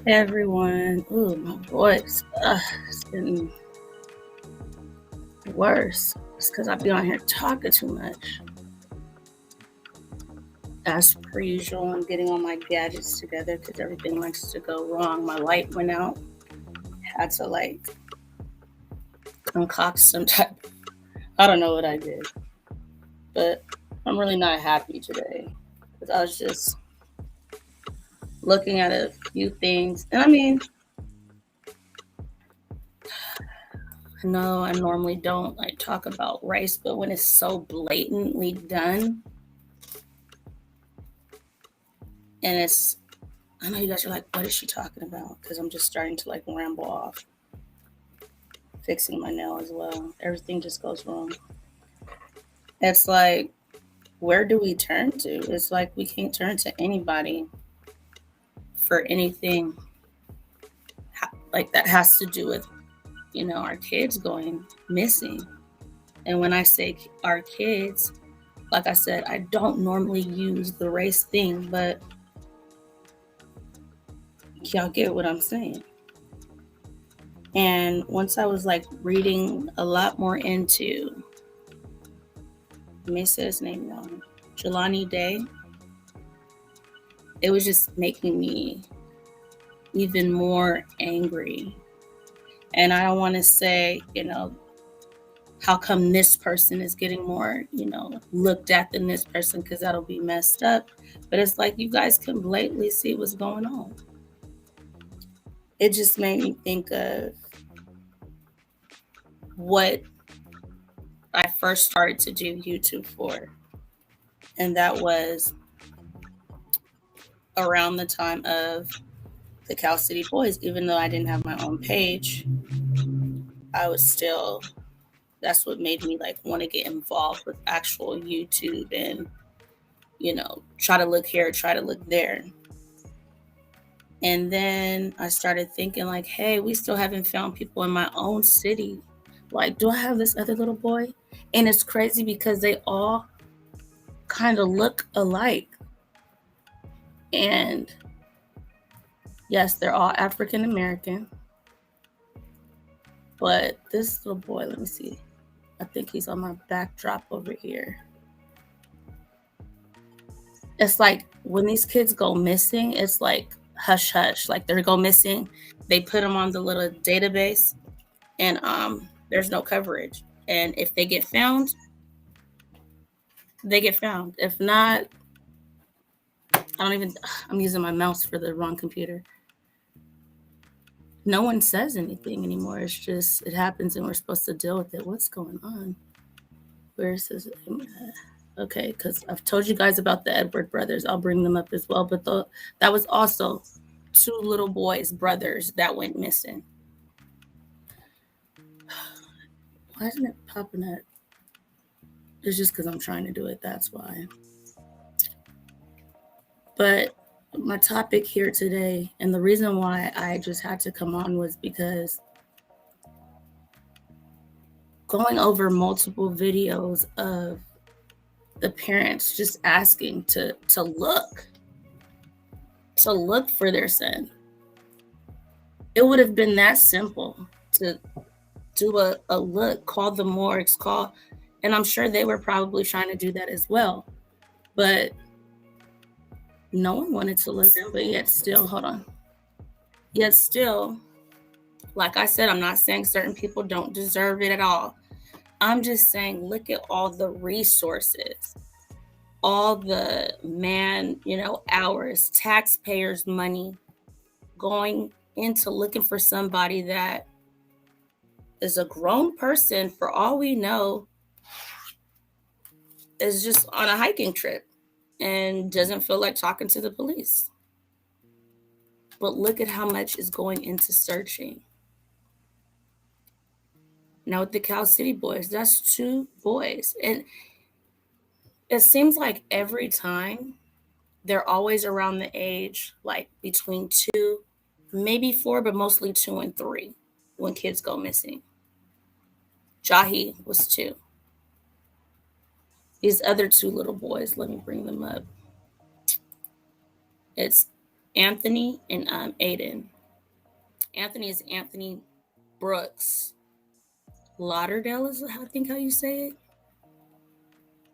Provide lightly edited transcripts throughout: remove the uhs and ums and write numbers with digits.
Hey everyone. Ooh, my voice. It's getting worse. It's because I be on here talking too much. As per usual, I'm getting all my gadgets together because everything likes to go wrong. My light went out. Had to concoct some type. I don't know what I did, but I'm really not happy today because I was just looking at a few things, and I mean, I know I normally don't talk about race, but when it's so blatantly done, and I know you guys are like, what is she talking about? Because I'm just starting to ramble off. Fixing my nail as well. Everything just goes wrong. It's like, where do we turn to? It's like we can't turn to anybody for anything that has to do with, our kids going missing. And when I say our kids, like I said, I don't normally use the race thing, but y'all get what I'm saying. And once I was reading a lot more into, let me say his name wrong, Jelani Day, it was just making me even more angry. And I don't want to say, how come this person is getting more, looked at than this person, because that'll be messed up. But it's like you guys can blatantly see what's going on. It just made me think of what I first started to do YouTube for. And that was around the time of the Cal City Boys. Even though I didn't have my own page, I was still, that's what made me want to get involved with actual YouTube and, try to look here, try to look there. And then I started thinking hey, we still haven't found people in my own city. Do I have this other little boy? And it's crazy because they all kind of look alike. And yes, they're all African American. But this little boy, let me see. I think he's on my backdrop over here. It's when these kids go missing, it's hush hush. They go missing, they put them on the little database, and there's no coverage. And if they get found, they get found. If not, I'm using my mouse for the wrong computer. No one says anything anymore. It's just, it happens and we're supposed to deal with it. What's going on? Where is this? Okay, because I've told you guys about the Edward brothers. I'll bring them up as well. But that was also 2 little boys, brothers, that went missing. Why isn't it popping up? It's just because I'm trying to do it. That's why. But my topic here today, and the reason why I just had to come on, was because going over multiple videos of the parents just asking to look for their son. It would have been that simple to do a look, call the morgues, and I'm sure they were probably trying to do that as well. But no one wanted to look, but yet still, like I said, I'm not saying certain people don't deserve it at all. I'm just saying, look at all the resources, all the hours, taxpayers' money going into looking for somebody that is a grown person, for all we know, is just on a hiking trip and doesn't feel like talking to the police. But look at how much is going into searching. Now with the Cal City Boys, that's 2 boys. And it seems like every time they're always around the age, between 2, maybe 4, but mostly 2 and 3 when kids go missing. Jahi was 2. These other 2 little boys, let me bring them up. It's Anthony and Aiden. Anthony is Anthony Brooks. Lauderdale is, I think, how you say it.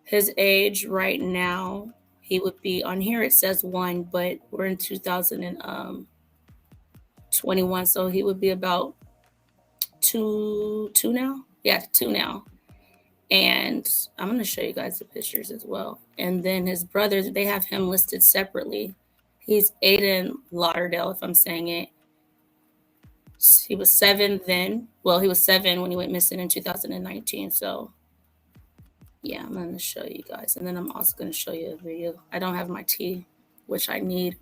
His age right now, he would be on here. It says 1, but we're in 2021, so he would be about two now. Yeah, 2 now. And I'm going to show you guys the pictures as well. And then his brothers, they have him listed separately. He's Aiden Lauderdale, if I'm saying it. He was 7 then. Well, he was 7 when he went missing in 2019. So, yeah, I'm going to show you guys. And then I'm also going to show you a video. I don't have my tea, which I need.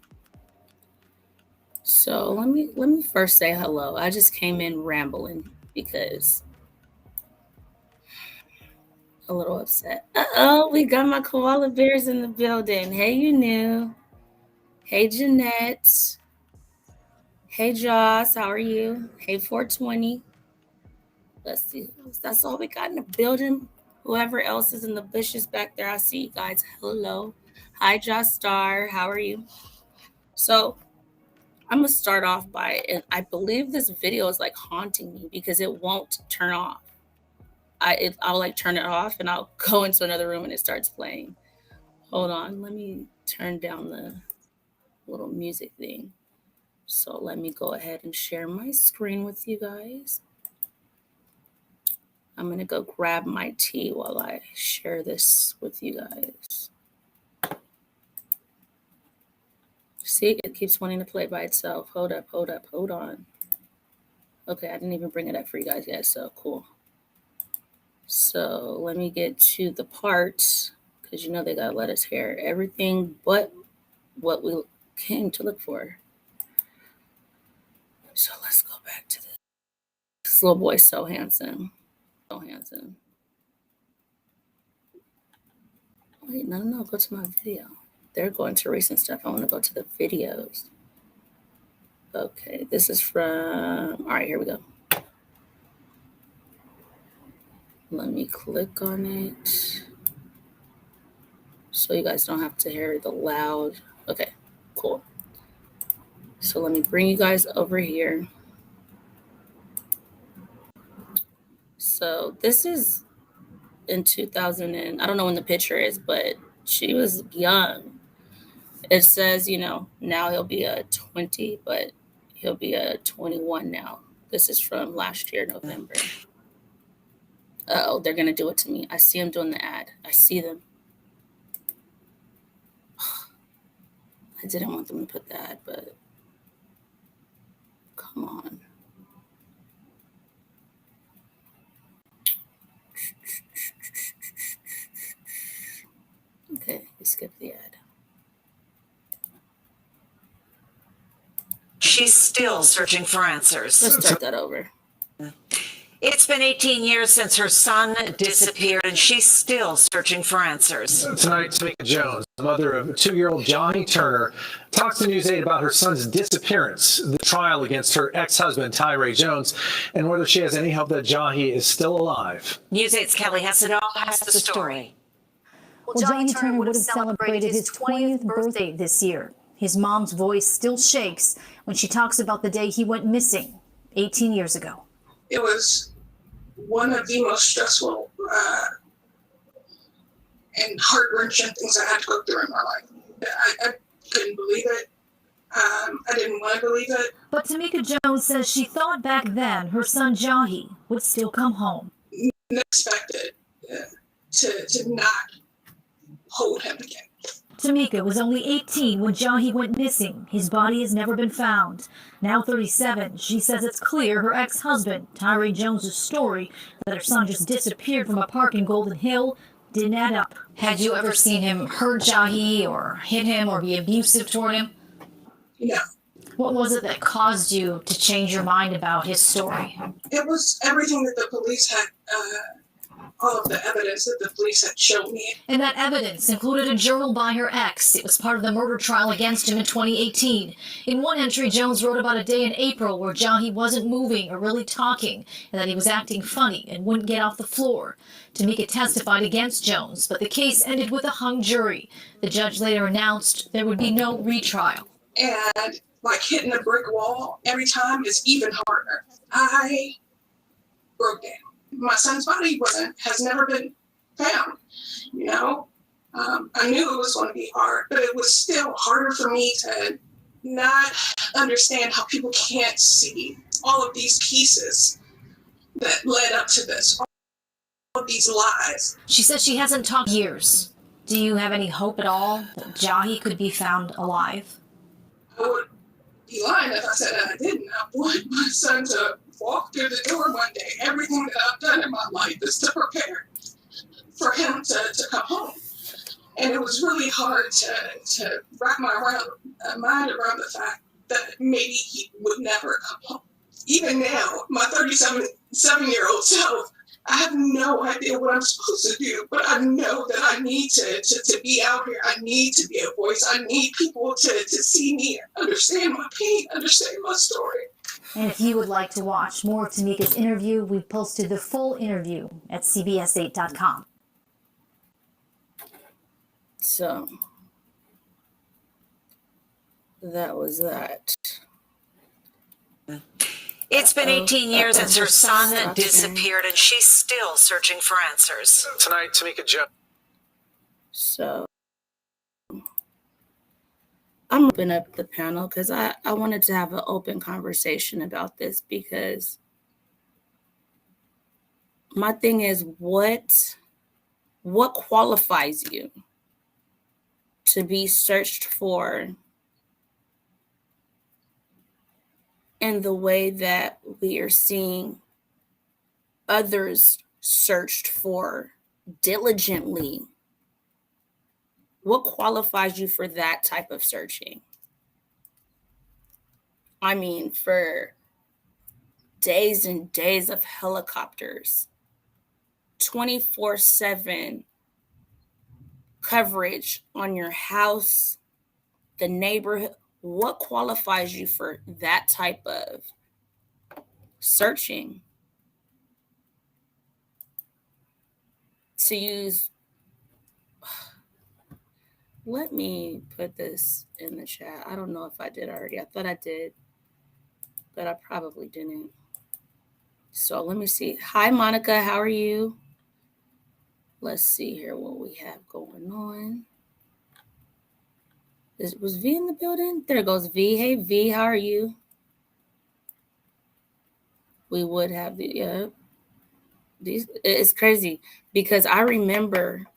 So let me first say hello. I just came in rambling because a little upset. Uh-oh, we got my koala bears in the building. Hey, you new. Hey, Jeanette. Hey, Joss. How are you? Hey, 420. Let's see. That's all we got in the building. Whoever else is in the bushes back there, I see you guys. Hello. Hi, Joss Star. How are you? So I'm going to start off by, and I believe this video is like haunting me because it won't turn off. I'll like turn it off and I'll go into another room and it starts playing. Hold on. Let me turn down the little music thing. So let me go ahead and share my screen with you guys. I'm going to go grab my tea while I share this with you guys. See, it keeps wanting to play by itself. Hold up, hold on. Okay, I didn't even bring it up for you guys yet, so cool. So let me get to the part, because you know they got to let us hear everything but what we came to look for. So let's go back to this. This little boy's so handsome. So handsome. Wait, no, go to my video. They're going to recent stuff. I want to go to the videos. Okay, this is from, all right, here we go. Let me click on it so you guys don't have to hear the loud. Okay, cool. So let me bring you guys over here. So this is in 2000 and I don't know when the picture is, but she was young. It says, you know, now he'll be a 20, but he'll be a 21 now. This is from last year, November. Oh, they're going to do it to me. I see them doing the ad. I see them. I didn't want them to put the ad, but come on. Okay, we skipped the ad. She's still searching for answers. Let's start that over. It's been 18 years since her son disappeared, and she's still searching for answers. Tonight, Tamika Jones, the mother of 2-year-old Jahi Turner, talks to News 8 about her son's disappearance, the trial against her ex-husband, Tyre Jones, and whether she has any hope that Jahi is still alive. News 8's Kelly Hessedall has the story. Well, Jahi Turner would have celebrated his 20th birthday this year. His mom's voice still shakes when she talks about the day he went missing 18 years ago. It was one of the most stressful and heart-wrenching things I had to go through in my life. I couldn't believe it. I didn't want to believe it. But Tamika Jones says she thought back then her son Jahi would still come home. Unexpected to not hold him again. Tamika was only 18 when Jahi went missing. His body has never been found. Now 37, she says it's clear her ex-husband, Tyre Jones' story that her son just disappeared from a park in Golden Hill didn't add up. Had you ever seen him hurt Jahi or hit him or be abusive toward him? No. What was it that caused you to change your mind about his story? It was everything that the police had all of the evidence that the police had shown me. And that evidence included a journal by her ex. It was part of the murder trial against him in 2018. In one entry, Jones wrote about a day in April where Jahi wasn't moving or really talking, and that he was acting funny and wouldn't get off the floor. Tamika testified against Jones, but the case ended with a hung jury. The judge later announced there would be no retrial. And like hitting a brick wall every time is even harder. I broke down. My son's body has never been found. You know, I knew it was going to be hard, but it was still harder for me to not understand how people can't see all of these pieces that led up to this, all of these lies. She says she hasn't talked in years. Do you have any hope at all that Jahi could be found alive? I would be lying if I said that I didn't. I want my son to walk through the door one day. Everything that I've done in my life is to prepare for him to come home. And it was really hard to wrap my mind around the fact that maybe he would never come home. Even now, my 37-year-old self, I have no idea what I'm supposed to do, but I know that I need to be out here. I need to be a voice. I need people to see me, understand my pain, understand my story. And if you would like to watch more of Tamika's interview, we've posted the full interview at cbs8.com. So that was that. It's been 18 years since her son disappeared, and she's still searching for answers. Tonight, Tamika Jones. So I'm open up the panel because I wanted to have an open conversation about this, because my thing is, what qualifies you to be searched for in the way that we are seeing others searched for diligently? What qualifies you for that type of searching? I mean, for days and days of helicopters, 24/7 coverage on your house, the neighborhood. What qualifies you for that type of searching? To use, let me put this in the chat. I don't know if I did already. I thought I did, but I probably didn't. So let me see. Hi, Monica. How are you? Let's see here what we have going on. Was V in the building? There goes V. Hey, V, how are you? We would have the, yeah. It's crazy because I remember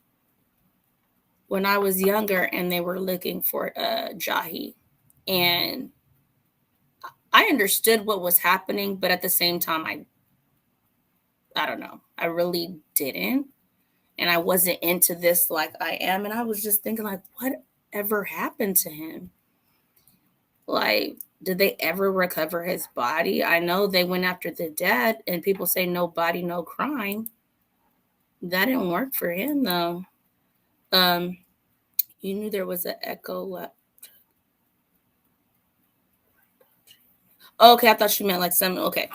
when I was younger and they were looking for Jahi, and I understood what was happening, but at the same time, I don't know. I really didn't. And I wasn't into this like I am. And I was just thinking, like, whatever happened to him? Like, did they ever recover his body? I know they went after the dad, and people say no body, no crime. That didn't work for him, though. You knew there was an echo left. Okay, I thought you meant like something. Okay.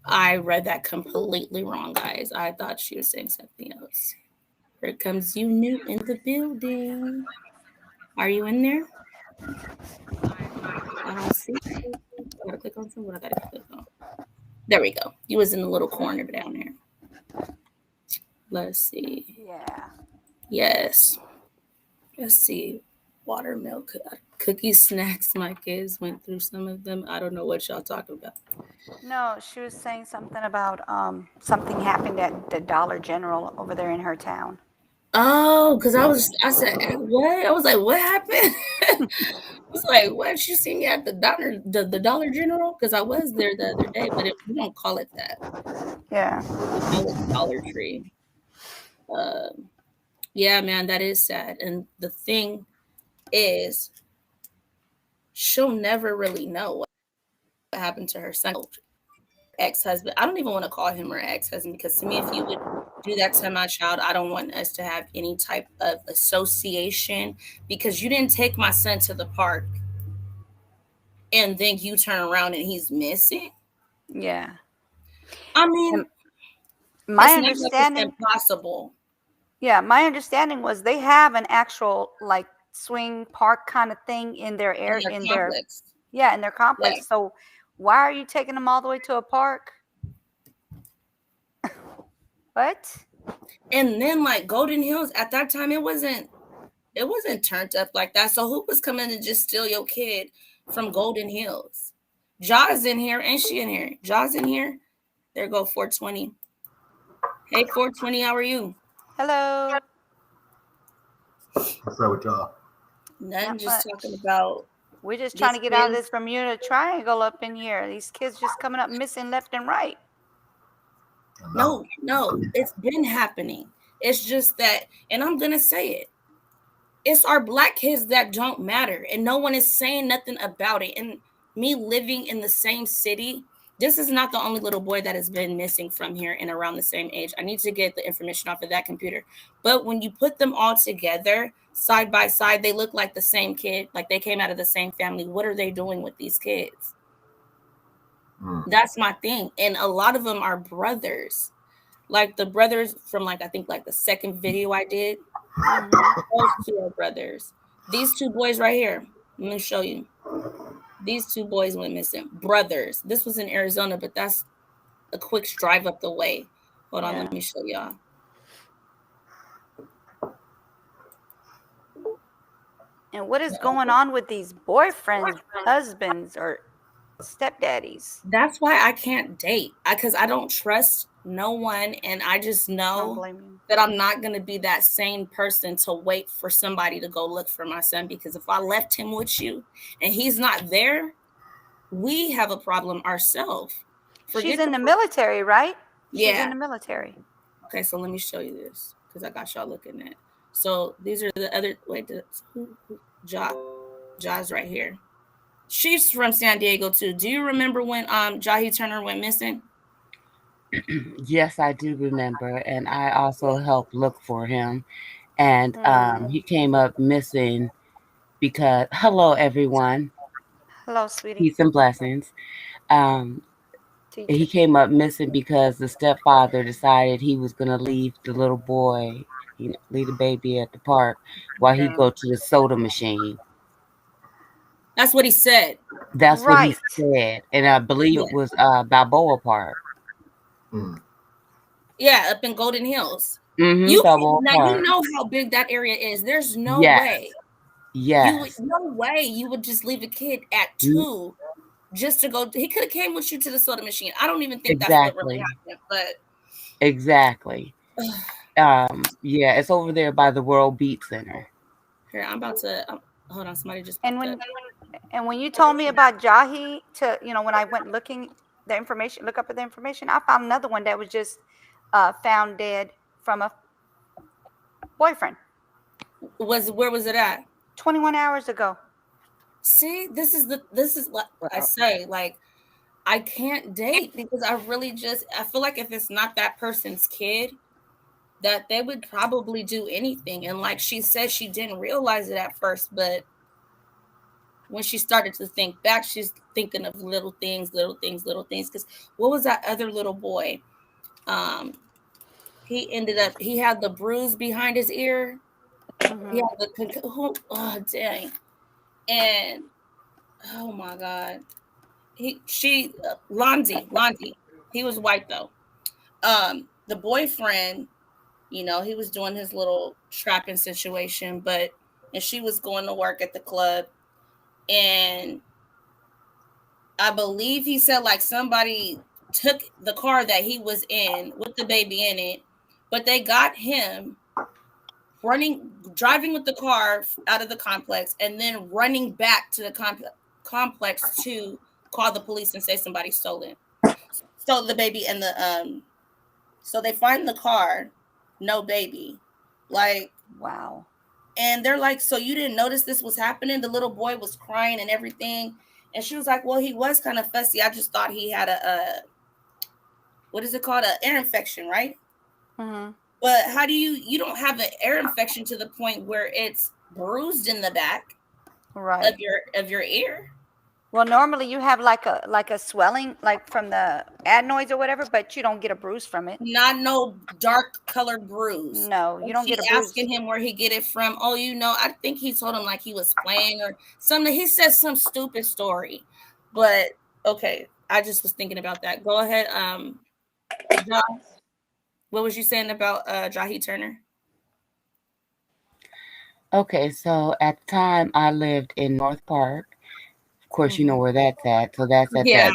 I read that completely wrong, guys. I thought she was saying something else. Here comes you new in the building. Are you in there? I don't see you. I gotta click on something. What I gotta click on? There we go. You was in the little corner down there. Let's see. Yeah. Yes. Let's see. Watermelon, cookies, snacks. My kids went through some of them. I don't know what y'all talking about. No, she was saying something about something happened at the Dollar General over there in her town. Oh, because I said, what? I was like, what happened? I was like, what? You see me at the Dollar General? Because I was there the other day, but we don't call it that. Yeah. We call it Dollar Tree. Yeah, man, that is sad. And the thing is, she'll never really know what happened to her son. ex-husband. I don't even want to call him her ex-husband, because to me, if you would do that to my child, I don't want us to have any type of association, because you didn't take my son to the park and then you turn around and he's missing. Yeah. I mean, My it's not like it's understanding, impossible. yeah, my understanding was they have an actual like swing park kind of thing in their In area, their in their, complex. yeah, in their Yeah. complex. So why are you taking them all the way to a park? What? And then like Golden Hills at that time, it wasn't turned up like that. So who was coming to just steal your kid from Golden Hills? Ja's in here. Ain't she in here? Ja's in here. There go 420. Hey, 420, how are you? Hello. What's up with y'all? Nothing, Not just much. talking about We're just trying to these get out of kids. this Bermuda Triangle up in here. These kids just coming up missing left and right. No, it's been happening. It's just that, and I'm gonna say it, it's our black kids that don't matter, and no one is saying nothing about it. And me living in the same city, this is not the only little boy that has been missing from here and around the same age. I need to get the information off of that computer. But when you put them all together, side by side, they look like the same kid, like they came out of the same family. What are they doing with these kids? That's my thing. And a lot of them are brothers. Like the brothers from like, I think like the second video I did, those two are brothers. These two boys right here, let me show you. These two boys went missing. Brothers. This was in Arizona, but that's a quick drive up the way. Hold on, let me show y'all. And what is going on with these boyfriends, husbands, or stepdaddies? That's why I can't date, because I don't trust no one, and I just know that I'm not going to be that same person to wait for somebody to go look for my son, because if I left him with you and he's not there, we have a problem ourselves. She's in the military, right? Yeah. She's in the military. Okay, so let me show you this, because I got y'all looking at. So these are the other, wait, Ja's right here. She's from San Diego too. Do you remember when Jahi Turner went missing? Yes, I do remember, and I also helped look for him. And he came up missing because, hello everyone. Hello, sweetie. Peace and blessings. He came up missing because the stepfather decided he was going to leave the little boy, leave the baby at the park while he go to the soda machine. That's what he said. That's what he said. And I believe it was Balboa Park. Yeah, up in Golden Hills. Balboa Park. You know how big that area is. There's no way. Yes. No way you would just leave a kid at 2 just to go. He could have came with you to the soda machine. I don't even think that's what really happened. But exactly. Yeah, it's over there by the World Beat Center. Here, I'm about to hold on. Somebody just and when you told me about Jahi, when I went looking the information, look up the information, I found another one that was just found dead from a boyfriend. Where was it at? 21 hours ago. See, this is what I say. Like, I can't date because I feel like if it's not that person's kid, that they would probably do anything. And like she said, she didn't realize it at first, but when she started to think back, she's thinking of little things. Because what was that other little boy? He had the bruise behind his ear. He had oh dang. And oh my God. Lonzy. He was white though. The boyfriend, he was doing his little trapping situation, and she was going to work at the club. And I believe he said like somebody took the car that he was in with the baby in it, but they got him driving with the car out of the complex and then running back to the complex to call the police and say somebody stole the baby. And so they find the car, no baby. Like, wow. And they're like, so you didn't notice this was happening? The little boy was crying and everything. And she was like, well, he was kind of fussy. I just thought he had what is it called? An ear infection, right? Mm-hmm. But how do you don't have an ear infection to the point where it's bruised in the back Right. of your ear? Well, normally you have like a swelling, like from the adenoids or whatever, but you don't get a bruise from it. Not no dark colored bruise. No, you And don't she get a bruise. asking him where he get it from. Oh, I think he told him like he was playing or something. He said some stupid story. But okay, I just was thinking about that. Go ahead. John, what was you saying about Jahi Turner? Okay, so at the time I lived in North Park. Of course, you know Mm-hmm. where that's at. So that's Yeah.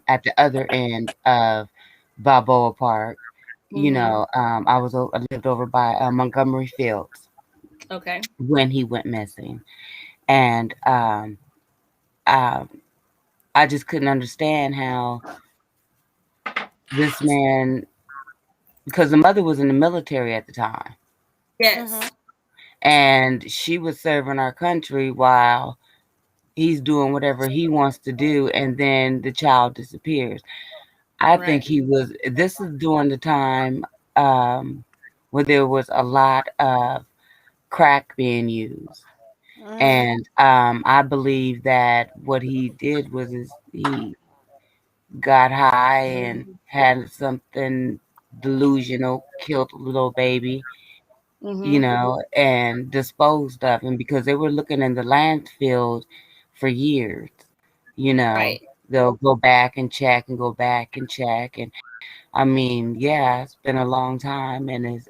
at the other end of Balboa Park. Mm-hmm. I lived over by Montgomery Fields Okay. when he went missing, and um, I just couldn't understand how this man, because the mother was in the military at the time, Yes. and she was serving our country while he's doing whatever he wants to do, and then the child disappears. I think Right. this is during the time where there was a lot of crack being used. Mm-hmm. And I believe that what he did was he got high and had something delusional, killed a little baby, Mm-hmm. and disposed of him because they were looking in the landfill for years. You know, Right. they'll go back and check and go back and check. And I mean, yeah, it's been a long time, and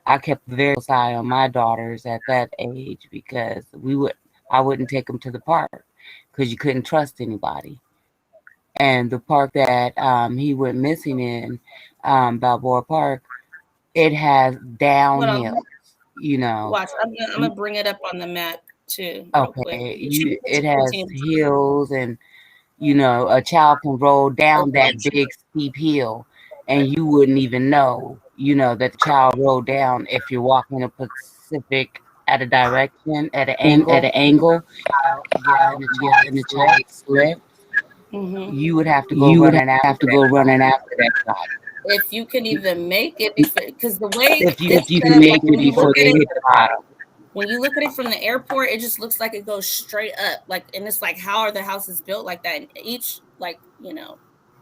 I kept a very close eye on my daughters at that age because I wouldn't take them to the park because you couldn't trust anybody. And the park that he went missing in, Balboa Park, it has Hold on. downhills. You know, Watch. I'm gonna bring it up on the map too, real quick. okay, You it has continue. hills, and a child can roll down that big steep hill, and you wouldn't even know, that the child rolled down if you're walking a Pacific at a direction at an At angle. an angle. And the child slipped. Mm-hmm. You would have to go You would running have after to that go child. running after that child. If you can even make it, because the way If it's you set can up, make like it when you before look at they it, hit the bottom. when you look at it from the airport, it just looks like it goes straight up. Like, and it's like, how are the houses built like that? And each, like,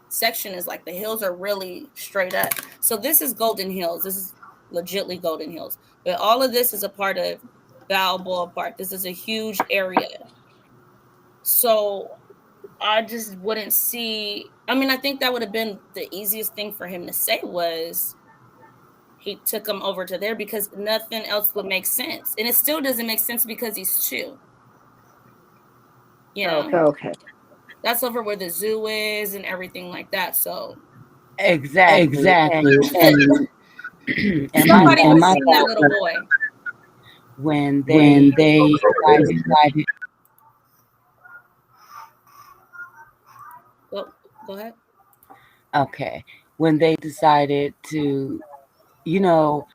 section is like the hills are really straight up. So this is Golden Hills. This is legitly Golden Hills. But all of this is a part of Balboa Park. This is a huge area. So I just wouldn't see. I mean, I think that would have been the easiest thing for him to say was he took him over to there because nothing else would make sense. And it still doesn't make sense because he's two. Okay. That's over where the zoo is and everything like that. So Exactly. exactly. And And my somebody thought was was seeing that little boy. when When they they decided, go ahead. okay, when they decided to, you know,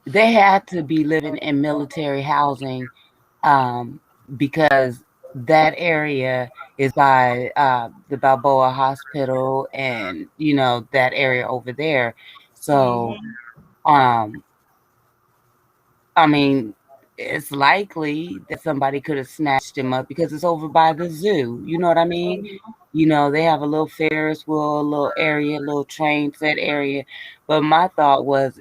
they had to be living in military housing, because that area is by the Balboa Hospital, and that area over there. So, um, I mean, it's likely that somebody could have snatched him up because it's over by the zoo. You know what I mean? They have a little Ferris wheel, a little area, a little train set area. But my thought was,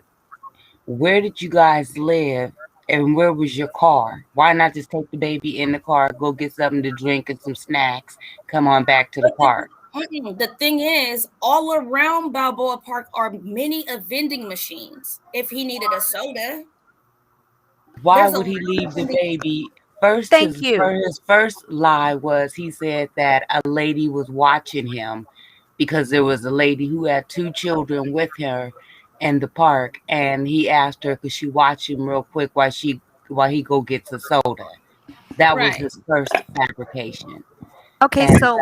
where did you guys live, and where was your car? Why not just take the baby in the car, go get something to drink and some snacks, come on back to the park? The thing is, all around Balboa Park are many of vending machines. If he needed a soda, Why there's a would he leave the baby? Thank you. His first lie was he said that a lady was watching him because there was a lady who had two children with her in the park, and he asked her could she watch him real quick while he go gets a soda. That was right. his first fabrication. Okay, And so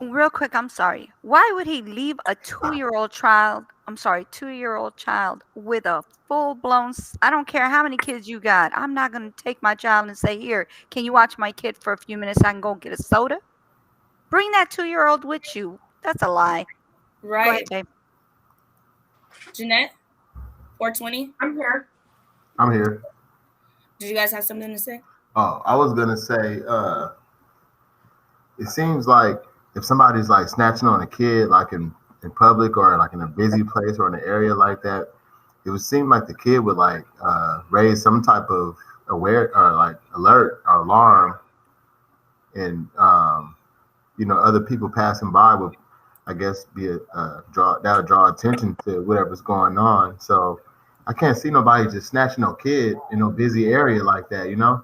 real quick, I'm sorry. Why would he leave a 2-year-old child? I'm sorry, 2-year-old child with a full blown. I don't care how many kids you got. I'm not going to take my child and say, "Here, can you watch my kid for a few minutes? I can go get a soda." Bring that 2-year-old with you. That's a lie. Go Right. ahead, babe. Jeanette, 420. I'm here. I'm here. Did you guys have something to say? Oh, I was gonna say, it seems like if somebody's like snatching on a kid, like in public or like in a busy place or in an area like that, it would seem like the kid would like raise some type of aware or like alert or alarm, and other people passing by would, I guess, be that would draw attention to whatever's going on. So I can't see nobody just snatching no kid in no busy area like that, you know.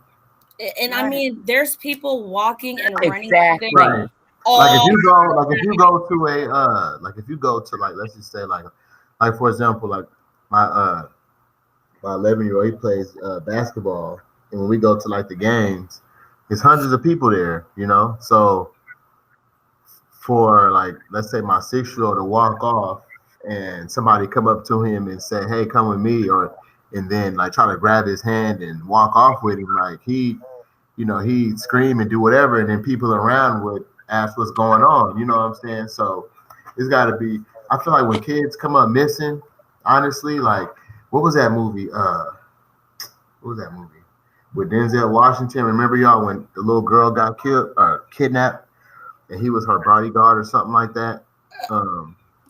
And I mean, there's people walking and running Exactly. through there Right. all Like if you go to a like if you go to like, let's just say like for example, like my 11-year-old, he plays basketball, and when we go to like the games, there's hundreds of people there, you know. So for like, let's say my 6-year-old to walk off and somebody come up to him and say, "Hey, come with me," and then like try to grab his hand and walk off with him, like he'd scream and do whatever, and then people around would ask what's going on. You know what I'm saying? So it's got to be. I feel like when kids come up missing, honestly, like what was that movie? With Denzel Washington? Remember y'all when the little girl got killed or kidnapped, and he was her bodyguard or something like that?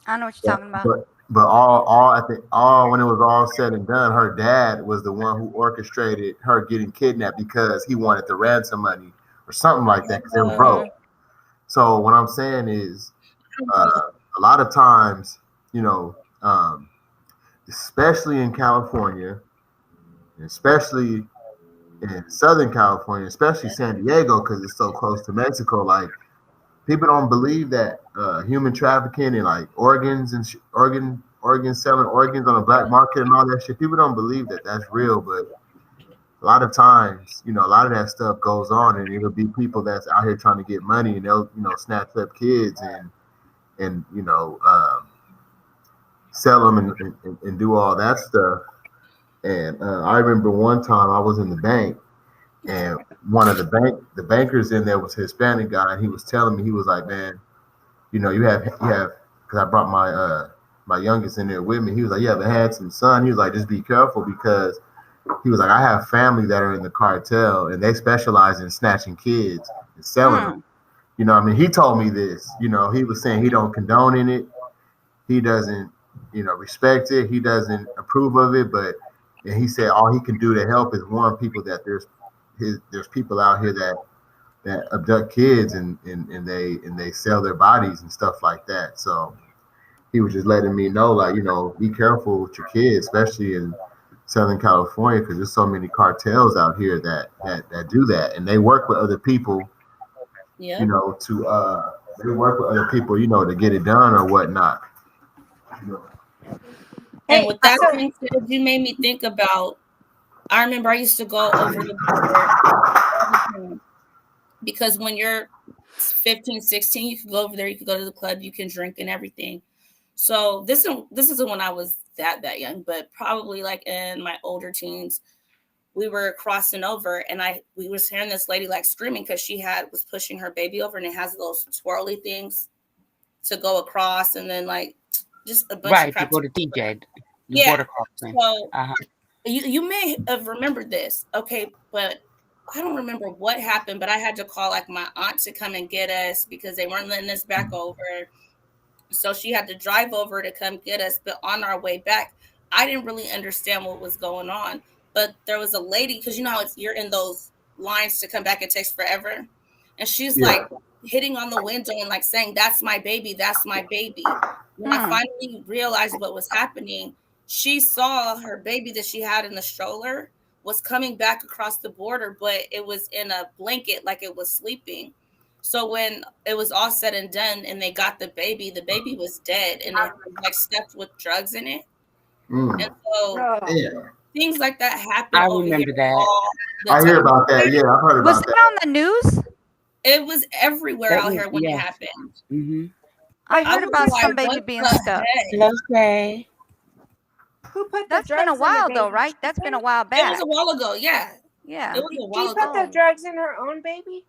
I know what you're talking about. But all when it was all said and done, her dad was the one who orchestrated her getting kidnapped because he wanted the ransom money or something like that because they were broke. So what I'm saying is, a lot of times, especially in California, especially in Southern California, especially San Diego, because it's so close to Mexico, like people don't believe that human trafficking and like organs and selling organs on the black market and all that shit. People don't believe that that's real, but a lot of times, a lot of that stuff goes on, and it'll be people that's out here trying to get money, and they'll, snatch up kids and sell them and do all that stuff. And I remember one time I was in the bank, and one of the bankers in there was a Hispanic guy, and he was telling me, he was like, "Man, you have because I brought my youngest in there with me. He was like, you have a handsome son." He was like, "Just be careful," because he was like, "I have family that are in the cartel, and they specialize in snatching kids and selling them." I mean, he told me this. He was saying he don't condone in it. He doesn't, respect it. He doesn't approve of it. And he said all he can do to help is warn people that there's people out here that abduct kids and they sell their bodies and stuff like that. So he was just letting me know, like, be careful with your kids, especially in Southern California, because there's so many cartels out here that do that, and they work with other people, they work with other people, to get it done or whatnot. And with that being said, you made me think about, I remember I used to go over the border because when you're 15, 16, you can go over there, you can go to the club, you can drink and everything. So this isn't when I was that young, but probably like in my older teens, we were crossing over, and we was hearing this lady like screaming because she was pushing her baby over, and it has those twirly things to go across, and then like just a bunch of crap. To go to TJ. Yeah. So you may have remembered this, okay, but I don't remember what happened. But I had to call like my aunt to come and get us because they weren't letting us back over. So she had to drive over to come get us. But on our way back, I didn't really understand what was going on. But there was a lady, because you know how you're in those lines to come back, it takes forever. And she's like hitting on the window and like saying, "That's my baby, that's my baby." When I finally realized what was happening, she saw her baby that she had in the stroller was coming back across the border, but it was in a blanket like it was sleeping. So when it was all said and done and they got the baby was dead, and it was like stuffed with drugs in it. And so things like that happen. I remember that. I hear about that. Yeah, I've heard about that. Was that on the news? It was everywhere out here when it happened. Mm-hmm. I heard about some baby being stuck. Okay. Who put the That's drugs been a while in the though, baby's right? That's been a while It back. was a while ago, yeah. Yeah. It was a She while put the ago. drugs in her own baby?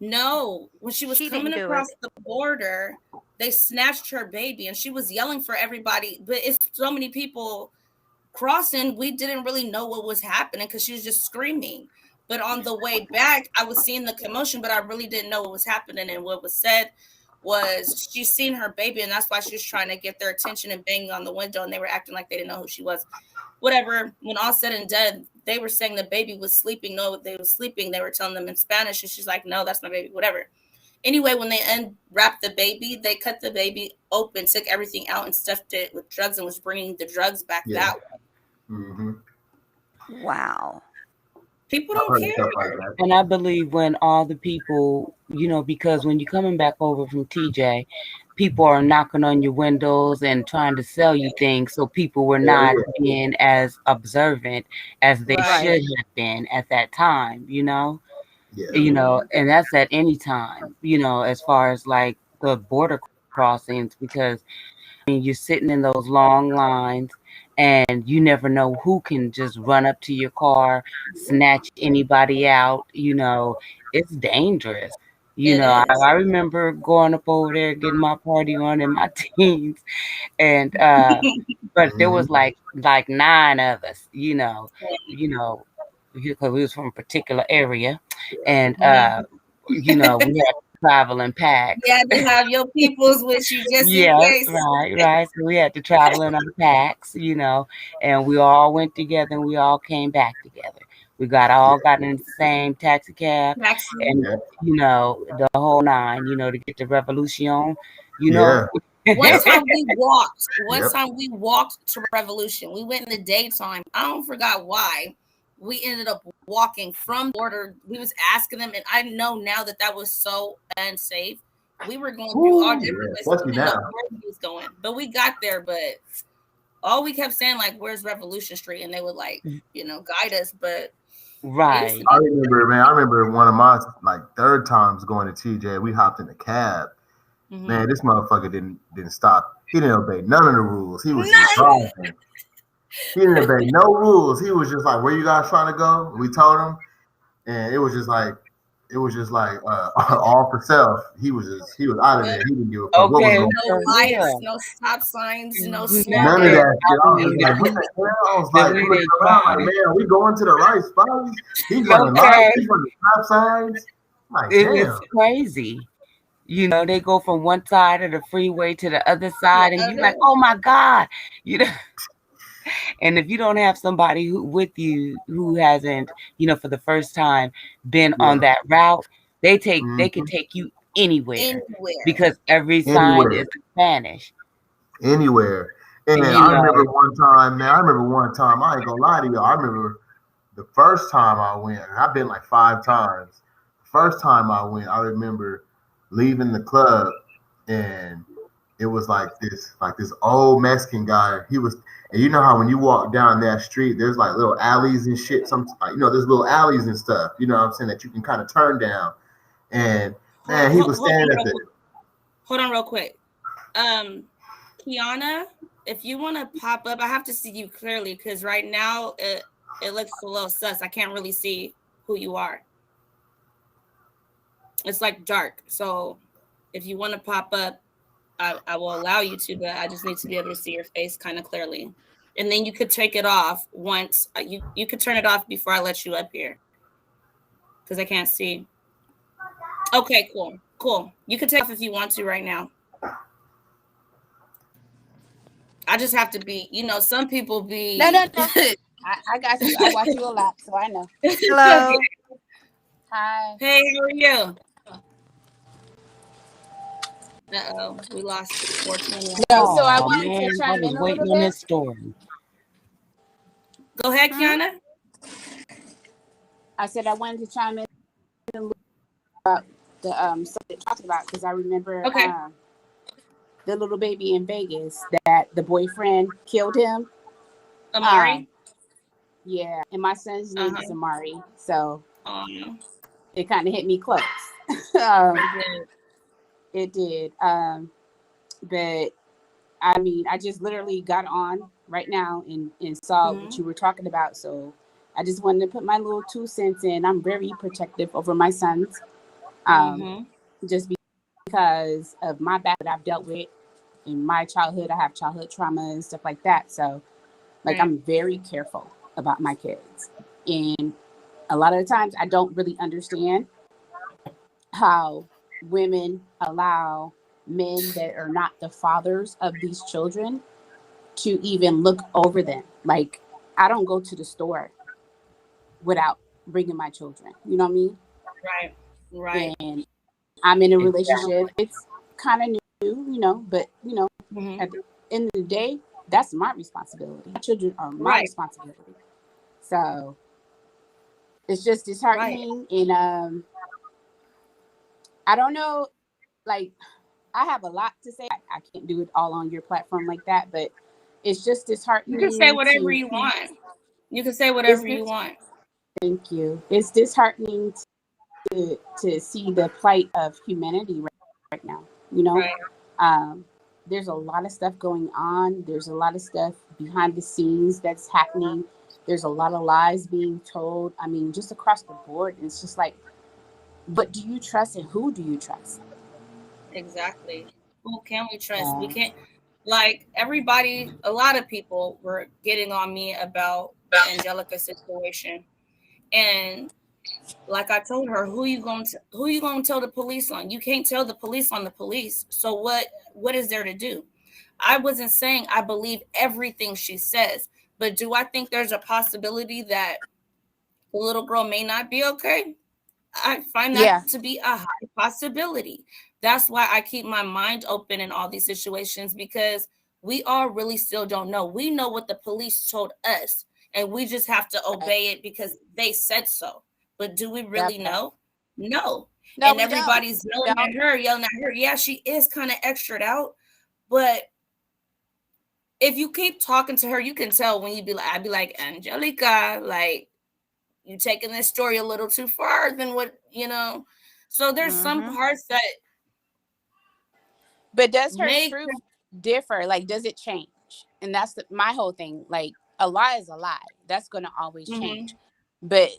No, when she was She coming didn't do across it. the border, they snatched her baby and she was yelling for everybody. But it's so many people crossing, we didn't really know what was happening because she was just screaming. But on the way back, I was seeing the commotion, but I really didn't know what was happening. And what was said was she's seen her baby, and that's why she was trying to get their attention and banging on the window, and they were acting like they didn't know who she was. Whatever. When all said and done, they were saying the baby was sleeping. No, they were sleeping. They were telling them in Spanish, and she's like, "No, that's my baby." Whatever. Anyway, when they unwrapped the baby, they cut the baby open, took everything out, and stuffed it with drugs, and was bringing the drugs back that way. Mm-hmm. Wow. People I've don't heard care. stuff like that. And I believe when all the people, because when you're coming back over from TJ, people are knocking on your windows and trying to sell you things. So people were not being as observant as they Right. should have been at that time, Yeah. and that's at any time, as far as like the border crossings, because you're sitting in those long lines and you never know who can just run up to your car, snatch anybody out. It's dangerous. It is. I remember going up over there, getting my party on in my teens, and but there was like 9 of us, because we was from a particular area, and we had to travel in packs. You had to have your peoples with you just in Yes, case. right. So we had to travel in our packs, and we all went together and we all came back together. We got in the same taxi cab and, the whole 9, to get the Revolution, Yeah. One time we walked. Yep. Time we walked to Revolution. We went in the daytime. I don't forgot why. We ended up walking from the border. We was asking them, and I know now that was so unsafe. We were going through all different places. What's We didn't know now? where we was going, but we got there. But all we kept saying, like, "Where's Revolution Street?" And they would guide us. But Right. I remember one of my third times going to TJ. We hopped in a cab. Mhm. Man, this motherfucker didn't stop. He didn't obey none of the rules. He was just driving. He didn't obey no rules. He was just like, "Where you guys trying to go?" We told him, and it was just like all for self. He was out of there. He didn't give a fuck what was Okay. going no on. lights, no stop signs, no small. None of that shit. I was like, what the hell? I was like, looking around, like, man, are we going to the right spot? He's running lights. He's running stop signs. Like, It damn. was crazy. They go from one side of the freeway to the other side, and you're like, "Oh my God!" And if you don't have somebody with you who hasn't, for the first time been on that route, they can take you anywhere because every sign is in Spanish. Anywhere. And I remember one time, I ain't gonna lie to you. I remember the first time I went, and I've been like 5 times. The first time I went, I remember leaving the club, and it was like this old Mexican guy. He was, and you know how when you walk down that street, there's like little alleys and shit. There's little alleys and stuff. You know what I'm saying, that you can kind of turn down. And man, he was standing at the. Hold on, real quick. Kiana, if you want to pop up, I have to see you clearly because right now it looks a little sus. I can't really see who you are. It's like dark. So if you want to pop up, I will allow you to, but I just need to be able to see your face kind of clearly. And then you could take it off once you could turn it off before I let you up here because I can't see. Okay, cool. You can take off if you want to right now. I just have to be, some people be. No. I got you. I watch you a lot, so I know. Hello. Hi. Hey, how are you? Uh-oh, we lost 420. No, so I wanted to chime in a waiting little on bit. his story. Go ahead, Kiana. I said I wanted to chime in a little about the subject talked about because I remember the little baby in Vegas that the boyfriend killed him. Amari? Yeah, and my son's name is Amari, so it kind of hit me close. It did. But I mean, I just literally got on right now and saw what you were talking about. So I just wanted to put my little 2 cents in. I'm very protective over my sons. Just because of my back that I've dealt with in my childhood. I have childhood trauma and stuff like that. So, like, I'm very careful about my kids. And a lot of the times I don't really understand how women allow men that are not the fathers of these children to even look over them. Like, I don't go to the store without bringing my children. You know what I mean? Right. And I'm in a relationship. It's kind of new, you know, but, you know, at the end of the day, that's my responsibility. My children are my responsibility. So it's just disheartening. And I don't know, like, I have a lot to say. I can't do it all on your platform like that, but it's just disheartening. You can say whatever you want. You can say whatever you want. Thank you. It's disheartening to see the plight of humanity right now. You know, there's a lot of stuff going on. There's a lot of stuff behind the scenes that's happening. There's a lot of lies being told. I mean, just across the board. It's just like, but do you trust and who do you trust? Exactly. Who can we trust? We can't, like, everybody, a lot of people were getting on me about Angelica's situation. And like I told her, who you going to tell the police on? You can't tell the police on the police. So what is there to do? I wasn't saying I believe everything she says, but do I think there's a possibility that the little girl may not be okay? I find that to be a high possibility. That's why I keep my mind open in all these situations, because we all really still don't know. We know what the police told us, and we just have to obey it because they said so. But do we really know? No. And everybody's yelling at her. Yeah, she is kind of extra'd out, but if you keep talking to her, you can tell when I'd be like, Angelica, like, you taking this story a little too far than what, you know. So there's some parts that. But does her truth differ? Like, does it change? And that's my whole thing. Like, a lie is a lie. That's going to always change. But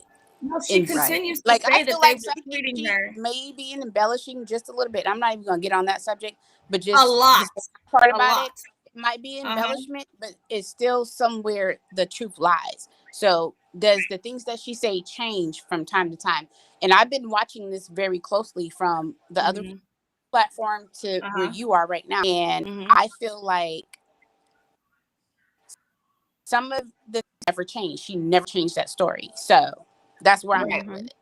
no, she continues to say I that feel they like were treating her. Maybe embellishing just a little bit. I'm not even going to get on that subject, but just a lot part about it might be embellishment, but it's still somewhere the truth lies. So does the things that she say change from time to time? And I've been watching this very closely from the other platform to where you are right now. And I feel like some of the never changed. She never changed that story. So that's where I'm at with it.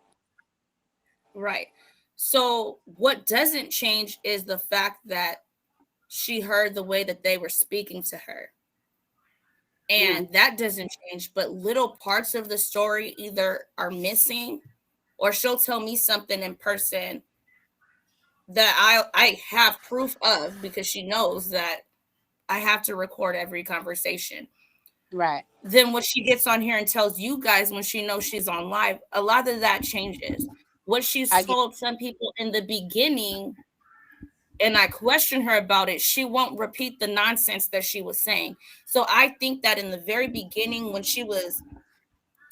Right. So what doesn't change is the fact that she heard the way that they were speaking to her. And that doesn't change, but little parts of the story either are missing, or she'll tell me something in person that I have proof of, because she knows that I have to record every conversation. Right. Then what she gets on here and tells you guys when she knows she's on live, a lot of that changes. What she's told some people in the beginning, and I question her about it, she won't repeat the nonsense that she was saying. So I think that in the very beginning, when she was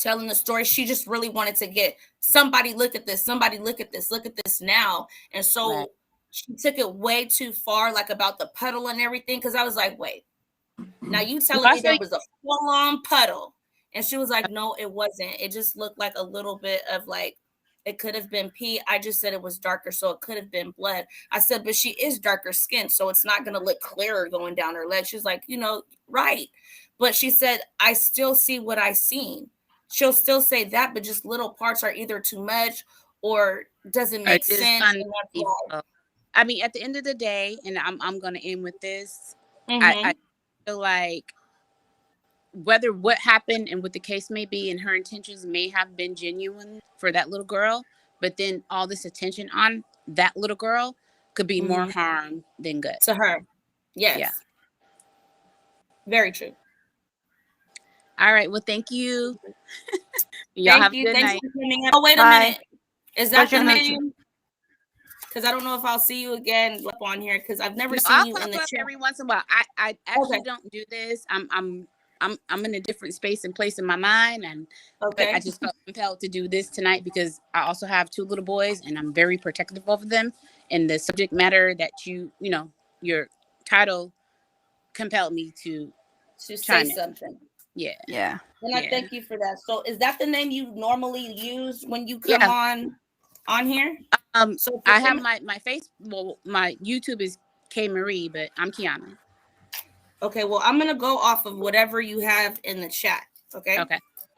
telling the story, she just really wanted to get somebody look at this now. And so she took it way too far, like about the puddle and everything, because I was like, wait, now you telling me there was a full-on puddle? And she was like, no, it wasn't. It just looked like a little bit of, like, it could have been pee. I just said it was darker, so it could have been blood. I said, but she is darker skinned, so it's not going to look clearer going down her leg. She's like, right. But she said, I still see what I seen. She'll still say that, but just little parts are either too much or doesn't make sense. I mean, at the end of the day, and I'm going to end with this, I feel like whether what happened and what the case may be, and her intentions may have been genuine for that little girl, but then all this attention on that little girl could be more harm than good to her. Yes. Yeah. Very true. All right. Well, thank you. Y'all have a good night. For coming up. Oh, wait a minute. Is that the name? Because I don't know if I'll see you again on here, because I've never seen you in the chat every once in a while. I actually don't do this. I'm I'm in a different space and place in my mind, and but I just felt compelled to do this tonight because I also have 2 little boys, and I'm very protective of them. And the subject matter that your title compelled me to say something. Yeah. And I thank you for that. So is that the name you normally use when you come on here? So I have my face. Well, my YouTube is K Marie, but I'm Kiana. Okay, well, I'm gonna go off of whatever you have in the chat. Okay.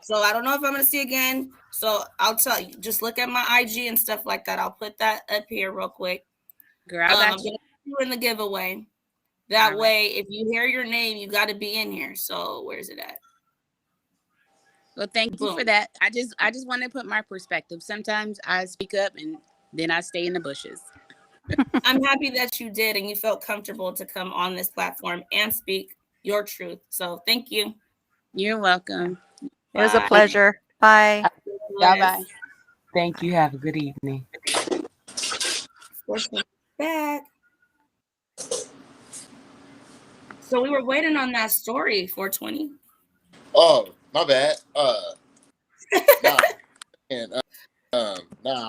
So I don't know if I'm gonna see again. So I'll tell you. Just look at my IG and stuff like that. I'll put that up here real quick. Girl, I got I'm gonna put you in the giveaway. That way, if you hear your name, you got to be in here. So where's it at? Well, thank you for that. I just want to put my perspective. Sometimes I speak up and then I stay in the bushes. I'm happy that you did and you felt comfortable to come on this platform and speak your truth. So thank you. You're welcome. It was a pleasure. Bye. Bye. Thank you. Have a good evening. Back. So we were waiting on that story, 420. Oh, my bad. I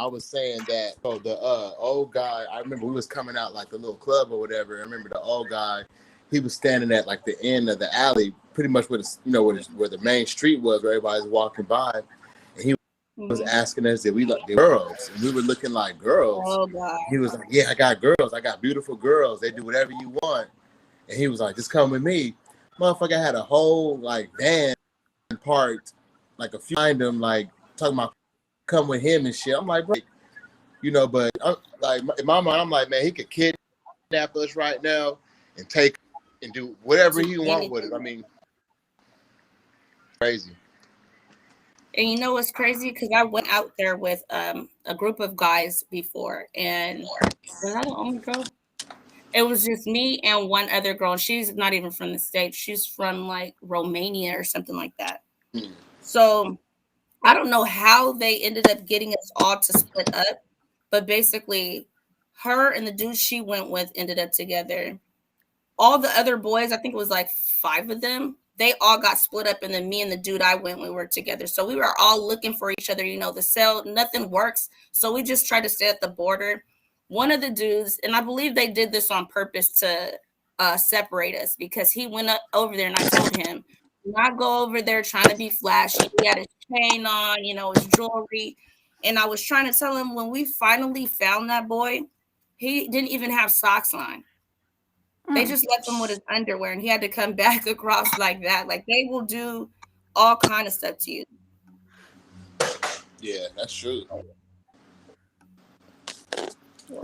was saying that the old guy, I remember we was coming out like the little club or whatever. I remember the old guy, he was standing at like the end of the alley, pretty much where the main street was, where everybody's walking by, and he was asking us if we like girls, and we were looking like girls. Oh God. He was like, "Yeah, I got girls. I got beautiful girls. They do whatever you want." And he was like, "Just come with me." Motherfucker had a whole like van parked, like a few behind him, like talking about come with him and shit. I'm like, bro, but I'm like in my mind, I'm like, man, he could kidnap us right now and take and do whatever he want with it. I mean, crazy. And you know what's crazy? Because I went out there with a group of guys before, and was I the only girl? It was just me and one other girl. And she's not even from the States. She's from like Romania or something like that. So I don't know how they ended up getting us all to split up, but basically her and the dude she went with ended up together. All the other boys, I think it was like 5 of them, they all got split up, and then me and the dude I went, we were together. So we were all looking for each other, the cell, nothing works. So we just tried to stay at the border. One of the dudes, and I believe they did this on purpose to separate us, because he went up over there and I told him, not go over there trying to be flashy. He had his chain on, his jewelry. And I was trying to tell him, when we finally found that boy, he didn't even have socks on. They just left him with his underwear, and he had to come back across like that. Like, they will do all kind of stuff to you. Yeah, that's true.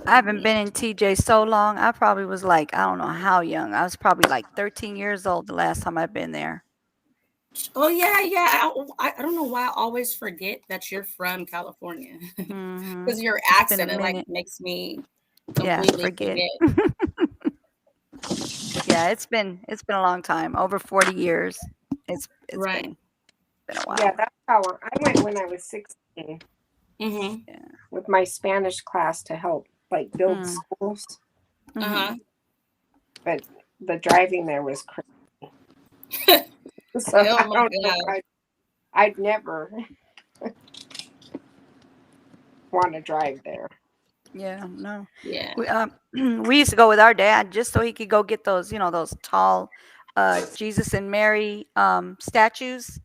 I haven't been in TJ so long. I probably was like, I don't know how young. I was probably like 13 years old the last time I've been there. Oh, yeah. I don't know why I always forget that you're from California. Because your accent, it like makes me completely forget. Yeah, it's been a long time. Over 40 years. It's right. been a while. Yeah, that's how I went when I was 16. With my Spanish class to help like build schools. But the driving there was crazy. So I don't know. I'd never want to drive there. Yeah, no. Yeah. We used to go with our dad just so he could go get those, those tall Jesus and Mary statues.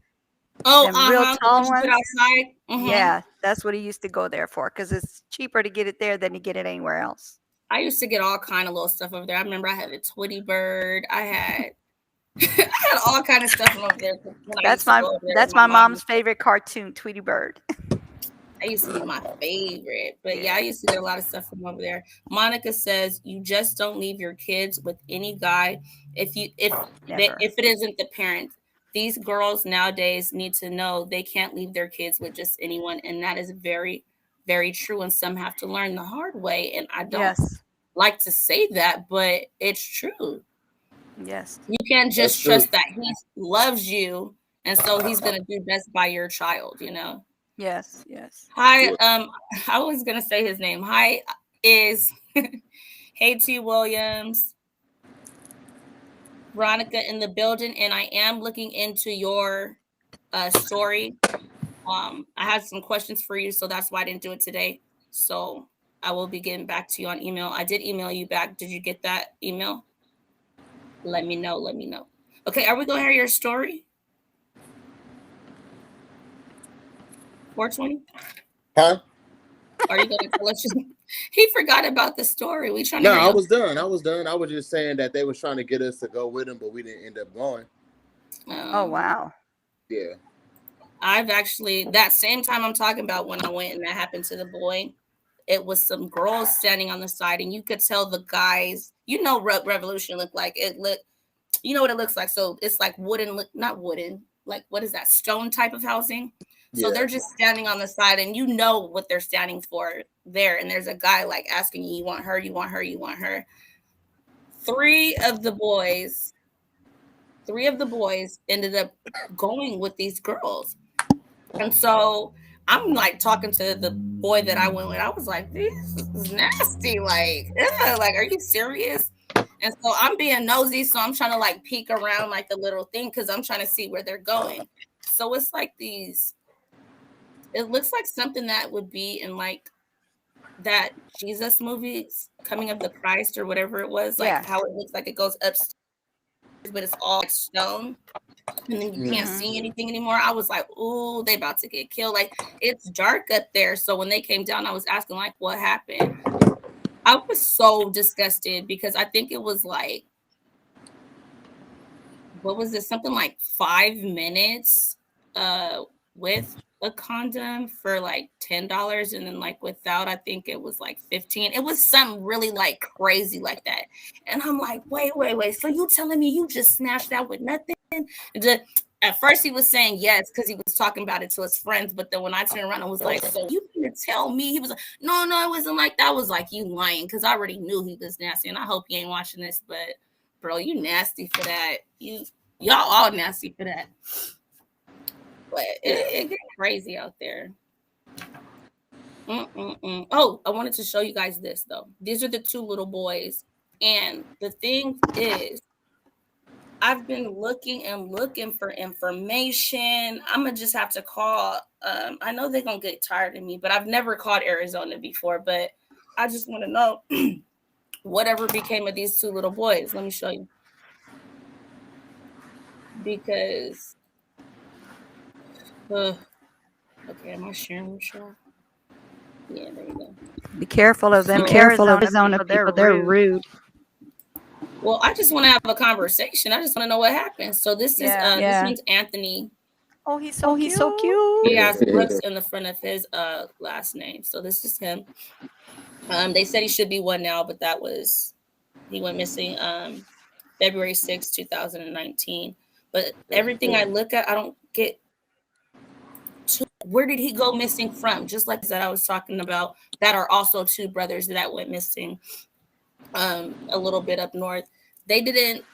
Oh, real tall ones. Outside. Yeah, that's what he used to go there for, because it's cheaper to get it there than to get it anywhere else. I used to get all kind of little stuff over there. I remember I had a Tweety Bird. I had all kind of stuff over there. That's my mom's favorite cartoon, Tweety Bird. I used to be my favorite, but yeah, I used to get a lot of stuff from over there. Monica says you just don't leave your kids with any guy if it isn't the parent. These girls nowadays need to know they can't leave their kids with just anyone, and that is very, very true. And some have to learn the hard way. And I don't like to say that, but it's true. Yes, you can't just trust that he loves you, and so he's gonna do best by your child. Yes. Hi, I was gonna say his name. Hi is Hey T Williams. Veronica in the building, and I am looking into your story. I had some questions for you, so that's why I didn't do it today. So I will be getting back to you on email. I did email you back. Did you get that email? Let me know. Let me know. Okay, are we going to hear your story? 420? Huh? Are you going to tell us? He forgot about the story. We trying to No, hear I your was done. I was done. I was just saying that they was trying to get us to go with them, but we didn't end up going. Oh, wow. Yeah. I've actually, that same time I'm talking about when I went and that happened to the boy, it was some girls standing on the side, and you could tell the guys, you know what Revolution looked like. It looked, you know what it looks like. So it's like wooden, not wooden, like what is that, stone type of housing? So Yeah. they're just standing on the side, and you know what they're standing for there. And there's a guy like asking you, you want her, you want her, you want her. Three of the boys ended up going with these girls. And so I'm like talking to the boy that I went with. I was like, this is nasty. Like, ew, like, are you serious? And so I'm being nosy. So I'm trying to like peek around like the little thing because I'm trying to see where they're going. So it's like these, it looks like something that would be in like that Jesus movie, Coming of the Christ or whatever it was, like how it looks like it goes upstairs, but it's all stone. And then you can't see anything anymore. I was like, "Ooh, they about to get killed." Like, it's dark up there. So when they came down, I was asking like, what happened? I was so disgusted because I think it was like, what was this? Something like 5 minutes with a condom for like $10, and then like without, I think it was like 15. It was something really like crazy like that. And I'm like, wait. So you telling me you just snatched that with nothing? At first he was saying yes because he was talking about it to his friends, but then when I turned around and was like, so you didn't tell me? He was like, no, it wasn't like that. I was like, you lying, because I already knew he was nasty, and I hope you ain't watching this, but bro, you nasty for that. Y'all all nasty for that. But it gets crazy out there. Oh, I wanted to show you guys this though. These are the two little boys, and the thing is, I've been looking for information. I'm gonna just have to call. I know they're gonna get tired of me, but I've never called Arizona before. But I just want to know whatever became of these two little boys. Let me show you. Because, okay, am I sharing with y'all? Yeah, there you go. Be careful of them. So, Arizona people. They're rude. Well, I just want to have a conversation. I just want to know what happened. So this is this one's Anthony. Oh, he's so cute. He has Brooks in the front of his last name. So this is him. They said he should be one now, but he went missing February 6, 2019. But everything I look at, I don't get to where did he go missing from? Just like that I was talking about, that are also two brothers that went missing a little bit up north. They didn't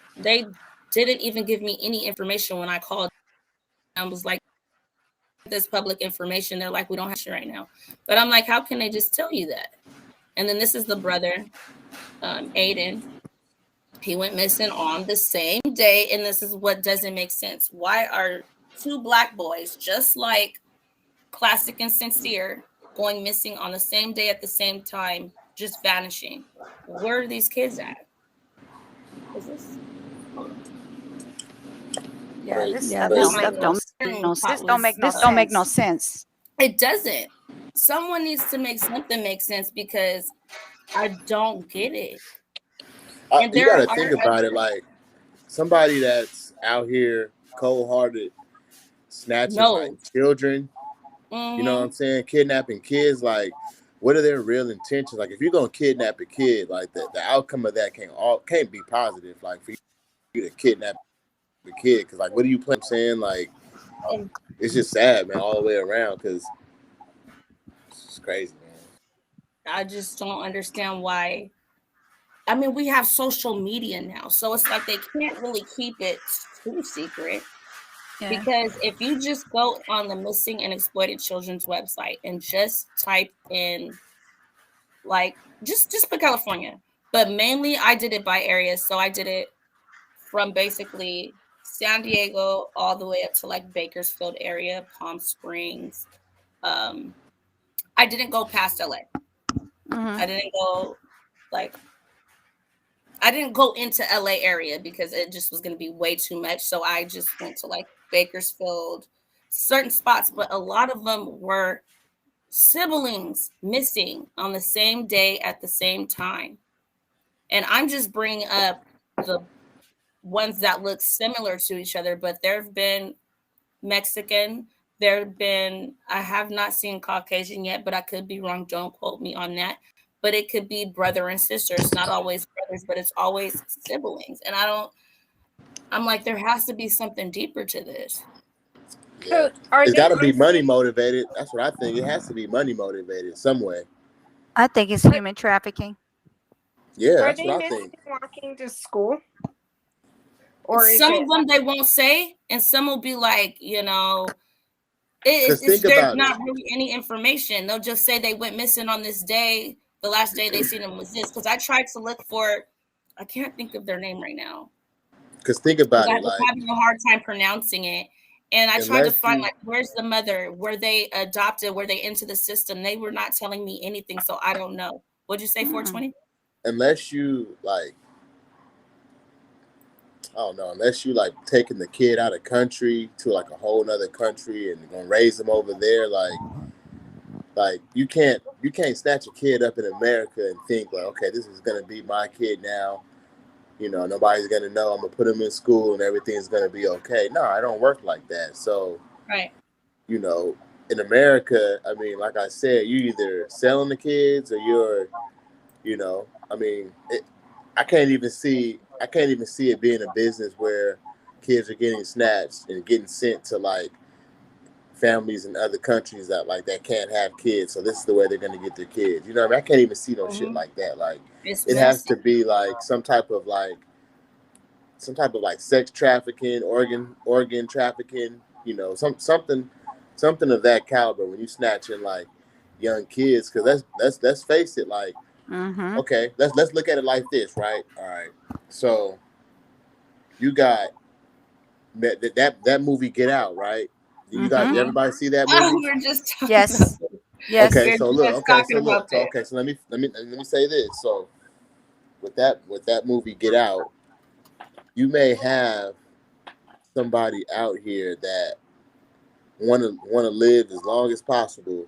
even give me any information when I called. I was like, this public information. They're like, we don't have it right now. But I'm like, how can they just tell you that? And then this is the brother, Aiden. He went missing on the same day, and this is what doesn't make sense. Why are two Black boys, just like Classic and Sincere, going missing on the same day at the same time, just vanishing? Where are these kids at? Is this? This don't make no sense. It doesn't. Someone needs to make something make sense because I don't get it. And you got to think about it like somebody that's out here cold-hearted, snatching like children. You know what I'm saying? Kidnapping kids. Like, what are their real intentions? Like, if you're gonna kidnap a kid, like the outcome of that can't be positive. Like, for you to kidnap a kid, because like, what do you plan? Saying like, it's just sad, man, all the way around. Because it's crazy, man. I just don't understand why. I mean, we have social media now, so it's like they can't really keep it too secret. Yeah. Because if you just go on the Missing and Exploited Children's website and just type in, like, just put California, but mainly I did it by areas. So I did it from basically San Diego all the way up to like Bakersfield area, Palm Springs. I didn't go past LA. I didn't go into LA area because it just was going to be way too much. So I just went to like Bakersfield, certain spots, but a lot of them were siblings missing on the same day at the same time. And I'm just bringing up the ones that look similar to each other, but there have been Mexican, there have been, I have not seen Caucasian yet, but I could be wrong. Don't quote me on that. But it could be brother and sister. It's not always brothers, but it's always siblings. And I'm like, there has to be something deeper to this. Yeah. It's got to be money motivated. That's what I think. It has to be money motivated some way. I think it's human trafficking. Yeah, Are that's they what I missing think. walking to school? Or some of them they won't say, and some will be like, there's not really any information. They'll just say they went missing on this day. The last day they seen them was this. Because I tried to look for, I can't think of their name right now. Because think about it, I was having a hard time pronouncing it. And I tried to find, like, where's the mother? Were they adopted? Were they into the system? They were not telling me anything, so I don't know. What'd you say, 420? Unless you, like, I don't know, unless you, like, taking the kid out of country to, like, a whole nother country and gonna raise them over there, like you can't snatch a kid up in America and think, like, okay, this is gonna be my kid now. Nobody's gonna know. I'm gonna put him in school and everything's gonna be okay. No, I don't work like that. So, right. In America, I mean, like I said, you either selling the kids or you're, I can't even see it being a business where kids are getting snatched and getting sent to like families in other countries that can't have kids. So this is the way they're gonna get their kids. You know what I mean? I can't even see no shit like that. Like it has to be like some type of sex trafficking, organ trafficking, something of that caliber when you snatching like young kids. Because let's face it, like okay, let's look at it like this, right? All right, so you got that movie Get Out, right? You got everybody see that movie? Oh, we're just talking yes. Yes. Okay, so look. So let me say this. So with that movie Get Out, you may have somebody out here that want to live as long as possible,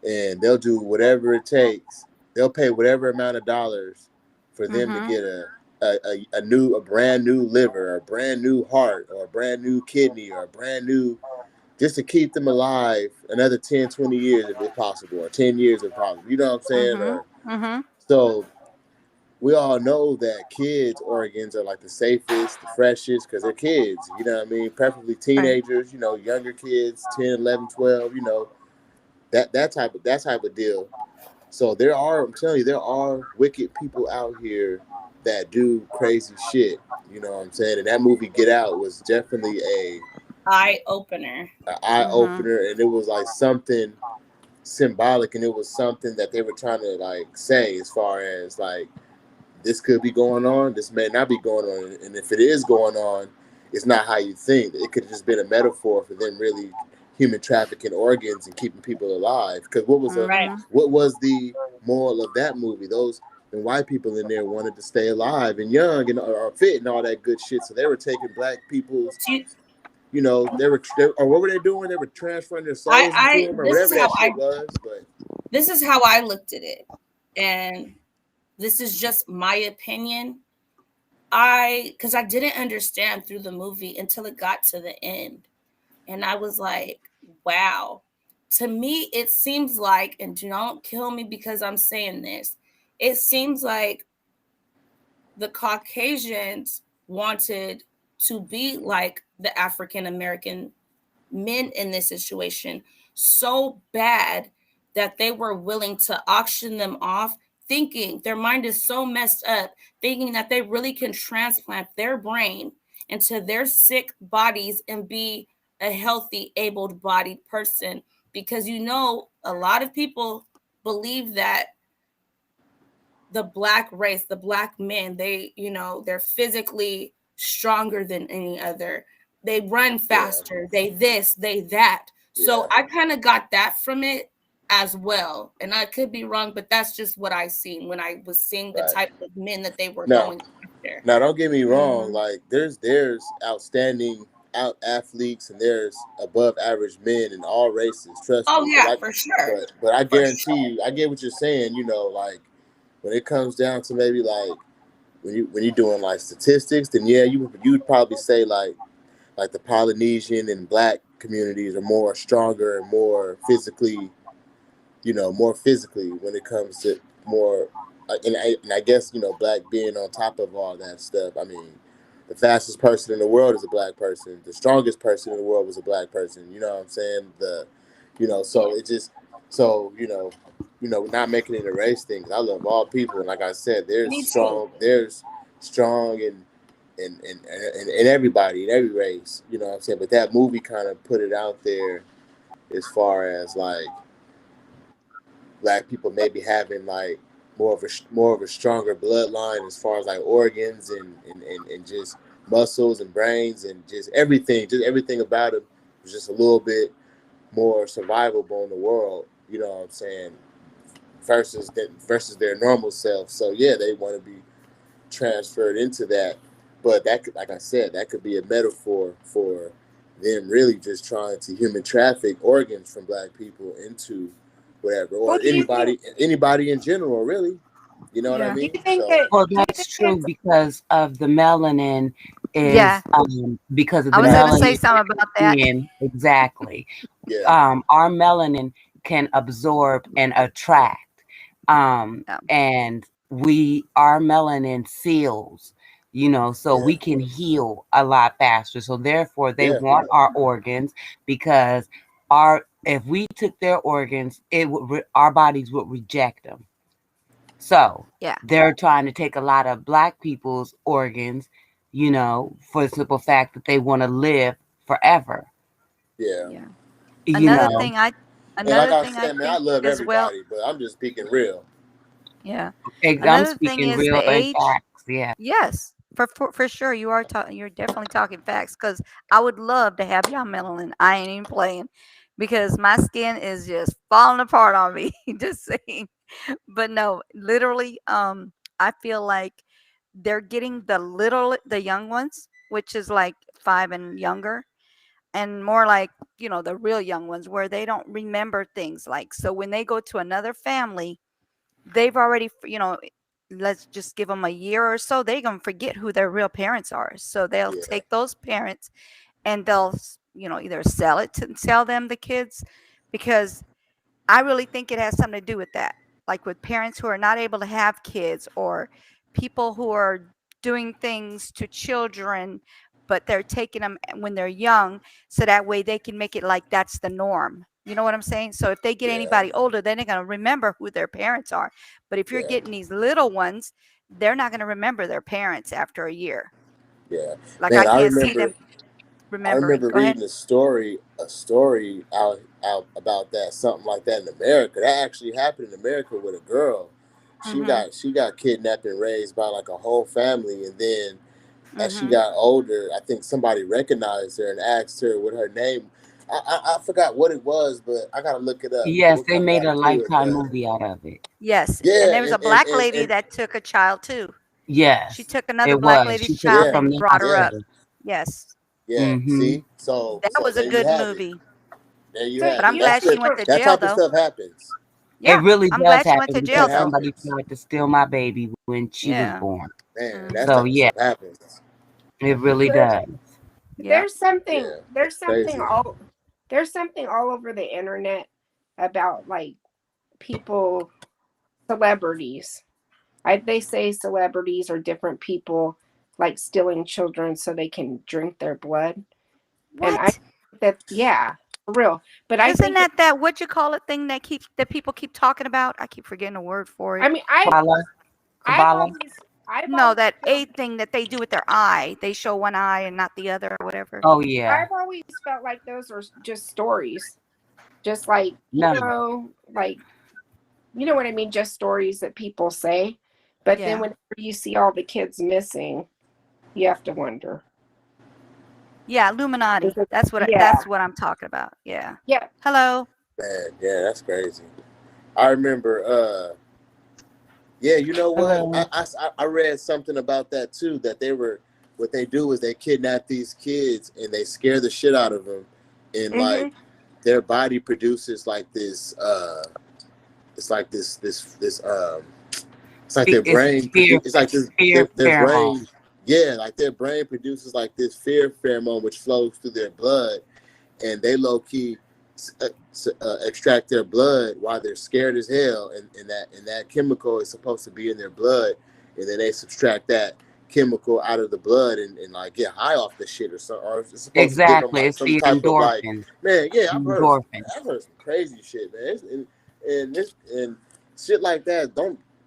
and they'll do whatever it takes. They'll pay whatever amount of dollars for them to get a brand new liver, or a brand new heart, or a brand new kidney, or a brand new, just to keep them alive another 10, 20 years if it's possible, or 10 years if possible. You know what I'm saying? So we all know that kids' organs are like the safest, the freshest, because they're kids. You know what I mean? Preferably teenagers, younger kids, 10, 11, 12, that type of deal. So I'm telling you, there are wicked people out here that do crazy shit. You know what I'm saying? And that movie Get Out was definitely an eye opener, and it was like something symbolic, and it was something that they were trying to like say as far as like, this could be going on, this may not be going on, and if it is going on, it's not how you think. It could have just been a metaphor for them really human trafficking organs and keeping people alive. Because what was the moral of that movie? Those white people in there wanted to stay alive and young and are fit and all that good shit. So they were taking black people's, they were, or what were they doing? They were transferring their souls into them, or whatever that shit was. But this is how I looked at it, and this is just my opinion. Because I didn't understand through the movie until it got to the end. And I was like, wow. To me, it seems like, and don't kill me because I'm saying this, it seems like the Caucasians wanted to be like the African American men in this situation so bad that they were willing to auction them off, thinking their mind is so messed up, thinking that they really can transplant their brain into their sick bodies and be a healthy, able-bodied person. Because a lot of people believe that the black race, the black men, they're physically stronger than any other. They run faster. They this, they that. So I kind of got that from it as well. And I could be wrong, but that's just what I seen when I was seeing the type of men that they were going after. Now don't get me wrong, like there's outstanding athletes and there's above average men in all races, trust me. Yeah, for sure. But I guarantee you, I get what you're saying, you know, like when it comes down to maybe like when you're doing like statistics, then yeah, you would probably say like the Polynesian and black communities are more stronger and more physically, more physically when it comes to more. And I guess, black being on top of all that stuff. I mean, the fastest person in the world is a black person. The strongest person in the world was a black person. You know what I'm saying? So it just, not making it a race thing. 'Cause I love all people, and like I said, there's strong in everybody, in every race. You know what I'm saying? But that movie kind of put it out there as far as like black people maybe having like more of a stronger bloodline as far as like organs and just muscles and brains and just everything about it was just a little bit more survivable in the world. You know what I'm saying? Versus their normal self. So yeah, they want to be transferred into that. But that could, like I said, that could be a metaphor for them really just trying to human traffic organs from black people into whatever, or anybody in general, really. You know what I mean? That's true because of the melanin because of the I was melanin. going to say something about that. Exactly. Yeah. Our melanin can absorb and attract. And our melanin seals, so we can heal a lot faster. So therefore they want our organs because if we took their organs, our bodies would reject them. So they're trying to take a lot of black people's organs, for the simple fact that they want to live forever. Yeah. Another thing I I love everybody, but I'm just speaking real. Yeah. I'm speaking real facts. Yeah. Yes, for sure. You're definitely talking facts because I would love to have y'all melanin. I ain't even playing because my skin is just falling apart on me. Just saying. But no, literally, I feel like they're getting the young ones, which is like 5 and younger, and more like, the real young ones where they don't remember things so when they go to another family, they've already, let's just give them a year or so, they're going to forget who their real parents are. So they'll take those parents and they'll, either sell them the kids, because I really think it has something to do with that. Like with parents who are not able to have kids, or people who are doing things to children, but they're taking them when they're young, so that way they can make it like that's the norm. You know what I'm saying? So if they get anybody older, then they're going to remember who their parents are. But if you're getting these little ones, they're not going to remember their parents after a year. Yeah. Like Man, I can't see them remembering. I remember reading a story out about that, something like that in America. That actually happened in America with a girl. She got kidnapped and raised by like a whole family, and then as she got older, I think somebody recognized her and asked her what her name. I forgot what it was, but I gotta look it up. Yes, they made a Lifetime movie out of it. Yes, yeah, and there was a black lady that took a child too. Yes, she took another black lady's child and brought her up. Yes. Yeah. See, so that was a good movie. There you have it. But I'm glad she went to jail, that type though. of stuff happens. Yeah, it really I'm does glad she happen went to because jail, though. somebody tried to steal my baby when she was born. Man, that So type of yeah, stuff happens. it really does. There's something there's crazy. something all over the internet about like people, celebrities. They say celebrities are different people, like stealing children so they can drink their blood. What? And I think that for real. But I Isn't think that what you call it thing that people keep talking about? I keep forgetting a word for it. I mean that A thing that they do with their eye. They show one eye and not the other, or whatever. Oh yeah. I've always felt like those are just stories. Just like like you know what I mean? Just stories that people say. But then whenever you see all the kids missing, You have to wonder. Yeah, Illuminati. Is it- That's what yeah. that's what I'm talking about. Yeah. Yeah. Hello. Man, yeah, that's crazy. I remember. Yeah, you know what? I read something about that too. That what they do is they kidnap these kids and they scare the shit out of them, and like their body produces like this. It's like this. It's like their brain. It's like their brain. Yeah, like their brain produces like this fear pheromone which flows through their blood, and they low key extract their blood while they're scared as hell, and that chemical is supposed to be in their blood, and then they subtract that chemical out of the blood and like get high off the shit or something, or it's supposed to give them like It's some the type of like, endorphins. man, yeah, I've heard Endorphins. some crazy shit, man. And shit like that,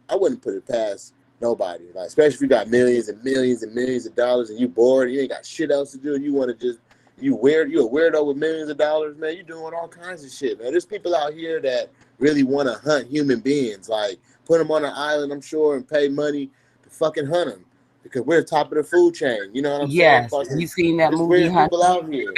I wouldn't put it past nobody, like especially if you got millions and millions and millions of dollars and you bored, you ain't got shit else to do, and you want to just you're a weirdo with millions of dollars, man. You're doing all kinds of shit, man. There's people out here that really want to hunt human beings, like put them on an island, I'm sure, and pay money to fucking hunt them because we're top of the food chain. You know what I'm saying? Yes, you seen that There's movie weird people out here.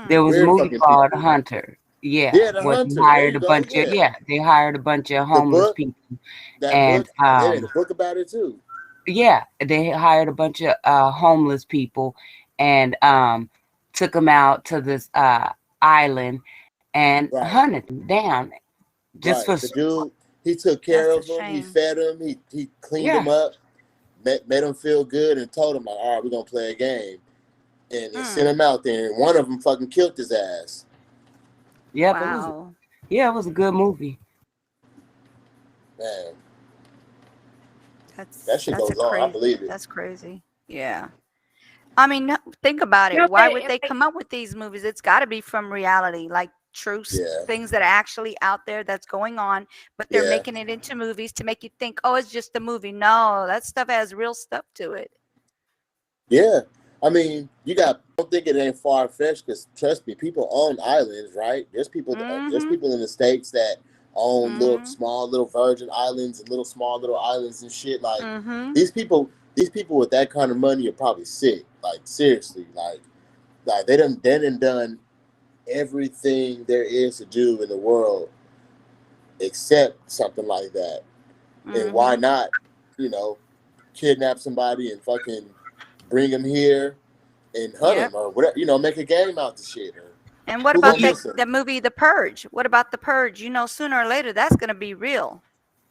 There was a Weird movie fucking called people. Hunter. Yeah, The where Hunter. they hired a There you bunch go. of they hired a bunch of The homeless book, people, that and book, they made a book about it too. yeah, they hired a bunch of homeless people and took them out to this island and hunted them down just for The dude, he took care of them, he fed them, he cleaned them up, made them feel good, and told them like, all right, we're gonna play a game, and sent him out there, and one of them fucking killed his ass. Yep, Wow. it was a good movie. Man, that shit goes on. I believe it. That's crazy. Yeah. I mean, think about it. Why would they come up with these movies? It's got to be from reality, like true things that are actually out there that's going on, but they're making it into movies to make you think, oh, it's just a movie. No, that stuff has real stuff to it. Yeah. I mean, don't think it ain't far-fetched because trust me, people own islands, right? There's people in the States that own small little Virgin Islands and small little islands and shit. Like these people with that kind of money are probably sick. Like seriously, like they done everything there is to do in the world except something like that. And why not, kidnap somebody and fucking bring them here and hunt them or whatever, make a game out the shit. And what about that movie, The Purge? What about The Purge? Sooner or later, that's going to be real.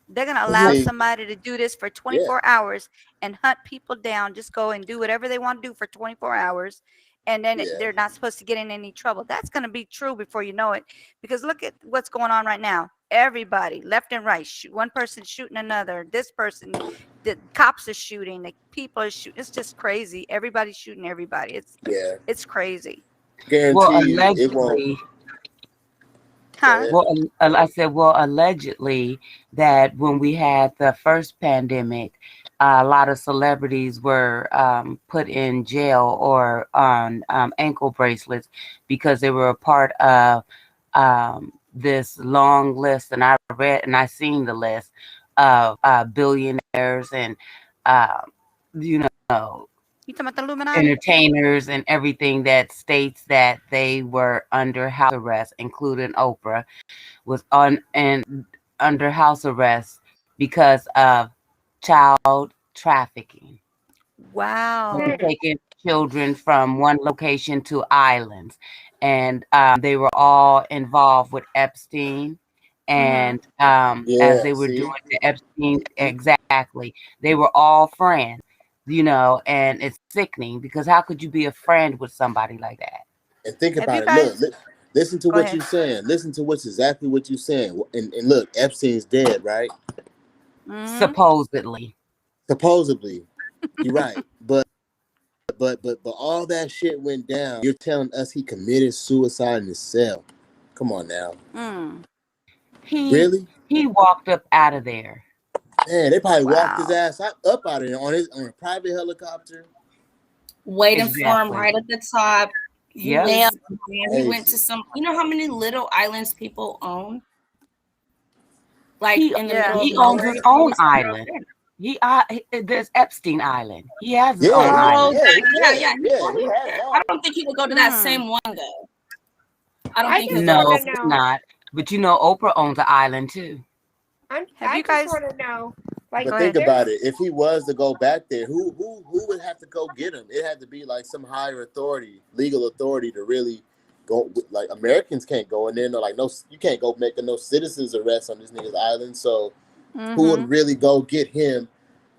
They're going to allow somebody to do this for 24 hours and hunt people down, just go and do whatever they want to do for 24 hours. And then they're not supposed to get in any trouble. That's going to be true before you know it. Because look at what's going on right now. Everybody, left and right, one person shooting another. This person, the cops are shooting. The people are shooting. It's just crazy. Everybody's shooting everybody. It's crazy. Guarantee it won't. Well, I said, allegedly that when we had the first pandemic, a lot of celebrities were put in jail or on ankle bracelets because they were a part of this long list. And I read and I seen the list of billionaires and, you talking about the Illuminati? Entertainers and everything that states that they were under house arrest, including Oprah, was under house arrest because of child trafficking. Wow. Taking children from one location to islands. And they were all involved with Epstein. And as they were doing to Epstein, exactly, they were all friends. And it's sickening because how could you be a friend with somebody like that? And think about it. Look, listen to what you're saying. Listen to exactly what you're saying. And look, Epstein's dead, right? Supposedly. You're right. But all that shit went down. You're telling us he committed suicide in his cell. Come on now. Really? He walked up out of there. Man, they probably walked his ass up out of there on a private helicopter. Waiting for him right at the top. He went to some. You know how many little islands people own? Like he owns his own island. There's Epstein Island. He has his Yeah, own Oh, island. yeah. he has I that. don't think he would go to that same one though. I don't I think he'll just go to want No, to that. know. not. But you know, Oprah owns an island too. Have I you just guys? want to know, like, Go But think ahead. about it. If he was to go back there, who would have to go get him? It had to be like some higher authority, legal authority to really go. Like Americans can't go in there. No, like no, you can't go make no citizens arrest on this nigga's island. So who would really go get him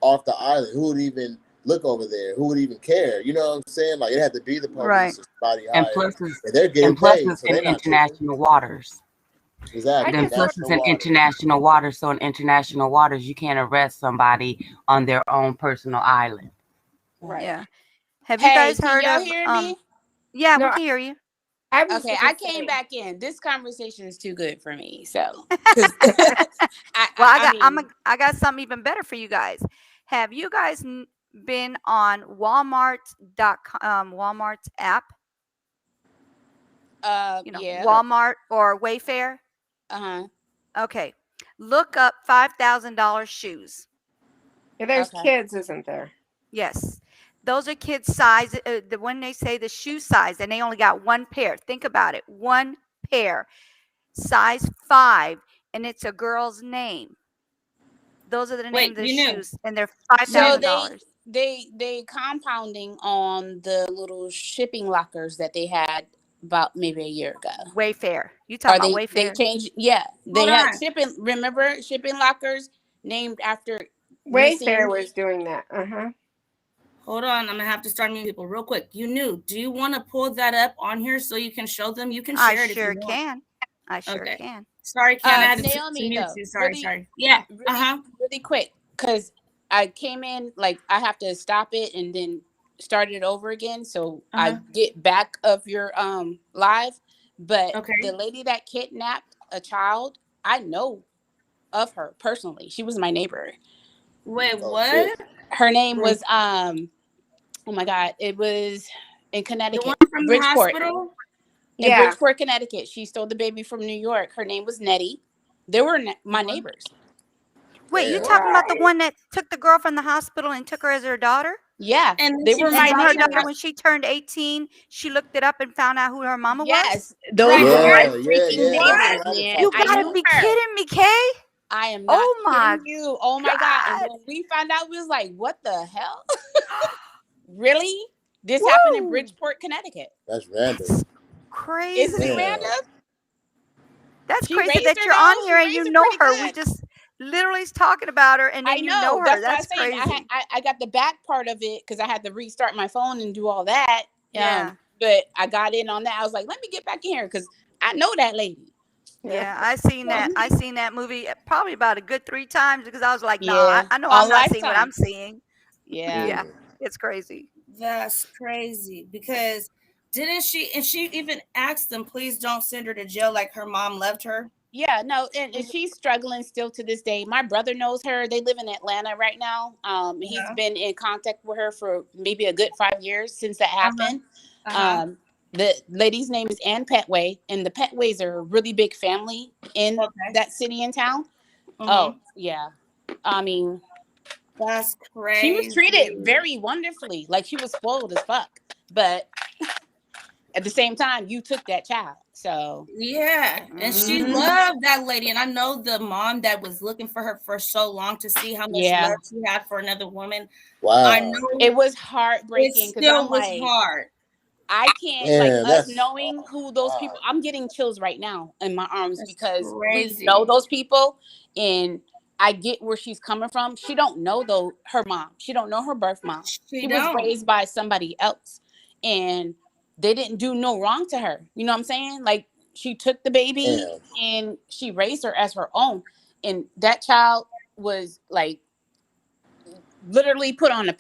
off the island? Who would even look over there? Who would even care? You know what I'm saying? Like it had to be the Right. police or somebody And higher, plus, and they're getting paid, it's so in they're not tripping. international waters. Exactly, Then plus it's national in water. international waters. So in international waters, you can't arrest somebody on their own personal island. right? Yeah. Have you Hey, guys can heard y'all of hear me? Yeah, No, we can hear you. I was Okay, gonna I came say, back in. This conversation is too good for me. So, 'cause Well, I mean, I got something even better for you guys. Have you guys been on Walmart.com, Walmart's app? yeah, Walmart or Wayfair? Okay. Look up $5,000 shoes. yeah, there's Okay. kids, isn't there? Yes. Those are kids' size. When they say the shoe size, and they only got one pair. Think about it. One pair. Size 5, and it's a girl's name. Those are the names of the shoes, and they're So $5,000. they compounding on the little shipping lockers that they had about maybe a year ago. Wayfair. You Or talking about they Wayfair? changed, yeah. They Hold had on. shipping, remember shipping lockers named after Wayfair missing. was doing that. Hold on, I'm gonna have to start meeting people real quick. You knew? Do you want to pull that up on here so you can show them? You can I share it if you sure want. can. I sure Okay. can. Sorry, Ken. I had to Naomi, mute though, you. Sorry. really, Yeah. really quick, because I came in, like I have to stop it and then start it over again, so I get back of your live. But the lady that kidnapped a child, I know of her personally. She was my neighbor. Wait, what? Her name was oh my God, it was in The Connecticut, one from the Bridgeport. hospital? In Bridgeport, Connecticut. She stole the baby from New York. Her name was Nettie. They were my neighbors. Wait, you talking about the one that took the girl from the hospital and took her as her daughter? Yeah, and they were my her neighbors. daughter, when she turned 18, she looked it up and found out who her mama was? Yes, those were my freaking neighbors, man. You I gotta knew be her. kidding me, Kay. I am not Oh my kidding you. Oh my God. And when we found out, we was like, what the hell? Really? This happened in Bridgeport, Connecticut. That's random. Crazy. Isn't it random? That's She crazy raised that her, you're though. on She here and raised you her know pretty her. We good. just literally is talking about her and then I you know. know her. That's That's what I'm crazy. saying. I got the back part of it because I had to restart my phone and do all that. Yeah. But I got in on that. I was like, let me get back in here because I know that lady. Yeah, I seen that. I seen that movie probably about a good 3 times because I was like, no, Yeah. I know On I'm not seeing what Lifetime. I'm seeing. Yeah. Yeah, it's crazy. That's crazy because didn't she? And she even asked them, please don't send her to jail like her mom left her. Yeah, no, and she's struggling still to this day. My brother knows her. They live in Atlanta right now. He's been in contact with her for maybe a good 5 years since that happened. The lady's name is Ann Petway, and the Petways are a really big family in that city and town. Oh, yeah. I mean, that's crazy. She was treated very wonderfully. Like she was spoiled as fuck. But at the same time, you took that child. So yeah, and she loved that lady. And I know the mom that was looking for her for so long to see how much love she had for another woman. Wow. I know it was heartbreaking because I'm was like, hard. I can't us knowing who those people. I'm getting chills right now in my arms because we know those people, and I get where she's coming from. She don't know her mom. She don't know her birth mom. She was raised by somebody else, and they didn't do no wrong to her. You know what I'm saying? Like she took the baby and she raised her as her own, and that child was like literally put on a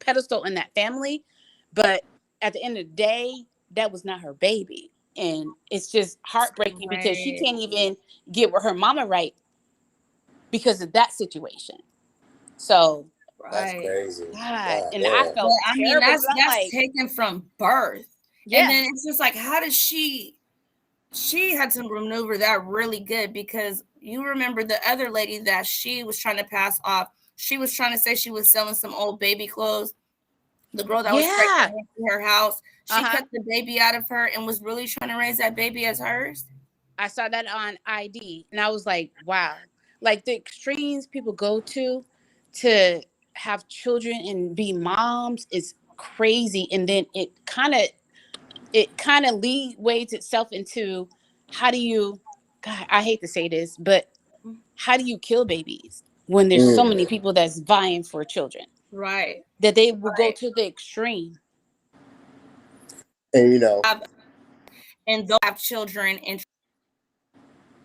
pedestal in that family, but at the end of the day, that was not her baby. And it's just heartbreaking because she can't even get with her mama right because of that situation. So that's crazy. God. And I felt terrible. That's like, taken from birth. Yeah. And then it's just like, how did she had to maneuver that really good because you remember the other lady that she was trying to pass off She was trying to say she was selling some old baby clothes. The girl that was Yeah. pregnant went to her house. She Uh-huh. cut the baby out of her and was really trying to raise that baby as hers. I saw that on ID, and I was like, wow. Like the extremes people go to have children and be moms is crazy. And then it kind of leads itself into, how do you, God, I hate to say this, but how do you kill babies when there's so many people that's vying for children? Right. That they will go to the extreme. And and they'll have children and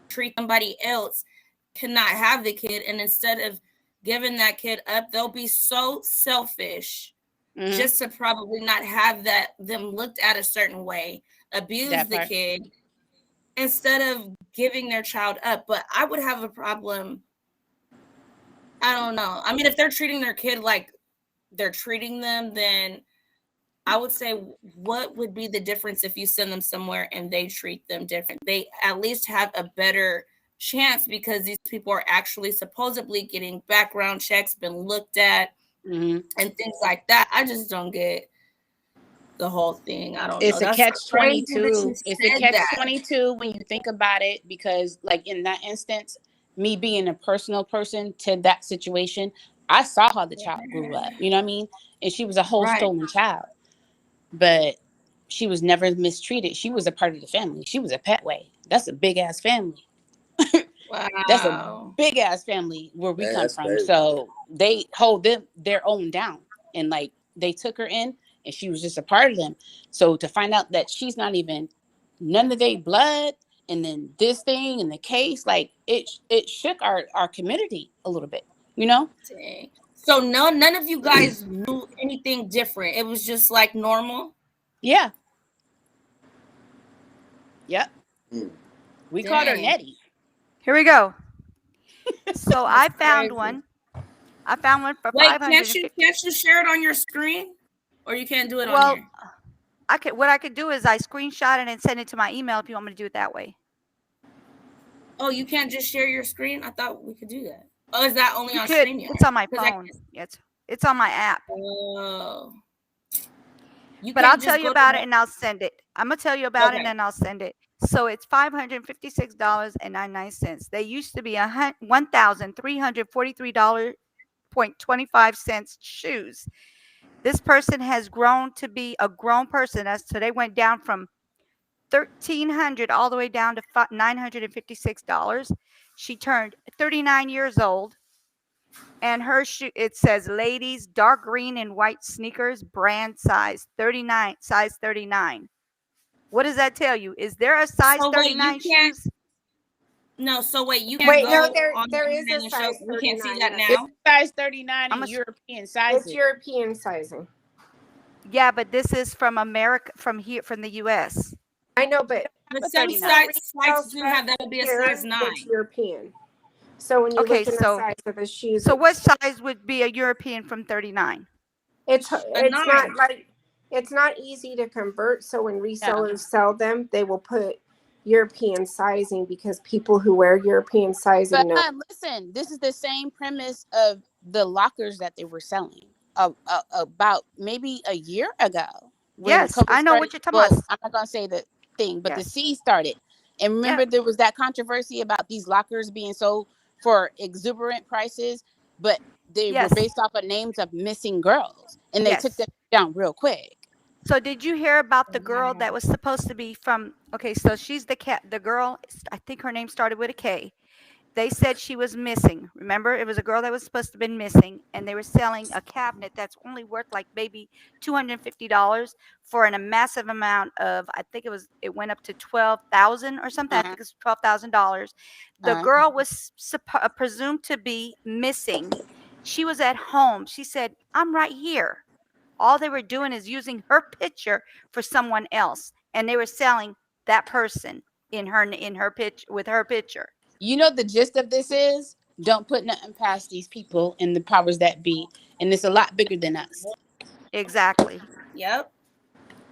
treat somebody else cannot have the kid, and instead of giving that kid up, they'll be so selfish just to probably not have them looked at a certain way, abuse the kid instead of giving their child up. But I would have a problem. I don't know. I mean, if they're treating their kid like they're treating them, then I would say, what would be the difference if you send them somewhere and they treat them different? They at least have a better chance because these people are actually supposedly getting background checks, been looked at, and things like that. I just don't get the whole thing. I don't know. It's a catch-22. It's a catch-22 catch-22 when you think about it, because like in that instance, me being a personal person to that situation, I saw how the child grew up. You know what I mean? And she was a whole stolen child. But she was never mistreated. She was a part of the family. She was a pet way. That's a big ass family. Wow. That's a big ass family where we come from. Crazy. So they hold their own down, and like they took her in, and she was just a part of them. So to find out that she's not even none of their blood, and then this thing and the case, like it shook our community a little bit, you know? Dang. So none of you guys knew anything different. It was just like normal. Yeah. Yep. We called her Dang. Nettie. Here we go. So I found one. I found one for Wait, $550. can't you share it on your screen, or you can't do it on Well, here? what I could do is I screenshot it and send it to my email if you want me to do it that way. Oh, you can't just share your screen? I thought we could do that. Oh, is that only You on could. StreamYard? It's on my phone. Yes, it's on my app. Oh. But I'll tell you about it and I'll send it. I'm gonna tell you about it and I'll send it. So it's $556.99. They used to be $1,343.25 shoes. This person has grown to be a grown person. So they went down from $1,300 all the way down to $956. She turned 39 years old, and her shoe, it says ladies dark green and white sneakers, brand size 39, size 39. What does that tell you? Is there a size 39 shoes? No, so wait, you can't go on there the is a internet and show. size We can't see 39. that It's now. size 39 in European sizing. It's European sizing. Yeah, but this is from America, from the US. I know, but some sites do have that would be a size 9. It's European. So when you look in the size of the shoes, so what size would be a European from 39? It's not like it's not easy to convert. So when resellers sell them, they will put European sizing because people who wear European sizing know. But listen, this is the same premise of the lockers that they were selling about maybe a year ago. Yes, I know what you're talking about. I'm not gonna say the thing, but the C started. And remember, there was that controversy about these lockers being sold for exuberant prices, but they were based off of names of missing girls, and they took them down real quick. So did you hear about the girl that was supposed to be from? Okay, so she's the girl. I think her name started with a K. They said she was missing. Remember, it was a girl that was supposed to have been missing, and they were selling a cabinet that's only worth like maybe $250 for a massive amount of. I think it went up to $12,000 or something. I think it's $12,000. The girl was presumed to be missing. She was at home. She said, "I'm right here." All they were doing is using her picture for someone else, and they were selling that person in her pitch with her picture. You know, the gist of this is, don't put nothing past these people and the powers that be, and it's a lot bigger than us. Exactly. Yep.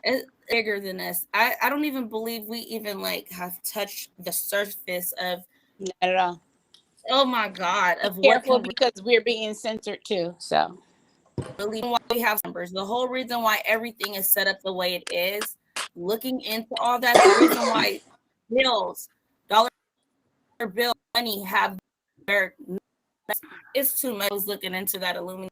It's bigger than us. I don't even believe we even like have touched the surface of not at all. Oh my God, Be of what careful can because we're being censored too. So really why we have numbers. The whole reason why everything is set up the way it is, looking into all that, the reason why bills, dollar bill money have their, it's too much. I was looking into that Illuminati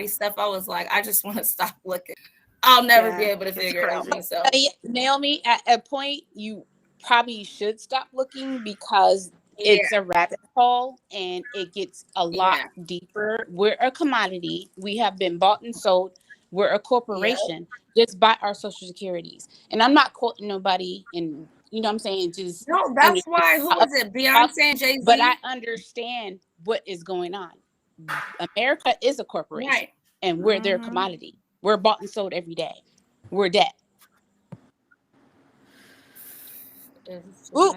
stuff. I was like, I just want to stop looking. I'll never be able to figure it out myself. Naomi, at a point, you probably should stop looking because Yeah. it's a rabbit hole and it gets a lot deeper. We're a commodity. We have been bought and sold. We're a corporation. Just buy our social securities. And I'm not quoting nobody, and you know what I'm saying? Just no, that's why. Who is it? Beyonce and Jay-Z? But I understand what is going on. America is a corporation, right, and we're their commodity. We're bought and sold every day. We're dead. Ooh,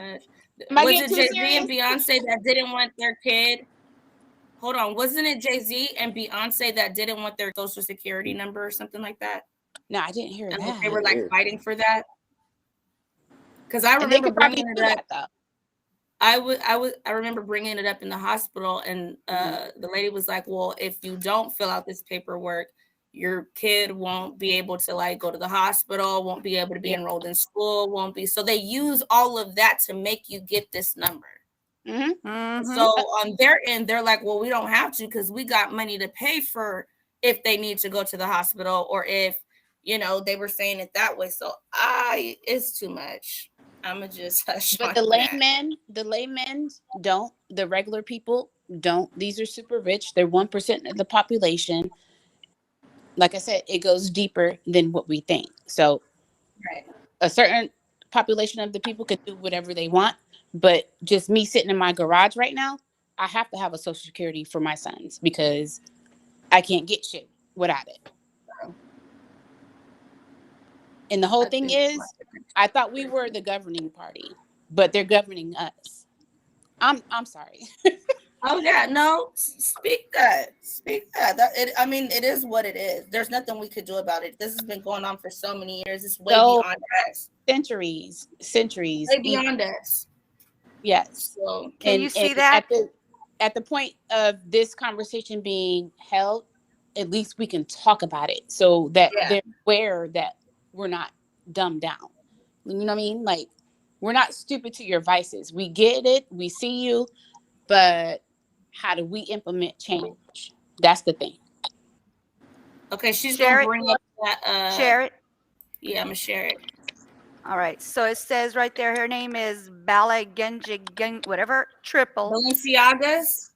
was it Jay-Z and Beyonce that didn't want their kid? Hold on, wasn't it Jay-Z and Beyonce that didn't want their social security number or something like that? No, I didn't hear that. They were like fighting for that. Because I remember bringing it up. Though. I remember bringing it up in the hospital, and the lady was like, "Well, if you don't fill out this paperwork, your kid won't be able to like go to the hospital, won't be able to be enrolled in school, won't be." So they use all of that to make you get this number. So on their end, they're like, "Well, we don't have to because we got money to pay for if they need to go to the hospital, or if they were saying it that way." So it's too much. I'ma just hush. But the laymen don't. The regular people don't. These are super rich. They're 1% of the population. Like I said, it goes deeper than what we think. So a certain population of the people can do whatever they want. But just me sitting in my garage right now, I have to have a social security for my sons because I can't get shit without it. And the whole thing is, I thought we were the governing party, but they're governing us. I'm sorry. Oh yeah, no, speak that. It is what it is. There's nothing we could do about it. This has been going on for so many years. It's way beyond us. Centuries. Way beyond us. Yes. So, can you see that? At the point of this conversation being held, at least we can talk about it so that they're aware that we're not dumbed down. You know what I mean? Like, we're not stupid to your vices. We get it. We see you. But how do we implement change? That's the thing. Okay, she's going to bring up that. Share it. Yeah, I'm going to share it. All right. So it says right there, her name is Bala Genji, whatever, triple. Balenciagas?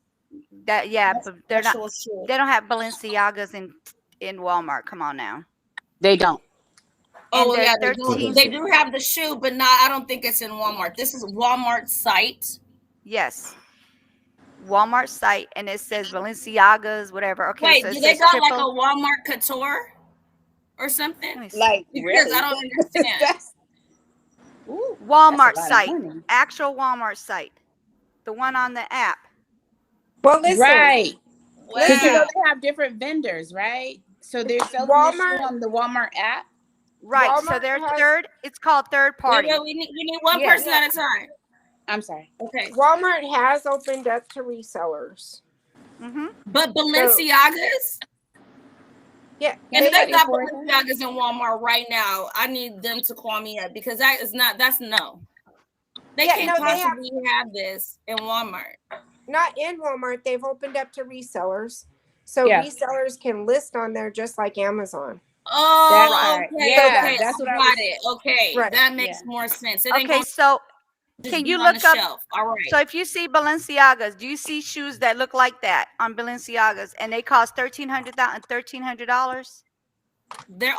But they're not. They don't have Balenciagas in Walmart. Come on now. They don't. Oh, well, yeah, they do have the shoe, but I don't think it's in Walmart. This is Walmart site. Yes. Walmart site, and it says Balenciagas, whatever. Okay, wait, so do they got like a Walmart couture or something? Like, because really? I don't understand. Walmart site, actual Walmart site, the one on the app. Well, listen, right? Because they have different vendors, right? So they're selling Walmart on the Walmart app. Right. Walmart so they're third. It's called third party. We need one person at a time. I'm sorry. Okay. Walmart has opened up to resellers. But Balenciagas? Yeah. If they got Balenciagas in Walmart right now, I need them to call me up because that's no. They can't possibly have this in Walmart. Not in Walmart. They've opened up to resellers. So resellers can list on there just like Amazon. Oh, okay. Yeah, that's what I got it. Okay, right. That makes more sense. Okay, so can you look up? Shelf. All right. So if you see Balenciagas, do you see shoes that look like that on Balenciagas, and they cost $1,300?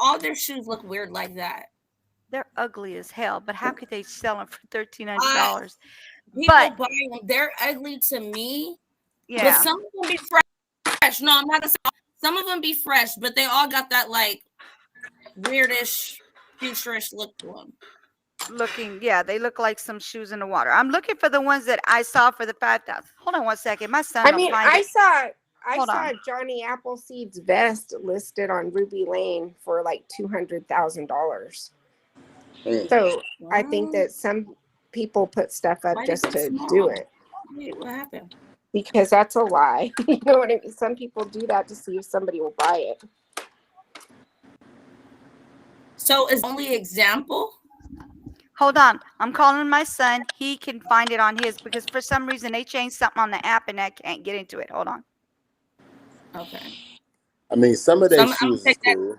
All their shoes look weird like that. They're ugly as hell. But how could they sell them for $1,300? People buy them. They're ugly to me. Yeah. But some of them be fresh. No, I'm not gonna say some of them be fresh, but they all got that like weirdish, futurish look to them. They look like some shoes in the water. I'm looking for the ones that I saw for the 5,000. Hold on one second. My son. I saw Johnny Appleseed's vest listed on Ruby Lane for like $200,000. So I think that some people put stuff up just to do it. Wait, what happened? Because that's a lie. You know what I mean? Some people do that to see if somebody will buy it. So is only example? Hold on. I'm calling my son. He can find it on his because for some reason they changed something on the app and I can't get into it. Hold on. Okay. I mean, some of So their I'm gonna shoes is take that. cool.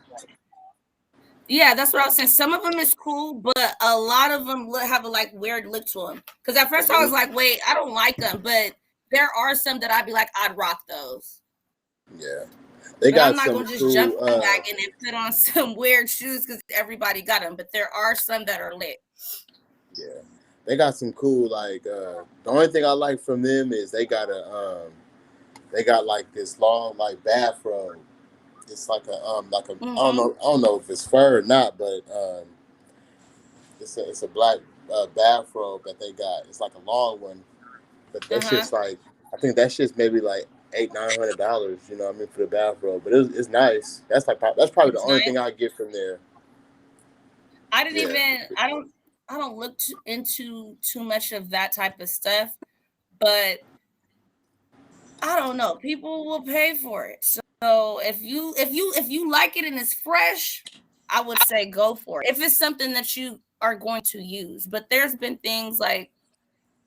Yeah, that's what I was saying. Some of them is cool, but a lot of them have a like weird look to them. Because at first I was like, wait, I don't like them, but there are some that I'd be like, I'd rock those. Yeah, they But I'm got not some gonna just cool. jump on back and then put on some weird shoes because everybody got them. But there are some that are lit. Yeah, they got some cool. Like the only thing I like from them is they got like this long like bathrobe. It's like a I don't know if it's fur or not, but it's a black bathrobe that they got. It's like a long one, but that's just like I think that shit's maybe like $800-900. You know what I mean, for the bathrobe, but it's nice. That's probably the only thing I get from there. I didn't even. I don't look into too much of that type of stuff, but I don't know. People will pay for it. So if you like it and it's fresh, I would say go for it. If it's something that you are going to use. But there's been things like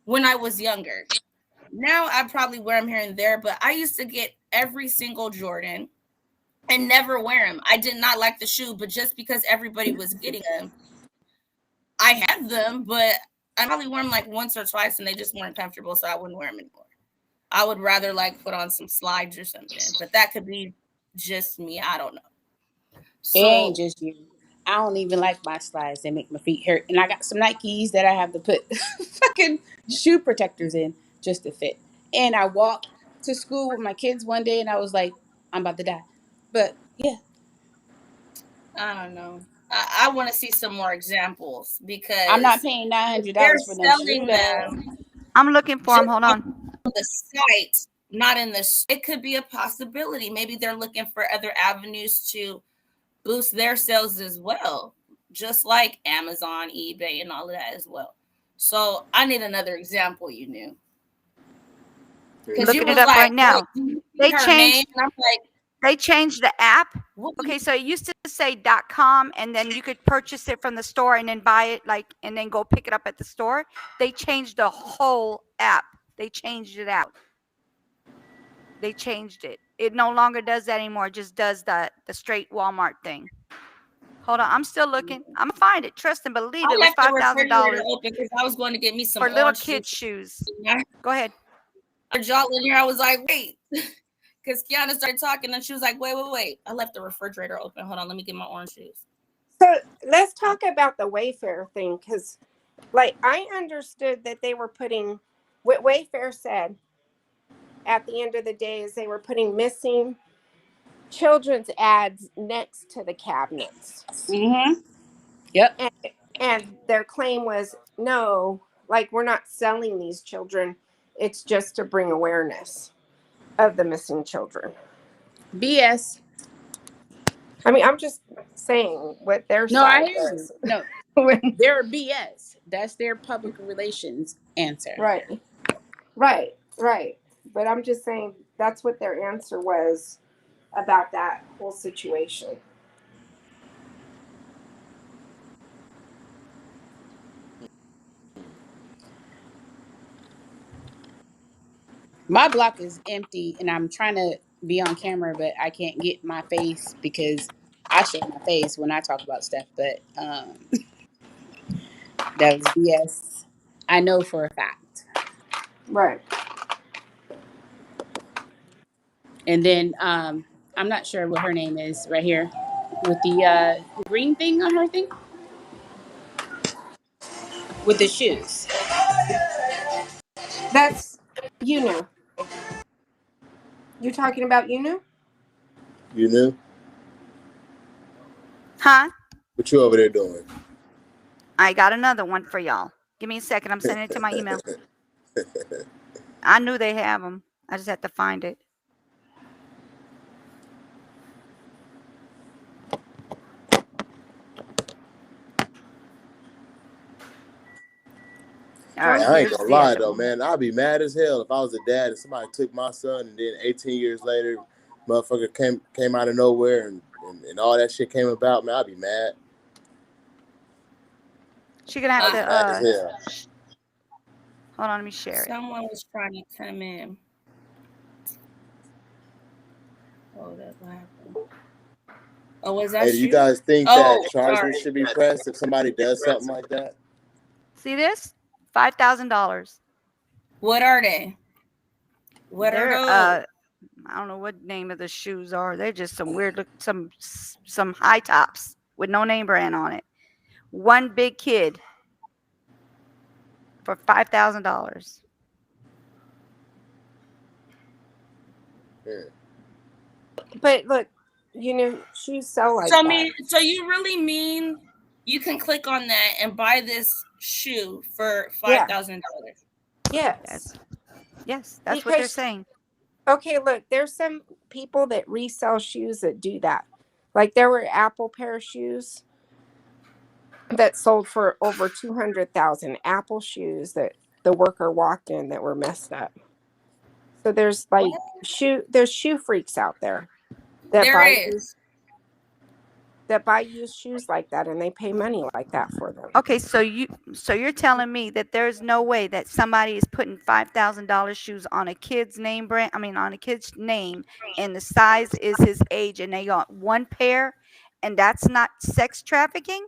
when I was younger. Now I probably wear them here and there, but I used to get every single Jordan and never wear them. I did not like the shoe, but just because everybody was getting them, I had them, but I probably wore them like once or twice and they just weren't comfortable, so I wouldn't wear them anymore. I would rather like put on some slides or something, but that could be just me. I don't know. It ain't just you. I don't even like my slides. They make my feet hurt. And I got some Nikes that I have to put fucking shoe protectors in just to fit. And I walked to school with my kids one day and I was like, I'm about to die. But yeah. I don't know. I want to see some more examples because I'm not paying if they're $900 for no selling shoe. them. I'm looking for them. Hold on. The site, not in the. It could be a possibility. Maybe they're looking for other avenues to boost their sales as well, just like Amazon, eBay, and all of that as well. So I need another example. You knew because Looking it up right now. They her name, changed. and I'm like, they changed the app. Okay, so it used to say .com, and then you could purchase it from the store and then buy it, and then go pick it up at the store. They changed the whole app. They changed it out. They changed it. It no longer does that anymore. It just does the straight Walmart thing. Hold on, I'm still looking. I'm gonna find it. Trust and believe I it was left the refrigerator $5,000 open because I was going to get me some for little orange kids' juice. shoes. Go ahead. Y'all in here, I was like, wait, because Kiana started talking and she was like, wait. I left the refrigerator open. Hold on, let me get my orange juice. So let's talk about the Wayfair thing, because like I understood that they were putting what Wayfair said at the end of the day is they were putting missing children's ads next to the cabinets. Mm-hmm. Yep. And their claim was, no, like we're not selling these children. It's just to bring awareness of the missing children. BS. I mean, I'm just saying what their No, I side hear you. is. No, they're BS. That's their public relations answer. Right. But I'm just saying that's what their answer was about that whole situation. My block is empty and I'm trying to be on camera, but I can't get my face because I show my face when I talk about stuff. But that was BS. I know for a fact. Right. And then I'm not sure what her name is right here with the green thing on her thing with the shoes. That's You're talking about You knew? Huh? What you over there doing? I got another one for y'all. Give me a second. I'm sending it to my email. I knew they have them. I just had to find it. All right, I ain't here's gonna the lie other though, one. man. I'd be mad as hell if I was a dad and somebody took my son and then 18 years later, motherfucker came out of nowhere and all that shit came about. Man, I'd be mad. She's gonna have I'd be mad as to. hell. Hold on, let me share it. Someone was trying to come in. Oh, that happened. Oh, was that Hey, do you you? guys think Oh, that charges sorry. should be pressed if somebody does something like that? See this? $5,000. What are they? What are They're those? I don't know what name of the shoes are. They're just some weird look, some high tops with no name brand on it. One big kid for $5,000. Yeah. But look, you know, shoes sell like So that. so you really mean you can click on that and buy this shoe for $5,000? Yes. Yes, that's what they're Because saying. okay, look, there's some people that resell shoes that do that. Like there were Apple pair of shoes that sold for over 200,000 Apple shoes that the worker walked in that were messed up. So there's like there's shoe freaks out there that There is. buy used shoes like that and they pay money like that for them. Okay, so you're telling me that there's no way that somebody is putting $5,000 shoes on a kid's name brand, I mean on a kid's name, and the size is his age and they got one pair, and that's not sex trafficking?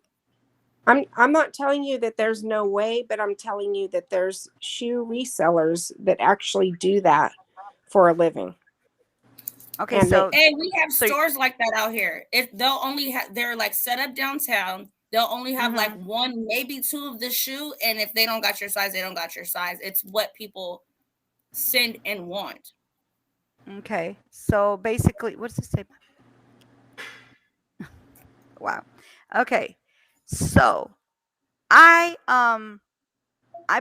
I'm not telling you that there's no way, but I'm telling you that there's shoe resellers that actually do that for a living. Okay, And so hey, we have stores like that out here. If they'll only have, they're like set up downtown. They'll only have like one, maybe two of the shoe, and if they don't got your size, they don't got your size. It's what people send and want. okay, so basically, what does it say? Wow. Okay, so I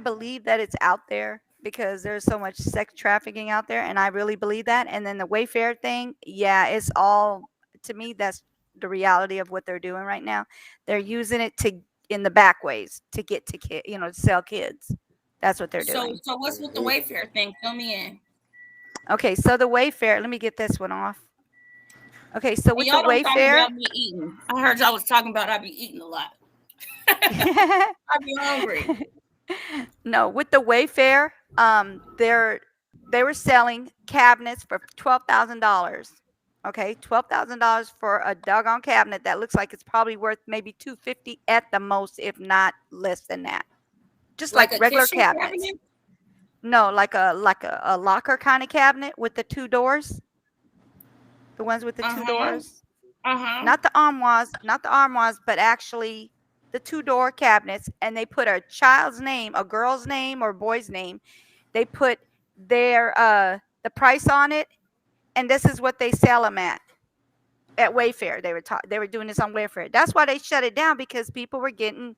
believe that it's out there because there's so much sex trafficking out there, and I really believe that. And then the Wayfair thing, yeah, it's all, to me, that's the reality of what they're doing right now. They're using it to in the back ways to get to kid, to sell kids. That's what they're doing. So what's with the Wayfair thing? Fill me in. Okay, so the Wayfair, let me get this one off. Okay, so with the Y'all don't talk Wayfair, about me eating. I heard y'all was talking about I be eating a lot. I be hungry. no, with the Wayfair, they were selling cabinets for $12,000. Okay, $12,000 for a doggone cabinet that looks like it's probably worth maybe $250 at the most, if not less than that. Just like a regular kitchen cabinets. cabinet? No, like a locker kind of cabinet with the two doors. The ones with the two doors. Not the armoires, but actually the two-door cabinets, and they put a child's name, a girl's name or boy's name. They put their the price on it, and this is what they sell them at Wayfair. They were doing this on Wayfair. That's why they shut it down, because people were getting,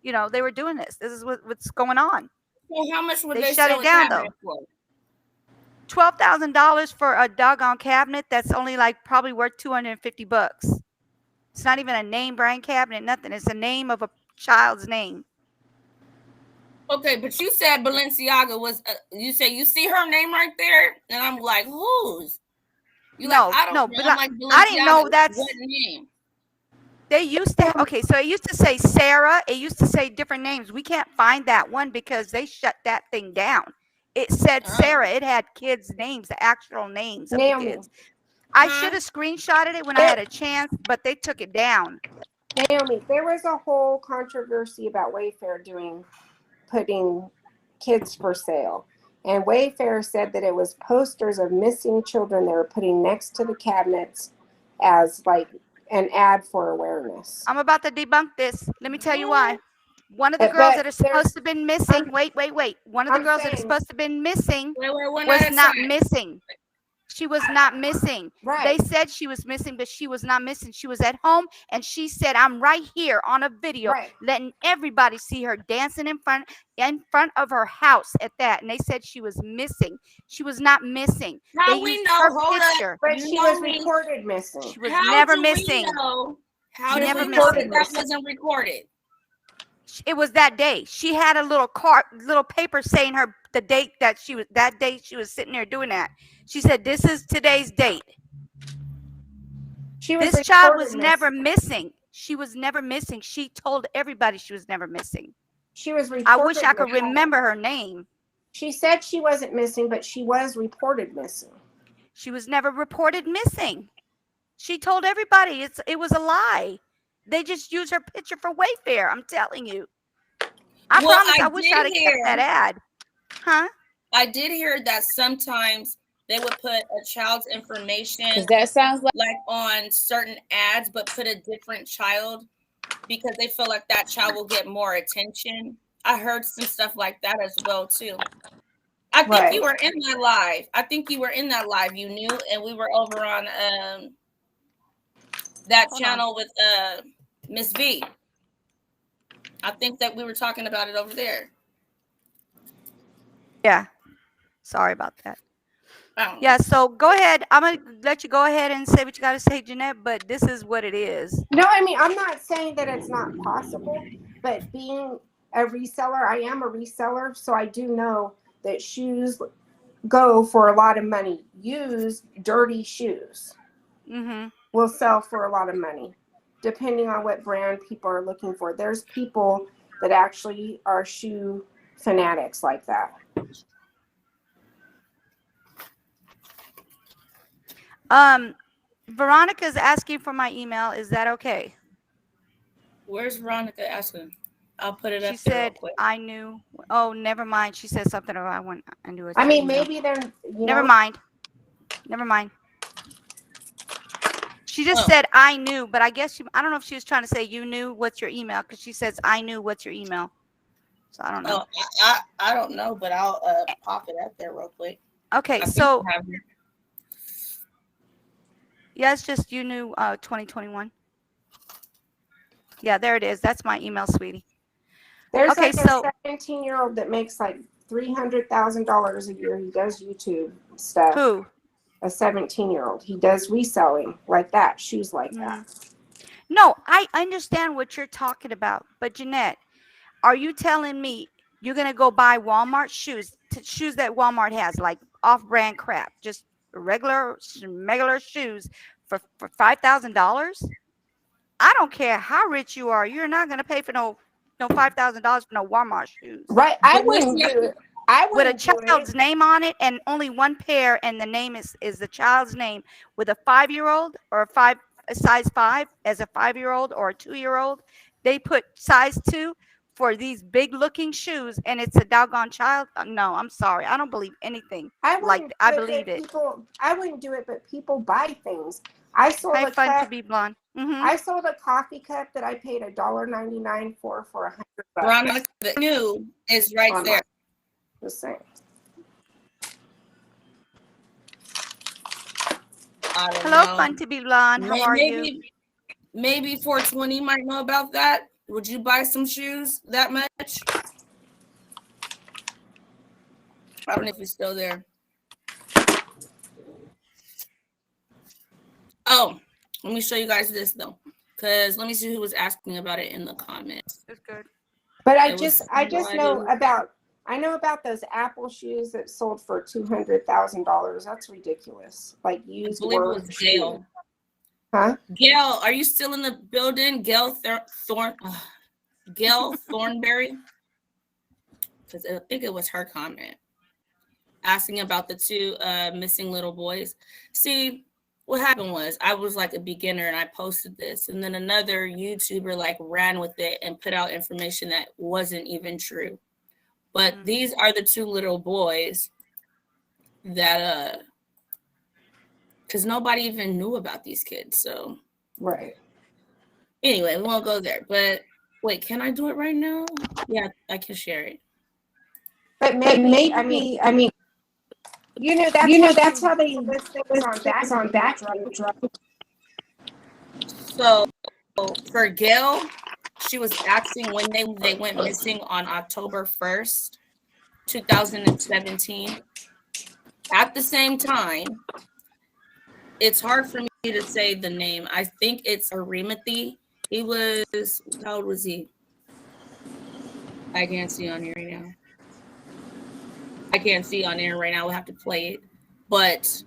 they were doing this. This is what's going on. Well, how much would They they shut sell it down a cabinet though. for? $12,000 for a doggone cabinet that's only like probably worth $250. It's not even a name brand cabinet, nothing. It's the name of a child's name. Okay, but you said Balenciaga was. You say you see her name right there, and I'm like, whose? You No, like, I don't know. but I'm like, I didn't know that's what name. They used to. Okay, so it used to say Sarah. It used to say different names. We can't find that one because they shut that thing down. It said Sarah. It had kids' names, the actual names of the kids. I should have screenshotted it when I had a chance, but they took it down. Naomi, there was a whole controversy about Wayfair putting kids for sale. And Wayfair said that it was posters of missing children they were putting next to the cabinets as like an ad for awareness. I'm about to debunk this. Let me tell you why. One of the girls that are supposed to have been missing. Wait. One of the girls that are supposed to have been missing was not missing. She was not missing. They said she was missing, but she was not missing. She was at home, and she said, "I'm right here on a video, letting everybody see her dancing in front of her house at that." And they said she was missing. She was not missing. How we know? Hold up. But she was recorded missing. She was never missing. How she did never we know missing. that wasn't recorded? It was that day. She had a little paper saying the date that she was sitting there doing that. She said, "This is today's date." This child was never missing. She was never missing. She told everybody she was never missing. She was reported. I wish I could remember her name. She said she wasn't missing, but she was reported missing. She was never reported missing. She told everybody it was a lie. They just used her picture for Wayfair. I'm telling you. I promise. I wish I'd have kept that ad. Huh? I did hear that sometimes they would put a child's information that sounds like on certain ads, but put a different child because they feel like that child will get more attention. I heard some stuff like that as well too. I think you were in that live. You knew, and we were over on that channel with Miss V. I think that we were talking about it over there. Yeah. Sorry about that. Yeah, so go ahead. I'm going to let you go ahead and say what you got to say, Jeanette, but this is what it is. No, I mean, I'm not saying that it's not possible, but being a reseller, I am a reseller, so I do know that shoes go for a lot of money. Used, dirty shoes will sell for a lot of money, depending on what brand people are looking for. There's people that actually are shoe fanatics like that. Veronica's asking for my email. Is that okay? Where's Veronica asking? I'll put it up. She said, I knew. Oh, never mind. She said something about I went and do it. I mean, maybe they're. Never mind. Never mind. She just said, I knew, but I guess I don't know if she was trying to say you knew what's your email, because she says, I knew what's your email. So I don't know. I don't know, but I'll pop it up there real quick. Okay, so. Yeah, it's just you knew 2021. Yeah, there it is. That's my email, sweetie. There's a 17-year-old that makes like $300,000 a year. He does YouTube stuff. Who? A 17-year-old. He does reselling like that, shoes like that. No, I understand what you're talking about. But Jeanette, are you telling me you're going to go buy Walmart shoes that Walmart has, like off-brand crap, just regular shoes for $5,000? I don't care how rich you are. You're not going to pay for no $5,000 for no Walmart shoes. Right. I wouldn't do it. With a child's name on it and only one pair, and the name is the child's name, with a 5-year-old or a size 5 as a 5-year-old or a 2-year-old. They put size 2 for these big looking shoes, and it's a doggone child. No, I'm sorry. I don't believe anything I believe it. I wouldn't do it, but people buy things. I sold a fun to be blonde. I sold a coffee cup that I paid $1.99 for $100. Veronica, the new is right there. The same. Hello, fun to be blonde. How are you? Maybe 420 might know about that. Would you buy some shoes that much? I don't know if he's still there. Oh, let me show you guys this though, because let me see who was asking about it in the comments. That's good. But I just know about those Apple shoes that sold for $200,000. That's ridiculous. Like used. I believe it was Gail. Huh? Gail, are you still in the building? Gail Thornberry? Because I think it was her comment asking about the 2 missing little boys. See, what happened was I was like a beginner and I posted this, and then another YouTuber like ran with it and put out information that wasn't even true. But these are the 2 little boys that because nobody even knew about these kids. So right. Anyway, we won't go there. But wait, can I do it right now? Yeah, I can share it. But maybe I mean that's how they list things on that. So for Gail, she was asking when they went missing on October 1st, 2017. At the same time, it's hard for me to say the name. I think it's Arimothy. He was, how old was he? I can't see on here right now. I can't see on air right now. We'll have to play it. But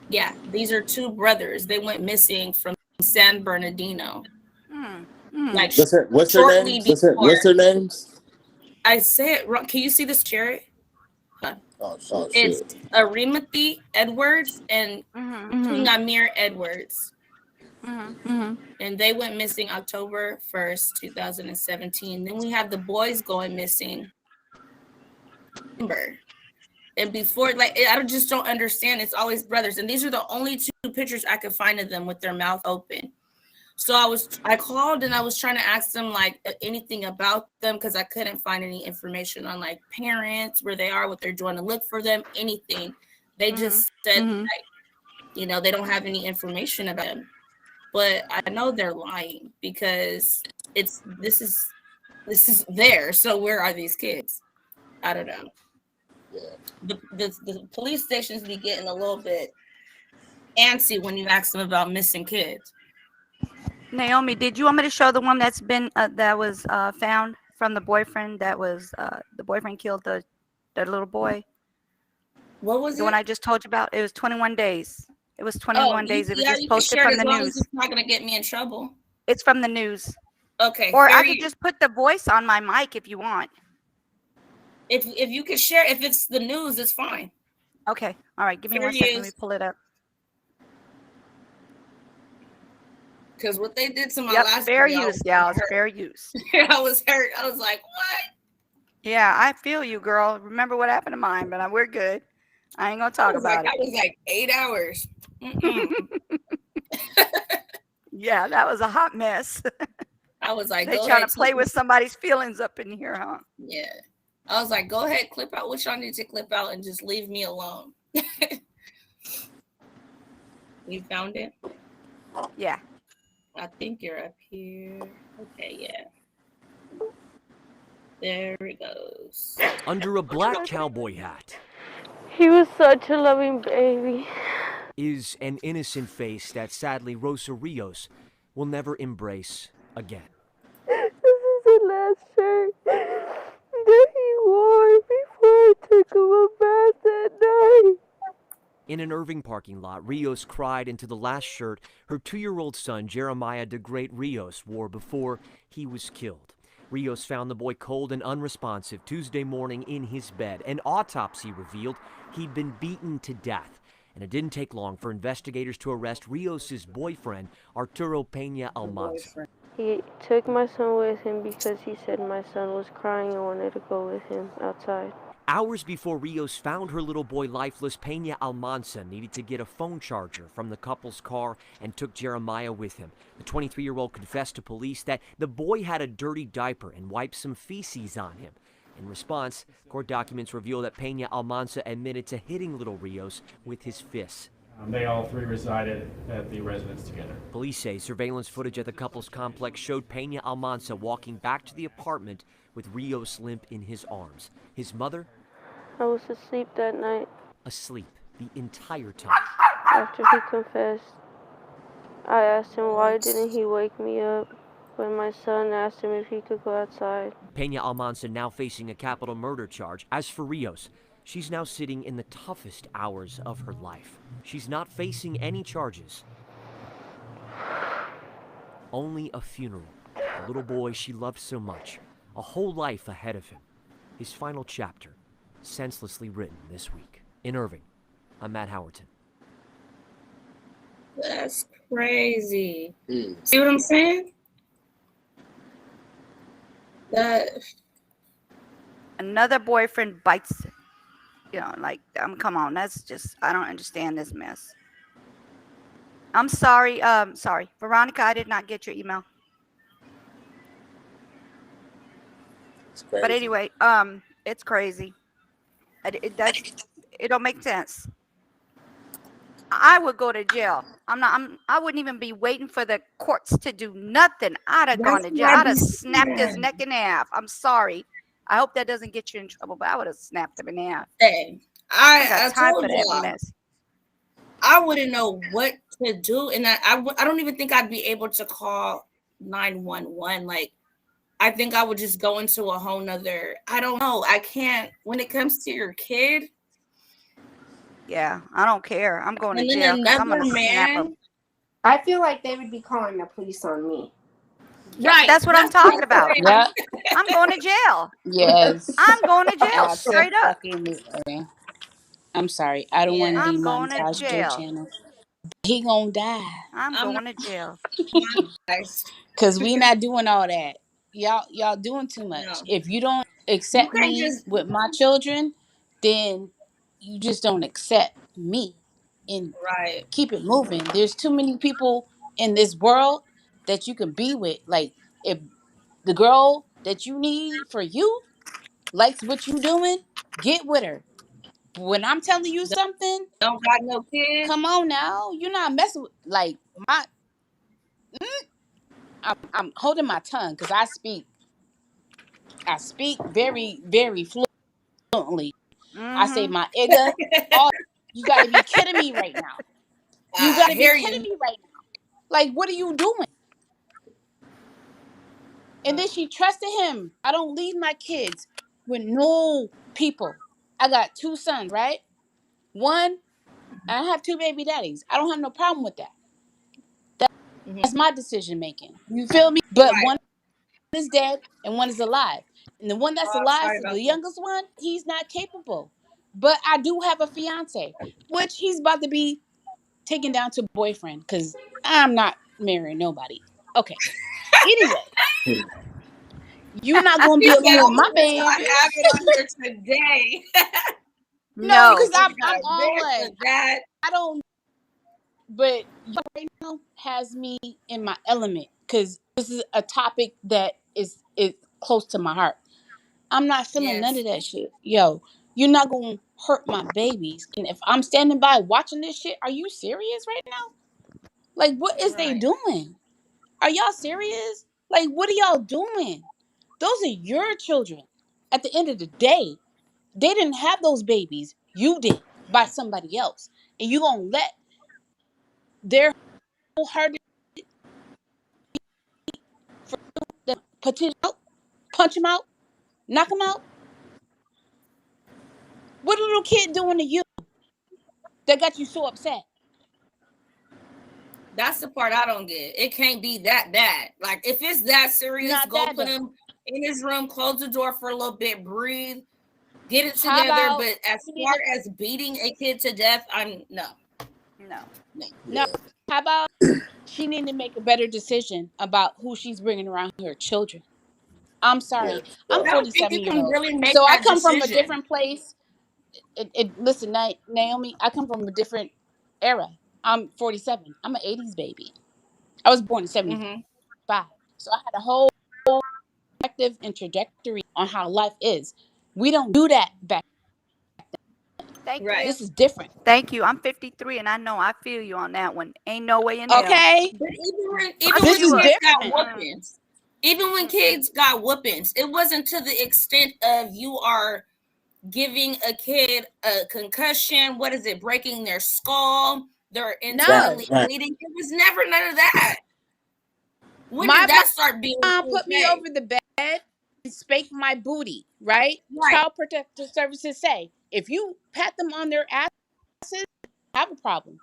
yeah, these are two brothers. They went missing from San Bernardino. Like What's their shortly names? before. What's their names? I say it wrong. Can you see this, Jared? Huh. Oh shit. It's Arimothy Edwards and Tunamir Edwards. And they went missing October 1st, 2017. Then we have the boys going missing. And before, like, I just don't understand. It's always brothers. And these are the only two pictures I could find of them with their mouth open. So I called and I was trying to ask them like anything about them because I couldn't find any information on like parents, where they are, what they're doing to look for them, anything. They just said, like, you know, they don't have any information about them. But I know they're lying because this is there. So where are these kids? I don't know. Yeah. The police stations be getting a little bit antsy when you ask them about missing kids. Naomi, did you want me to show the one that's been that was found from the boyfriend that was the boyfriend killed the little boy? What was the one I just told you about? It was 21 days. It was 21 days. It was just posted from the news. It's not gonna get me in trouble. It's from the news. Okay. Or I could just put the voice on my mic if you want. If you could share, if it's the news, it's fine. Okay. All right. Give me 1 second. Let me pull it up. Because what they did to my last fair use, y'all. It's fair use. I was hurt. I was like, what? Yeah, I feel you, girl. Remember what happened to mine, but we're good. I ain't gonna talk about it. That was like 8 hours. Yeah, that was a hot mess. I was like, they trying to play with somebody's feelings up in here, huh? Yeah. I was like, go ahead, clip out what y'all need to clip out and just leave me alone. You found it? Yeah. I think you're up here. Okay, yeah. There it goes. Under a black cowboy hat He was such a loving baby. is an innocent face that sadly Rosa Rios will never embrace again. This is the last shirt that he wore before I took him a bath that night. In an Irving parking lot, Rios cried into the last shirt her 2-year-old son, Jeremiah the Great Rios, wore before he was killed. Rios found the boy cold and unresponsive Tuesday morning in his bed. An autopsy revealed he'd been beaten to death. And it didn't take long for investigators to arrest Rios' boyfriend, Arturo Peña Almanza. He took my son with him because he said my son was crying and wanted to go with him outside. Hours before Rios found her little boy lifeless, Peña Almanza needed to get a phone charger from the couple's car and took Jeremiah with him. The 23-year-old confessed to police that the boy had a dirty diaper and wiped some feces on him. In response, court documents reveal that Peña Almanza admitted to hitting little Rios with his fists. They all three resided at the residence together. Police say surveillance footage at the couple's complex showed Peña Almanza walking back to the apartment with Rios limp in his arms. His mother? I was asleep that night. Asleep the entire time. After he confessed, I asked him why didn't he wake me up when my son asked him if he could go outside. Peña Almanza now facing a capital murder charge. As for Rios, she's now sitting in the toughest hours of her life. She's not facing any charges. Only a funeral. The little boy she loved so much. A whole life ahead of him. His final chapter, senselessly written this week. In Irving, I'm Matt Howerton. That's crazy. See what I'm saying? That another boyfriend bites, like, come on, that's just, I don't understand this mess. I'm sorry, Veronica, I did not get your email. But anyway, it's crazy. It don't make sense. I would go to jail. I wouldn't even be waiting for the courts to do nothing. I'd have gone to jail. I'd have snapped his neck in half. I'm sorry. I hope that doesn't get you in trouble, but I would have snapped him in half. Hey, I told you, I wouldn't know what to do, and I don't even think I'd be able to call 911. Like, I think I would just go into a whole nother, I don't know. I can't, when it comes to your kid. Yeah, I don't care. I'm going to And then jail because I'm another going to snap a. man. I feel like they would be calling the police on me. Yeah, Right. that's what I'm talking about. Yep. I'm going to jail. Yes. I'm going to jail straight up. Absolutely. I'm sorry. I don't want to Yeah. I'm going to demonetize your jail. channel. He gonna die. I'm I'm not going to jail. nice. Cause we not doing all that. Y'all doing too much. No. If you don't You accept can't me just with my children, then you just don't accept me and right. keep it moving. There's too many people in this world that you can be with. Like if the girl that you need for you likes what you doing, get with her. When I'm telling you something, Don't got no kids. come on now. You're not messing with like my I'm holding my tongue because I speak very, very fluently. I say Mm-hmm. my igga. All you got to be kidding me right now. You got I to be hear kidding you. me right now. Like, what are you doing? And then she trusted him. I don't leave my kids with no people. I got 2 sons, right? One, and I have 2 baby daddies. I don't have no problem with that. Mm-hmm. That's my decision making. You feel me? But Right. one is dead and one is alive. And the one that's Oh, alive, sorry about the that. youngest one, he's not capable. But I do have a fiance, which he's about to be taken down to boyfriend because I'm not marrying nobody. Okay. Anyway, you're not gonna be He said, alone with I'm my gonna baby. have it on here today. No, No. because We I'm got all this like, and that. I don't. But you right now has me in my element because this is a topic that is close to my heart. I'm not feeling none Yes. of that shit. Yo, you're not gonna hurt my babies. And if I'm standing by watching this shit, are you serious right now? Like, what is they Right. doing? Are y'all serious? Like, what are y'all doing? Those are your children. At the end of the day, they didn't have those babies. You did by somebody else. And you gonna let their whole heart potential punch them out, knock them out? What a little kid doing to you that got you so upset? That's the part I don't get. It can't be that bad. Like if it's that serious, Not go that put bad. him in his room, close the door for a little bit, breathe, get it How together. about But as far as beating a kid to death, I'm no. No. no? How about she need to make a better decision about who she's bringing around her children? I'm sorry. I'm I don't think 47 you years can old. really make So I that come from a decision. different place. Listen, Naomi, I come from a different era. I'm 47. I'm an 80s baby. I was born in 75. Mm-hmm. So I had a whole perspective and trajectory on how life is. We don't do that back. Thank Right. you. This is different. Thank you. I'm 53 and I know I feel you on that one. Ain't no way in hell. Okay? But I even This when grew is up. kids got different. whoopings, even when kids got whoopings, it wasn't to the extent of you are giving a kid a concussion. What is it? Breaking their skull. They're No. internally bleeding. It was never none of that. When My did that start being mom put me okay? over the bed and spanked my booty, right? Right. Child Protective Services say if you pat them on their asses, have a problem.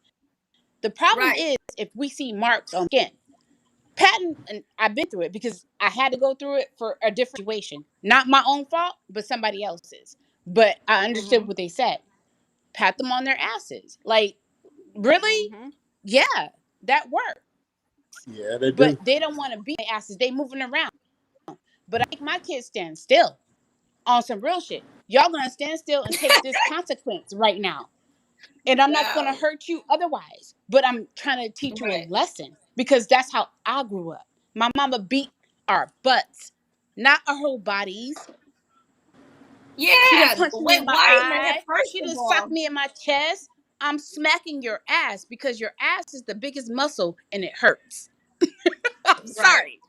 The problem Right. is if we see marks on skin. Patting, and I've been through it because I had to go through it for a different situation. Not my own fault, but somebody else's. But I understood Mm-hmm. what they said. Pat them on their asses. Like, really? Mm-hmm. Yeah, that works. Yeah, they But do. they don't want to be their asses. They moving around. But I make my kids stand still on some real shit. Y'all gonna stand still and take this consequence right now. And I'm not gonna Wow. hurt you otherwise. But I'm trying to teach you a Right. lesson because that's how I grew up. My mama beat our butts, not our whole bodies. She done Yeah. punched me Wait, in my why in the head? eye. First She of done socked all, me in my chest. I'm smacking your ass because your ass is the biggest muscle and it hurts. I'm right. sorry.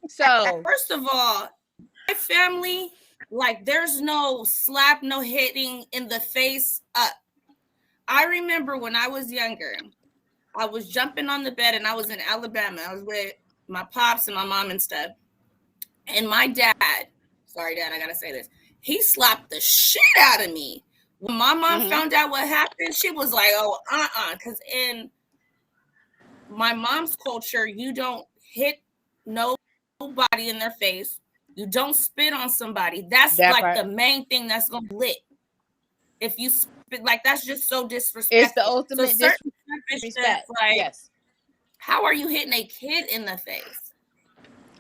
So First of all, my family, like, there's no slap, no hitting in the face up. I remember when I was younger, I was jumping on the bed and I was in Alabama. I was with my pops and my mom and stuff. And my dad, sorry, Dad, I gotta say this. He slapped the shit out of me. When my mom found out what happened, she was like, oh, because in my mom's culture, you don't hit nobody in their face. You don't spit on somebody. That's That like part. the main thing that's gonna be lit. If you spit, like, that's just so disrespectful. It's the ultimate so certain disrespect. like, Yes. how are you hitting a kid in the face?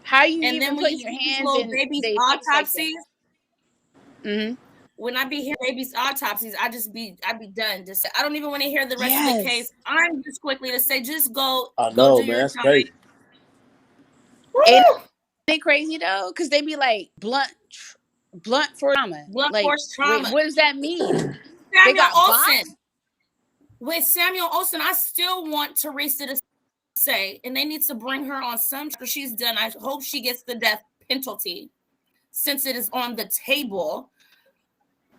How you And even then when putting you your see hands little in babies' their face like autopsies, that? when I be hearing babies' autopsies, I be done. Just I don't even want to hear the rest of the Yes. case. I'm just quickly to say, just go I go know, do man. your That's time. crazy. Ain't it crazy though? Because they be like blunt force trauma. Blunt Like, force trauma. what does that mean? They Samuel got Olsen. boxed? With Samuel Olsen, I still want Teresa to say, and they need to bring her on some after she's done. I hope she gets the death penalty since it is on the table.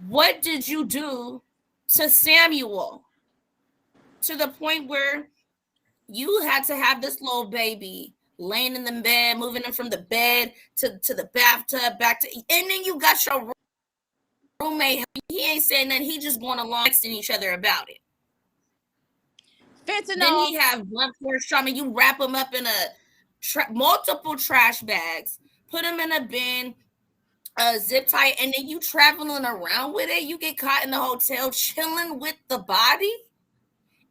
What did you do to Samuel to the point where you had to have this little baby laying in the bed, moving him from the bed to the bathtub, back to, and then you got your roommate. He ain't saying nothing. He just going along texting each other about it. Fentanyl. Then he have blunt force trauma. You wrap him up in multiple trash bags, put him in a bin, zip tie, and then you traveling around with it. You get caught in the hotel chilling with the body.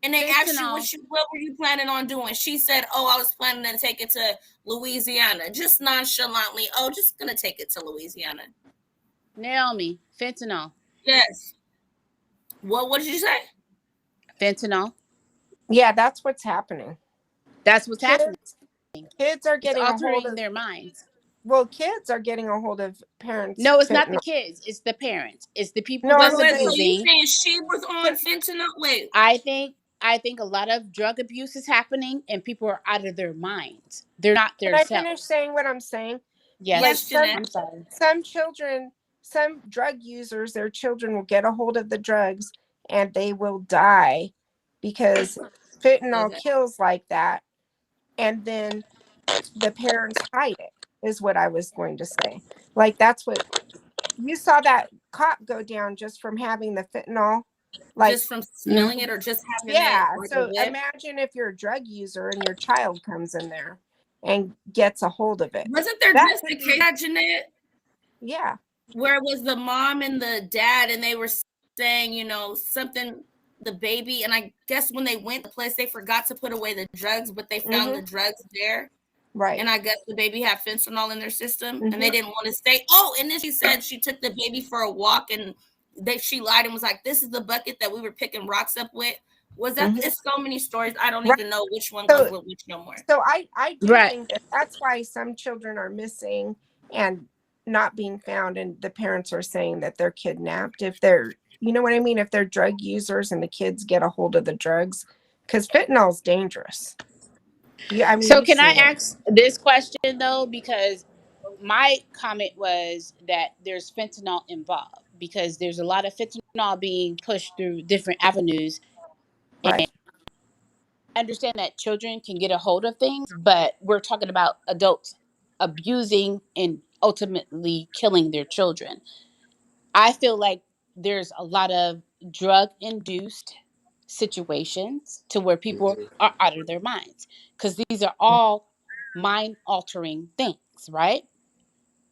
And they asked you what were you planning on doing? She said, oh, I was planning to take it to Louisiana. Just nonchalantly, oh, just gonna take it to Louisiana. Naomi, fentanyl. Yes. What did you say? Fentanyl. Yeah, that's what's happening. That's what's happening. Kids are getting it's a hold altering of their minds. Well, kids are getting a hold of parents. No, it's not fentanyl. the kids. It's the parents. It's the people No, that's So you abusing. saying she was on fentanyl? Wait. I think a lot of drug abuse is happening, and people are out of their minds. They're not Can their I self. finish saying what I'm saying? Yes, Yes, I'm sorry. Some children, some drug users, their children will get a hold of the drugs and they will die because fentanyl kills like that. And then the parents hide it, is what I was going to say. Like, that's what you saw that cop go down just from having the fentanyl. Like, just from smelling it or just having yeah. it like So a whip? imagine if you're a drug user and your child comes in there and gets a hold of it. Wasn't there That just a could be- case, Jeanette? Yeah. Where it was the mom and the dad, and they were saying, something, the baby, and I guess when they went to the place, they forgot to put away the drugs, but they found the drugs there. Right. And I guess the baby had fentanyl in their system, and they didn't want to say, oh, and then she said she took the baby for a walk, and she lied and was like, this is the bucket that we were picking rocks up with. Was that, it's so many stories, I don't even know which one goes with which no more. So I do think that's why some children are missing and not being found, and the parents are saying that they're kidnapped. If they're, you know what I mean? If they're drug users and the kids get a hold of the drugs, because fentanyl is dangerous. Yeah, I mean. So can I ask this question though? Because my comment was that there's fentanyl involved because there's a lot of fentanyl being pushed through different avenues. Right. And I understand that children can get a hold of things, but we're talking about adults abusing and ultimately killing their children. I feel like there's a lot of drug induced situations to where people are out of their minds because these are all mind altering things, right?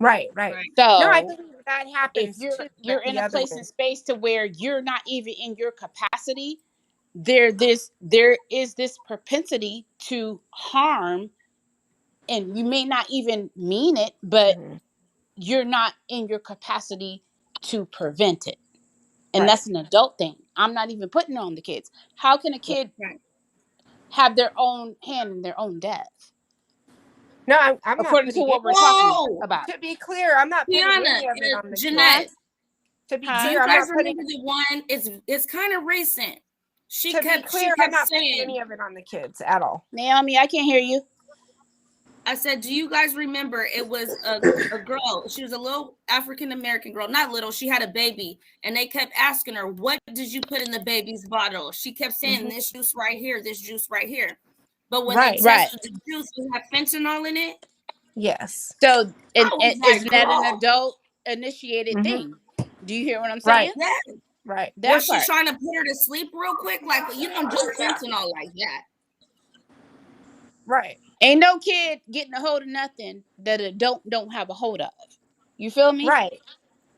Right. So No, I believe that happens if too. you're But in the a other place way. and space to where you're not even in your capacity, there is this propensity to harm, and you may not even mean it, but you're not in your capacity to prevent it. And that's an adult thing. I'm not even putting it on the kids. How can a kid have their own hand in their own death? No, I'm not according to putting what we're talking about. To be clear, I'm not putting Tiana, any of it on the Jeanette, kids. To be do clear, you I'm guys not putting. remember the one? It's kind of recent. She To be kept clear, I'm not putting saying any of it on the kids at all. Naomi, I can't hear you. I said, do you guys remember it was a girl? She was a little African American girl, not little. She had a baby, and they kept asking her, "What did you put in the baby's bottle?" She kept saying, "This juice right here, this juice right here." But when they tested the juice, it had fentanyl in it. Yes. So, and was like, isn't that an girl. adult initiated Mhm. thing? Do you hear what I'm saying? Right. Yeah. Right. That Was she part. trying to put her to sleep real quick? Like, you don't do fentanyl like that. Right. Ain't no kid getting a hold of nothing that an adult don't have a hold of. You feel me? Right.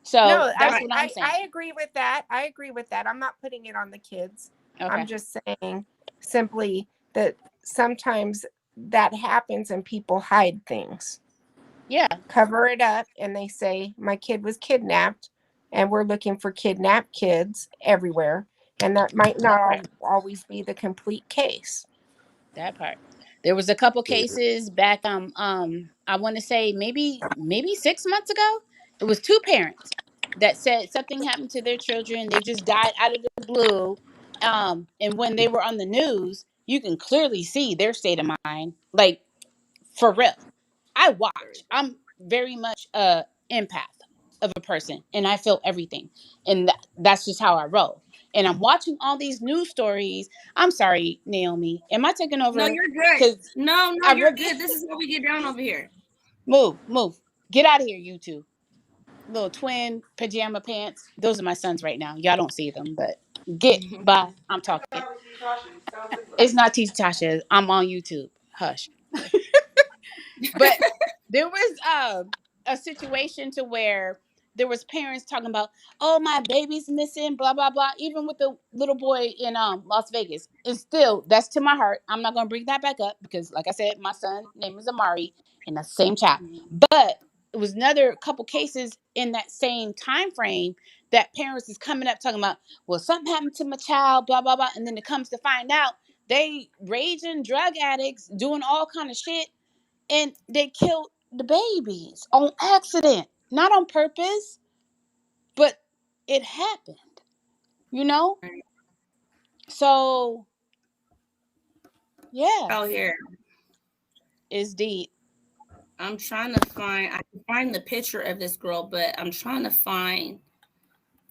So No, that's what I'm saying. I agree with that. I agree with that. I'm not putting it on the kids. Okay. I'm just saying simply that sometimes that happens and people hide things. Yeah. Cover it up and they say, my kid was kidnapped and we're looking for kidnapped kids everywhere. And that might not always be the complete case. That part. There was a couple cases back I want to say maybe 6 months ago. It was two parents that said something happened to their children. They just died out of the blue. And when they were on the news, you can clearly see their state of mind. Like, for real. I watch. I'm very much a empath of a person and I feel everything. And that's just how I roll. And I'm watching all these news stories. I'm sorry, Naomi. Am I taking over? No, you're good. No, you're good. This is what we get down over here. Move. Get out of here, you two. Little twin pajama pants. Those are my sons right now. Y'all don't see them, but get by. I'm talking. It's not Teacher Tasha. I'm on YouTube. Hush. But there was a situation to where there was parents talking about, oh, my baby's missing, blah blah blah. Even with the little boy in Las Vegas, and still that's to my heart. I'm not gonna bring that back up because, like I said, my son's name is Amari, and that's the same child. But it was another couple cases in that same time frame that parents is coming up talking about, well, something happened to my child, blah blah blah, and then it comes to find out they raging drug addicts doing all kind of shit. And they killed the babies on accident, not on purpose, but it happened, you know? So, yeah. Out here. It's deep. I'm trying to find, I can find the picture of this girl, but I'm trying to find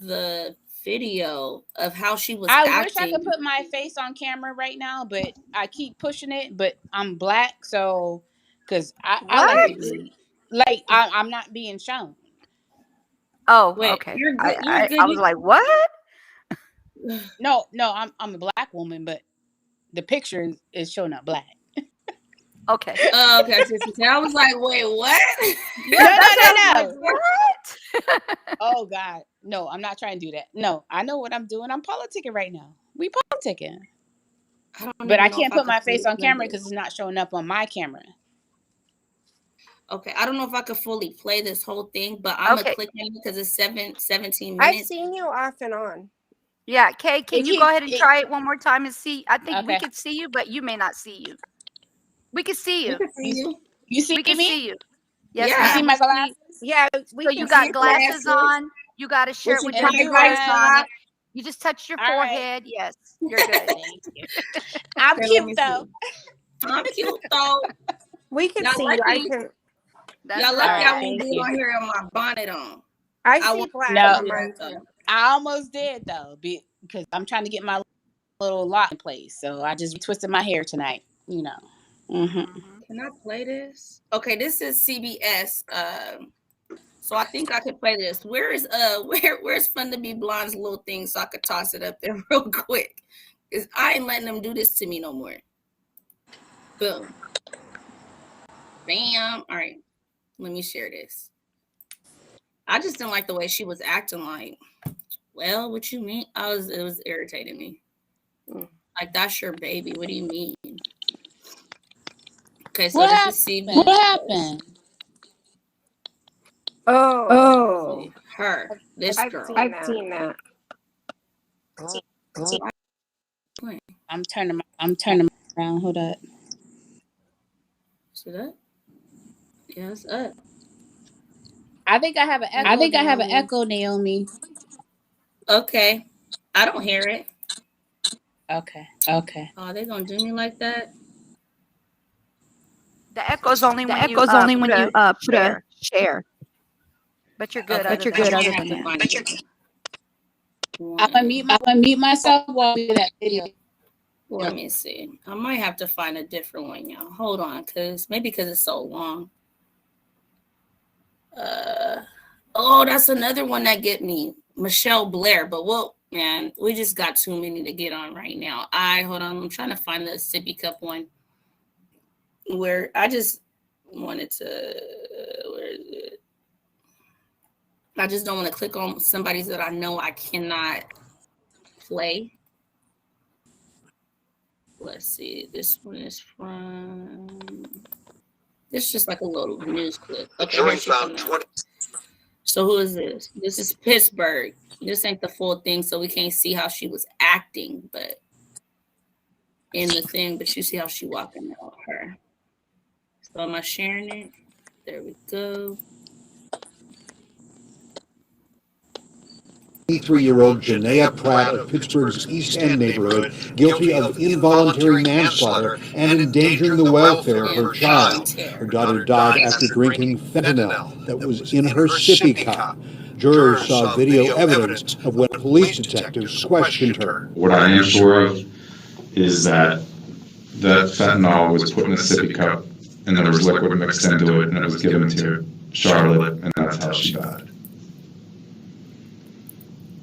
the video of how she was I wish I acting. could put my face on camera right now, but I keep pushing it, but I'm black, so, because I like to be, like, I'm not being shown. Oh, Wait, okay. you're good. You're good. I was like, what? No, I'm a black woman, but the picture is showing up black. Okay. Oh, okay. I was like, wait, what? Yeah, No. like, what? Oh God, no! I'm not trying to do that. No, I know what I'm doing. I'm politicking right now. We politicking, but I can't put my face on camera because it's not showing up on my camera. Okay, I don't know if I could fully play this whole thing, but I'm gonna click on it because it's 17 minutes. I've seen you off and on. Yeah, Kay, can you go ahead and try it one more time and see? I think we could see you, but you may not see you. We can see you. We can see you. You see we can me? see you. Yes, Yeah. You see my glasses? Yeah. So you got glasses on. You got a shirt with your eyes on it. You just touched your forehead. Yes, you're good. Thank you. I'm cute though. I'm cute though. We can see you. I can. Y'all lucky I won't be on here with my bonnet on. I see black on mine too. I almost did though, because I'm trying to get my little lock in place. So I just twisted my hair tonight. You know. Mm-hmm. Can I play this? Okay, this is CBS. So I think I could play this. Where's Fun to Be Blonde's little thing so I could toss it up there real quick? Because I ain't letting them do this to me no more. Boom. Bam. All right. Let me share this. I just didn't like the way she was acting. Like, well, what you mean? It was irritating me. Like, that's your baby. What do you mean? Okay, so this is CBS. What happened? Oh, her. This girl. I've seen that. I'm turning around. Hold up. See that? Yeah, it's up. I think I have an echo. Naomi. Okay. I don't hear it. Okay. Oh, they gonna do me like that? The echo's only when you put a share. But you're good. Okay, Other than that. I'm gonna mute myself while we do that video. Let me see. I might have to find a different one, y'all. Hold on, because it's so long. Oh, that's another one that get me. Michelle Blair. But well, man, we just got too many to get on right now. Hold on. I'm trying to find the sippy cup one where I just wanted to. Where is it? I just don't want to click on somebody's that I know I cannot play. Let's see. This one is from. It's just like a little news clip. Okay, here she comes out. So who is this? This is Pittsburgh. This ain't the full thing, so we can't see how she was acting, but in the thing, but you see how she walking out her. So am I sharing it? There we go. 23-year-old Janaea Pratt of Pittsburgh's East End neighborhood guilty of involuntary manslaughter and endangering the welfare of her child. Her daughter died after drinking fentanyl that was in her sippy cup. Jurors saw video evidence of when police detectives questioned her. What I am sure of is that fentanyl was put in a sippy cup and there was liquid mixed into it and it was given to Charlotte and that's how she died.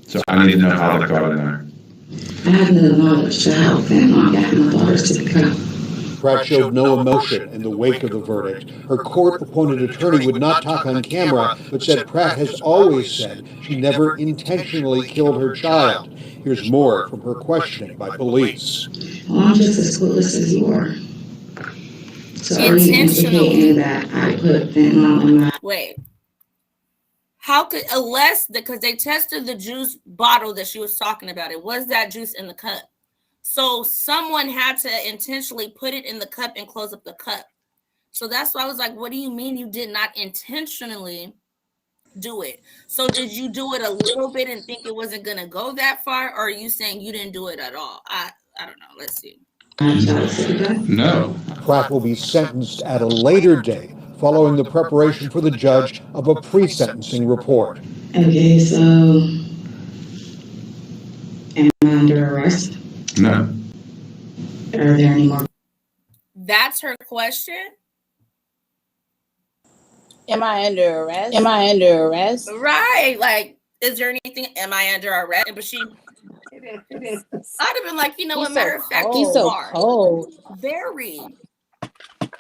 So I need to know how that got in there. I have no knowledge to how fentanyl got in my daughter's sippy cup. Pratt showed no emotion in the wake of the verdict. Her court-appointed attorney would not talk on camera, but said Pratt has always said she never intentionally killed her child. Here's more from her questioning by police. Well, I'm just as clueless as you are. So are you implicating that I put fentanyl in my... Wait. How could, unless, because they tested the juice bottle that she was talking about, it was that juice in the cup. So someone had to intentionally put it in the cup and close up the cup. So that's why I was like, what do you mean you did not intentionally do it? So did you do it a little bit and think it wasn't going to go that far? Or are you saying you didn't do it at all? I don't know. Let's see. No. Pratt will be sentenced at a later date following the preparation for the judge of a pre-sentencing report. Okay, so am I under arrest? No. Are there any more? That's her question? Am I under arrest? Am I under arrest? Right. Like, is there anything? Am I under arrest? But she, I'd have been like, you know, He's a matter so of fact, cold. you He's so are. cold. Very.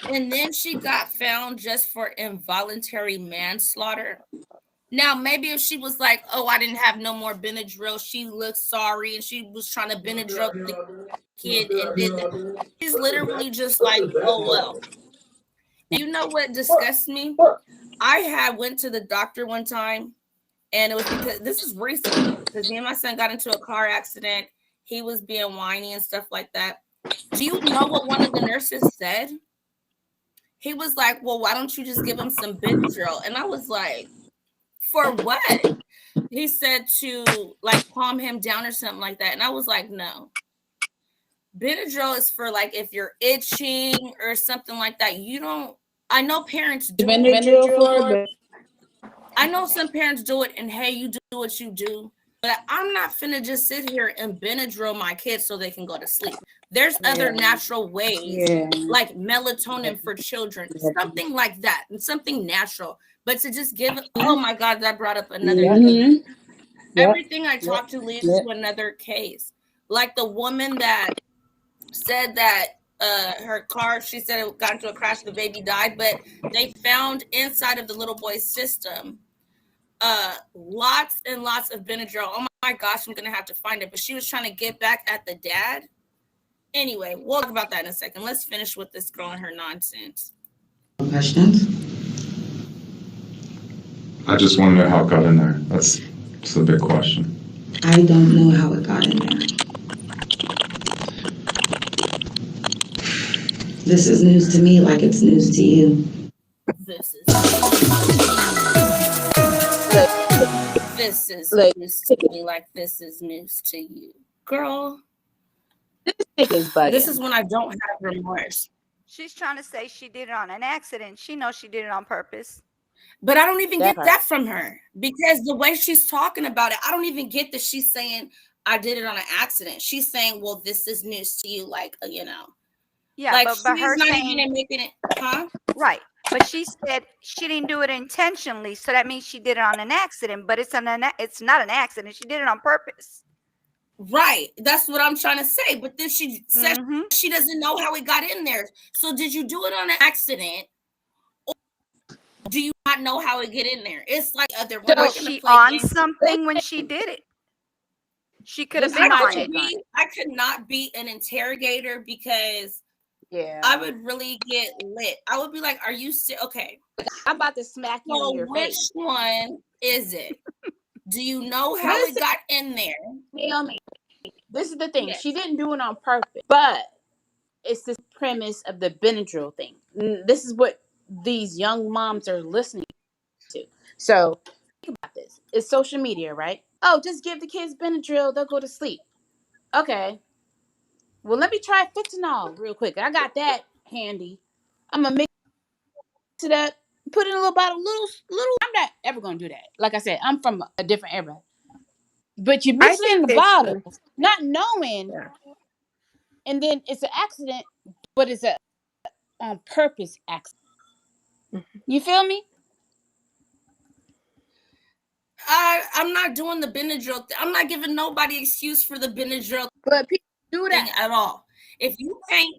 And then she got found just for involuntary manslaughter. Now, maybe if she was like, oh, I didn't have no more Benadryl, she looked sorry and she was trying to Benadryl the kid and did that. She's literally just like, oh, well. And you know what disgusts me? I went to the doctor one time and it was because this is recent because me and my son got into a car accident. He was being whiny and stuff like that. Do you know what one of the nurses said? He was like, well, why don't you just give him some Benadryl? And I was like, for what? He said to like calm him down or something like that. And I was like, no. Benadryl is for like if you're itching or something like that. You don't, I know parents do Benadryl for it. I know some parents do it and hey, you do what you do. But I'm not finna just sit here and Benadryl my kids so they can go to sleep. There's other natural ways, like melatonin for children, something like that, and something natural. But to just give, oh my God, that brought up another case. Everything I talk to leads to another case. Like the woman that said that her car, she said it got into a crash, the baby died, but they found inside of the little boy's system lots and lots of Benadryl. Oh my gosh, I'm gonna have to find it. But she was trying to get back at the dad. Anyway, we'll talk about that in a second. Let's finish with this girl and her nonsense. Questions? I just want to know how it got in there. That's the big question. I don't know how it got in there. This is news to me like it's news to you. This is news to me like this is news to you. Girl, this is when I don't have remorse. She's trying to say she did it on an accident. She knows she did it on purpose. But I don't even get that from her because the way she's talking about it, I don't even get that she's saying I did it on an accident. She's saying, well, this is news to you, like, you know. Yeah, like but she's her not saying, even making it, huh? Right. But she said she didn't do it intentionally, so that means she did it on an accident. But it's not an accident. She did it on purpose. Right. That's what I'm trying to say. But then she said she doesn't know how it got in there. So did you do it on an accident? Or do you not know how it get in there? It's like Was she on something when she did it? She could have been on it. I could not be an interrogator because I would really get lit. I would be like, "Are you okay?" I'm about to smack you in your which face. One is it? Do you know how it got in there? Naomi, this is the thing. Yes. She didn't do it on purpose, but it's the premise of the Benadryl thing. This is what these young moms are listening to. So think about this. It's social media, right? Oh, just give the kids Benadryl. They'll go to sleep. Okay. Well, let me try fentanyl real quick. I got that handy. I'm going to mix it up, put it in a little bottle, little. I'm not ever going to do that. Like I said, I'm from a different era. But you mix it in the bottle, not knowing, and then it's an accident, but it's a on purpose accident. You feel me? I'm not doing the Benadryl. I'm not giving nobody excuse for the Benadryl. But people do that at all. If you can't,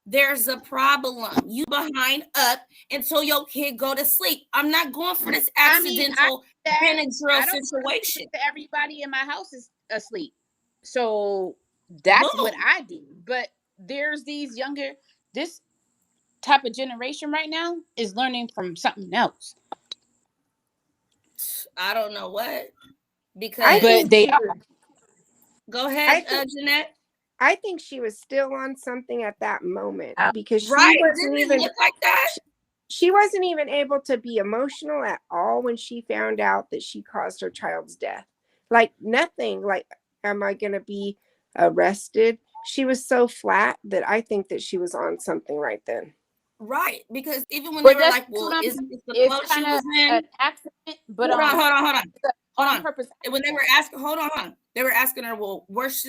there's a problem. You behind up until your kid go to sleep. I'm not going for this accidental Benadryl situation. Everybody in my house is asleep, so that's what I do. But there's this type of generation right now is learning from something else. I don't know what, because they are. Go ahead, Jeanette. I think she was still on something at that moment because she wasn't even look like that. She wasn't even able to be emotional at all when she found out that she caused her child's death. Like nothing. Like, am I going to be arrested? She was so flat that I think that she was on something right then. Right, because even when they were like, "Well, is the clothes she was in?" An accident, but hold on. Purpose. When they were asking, hold on, they were asking her, "Well, was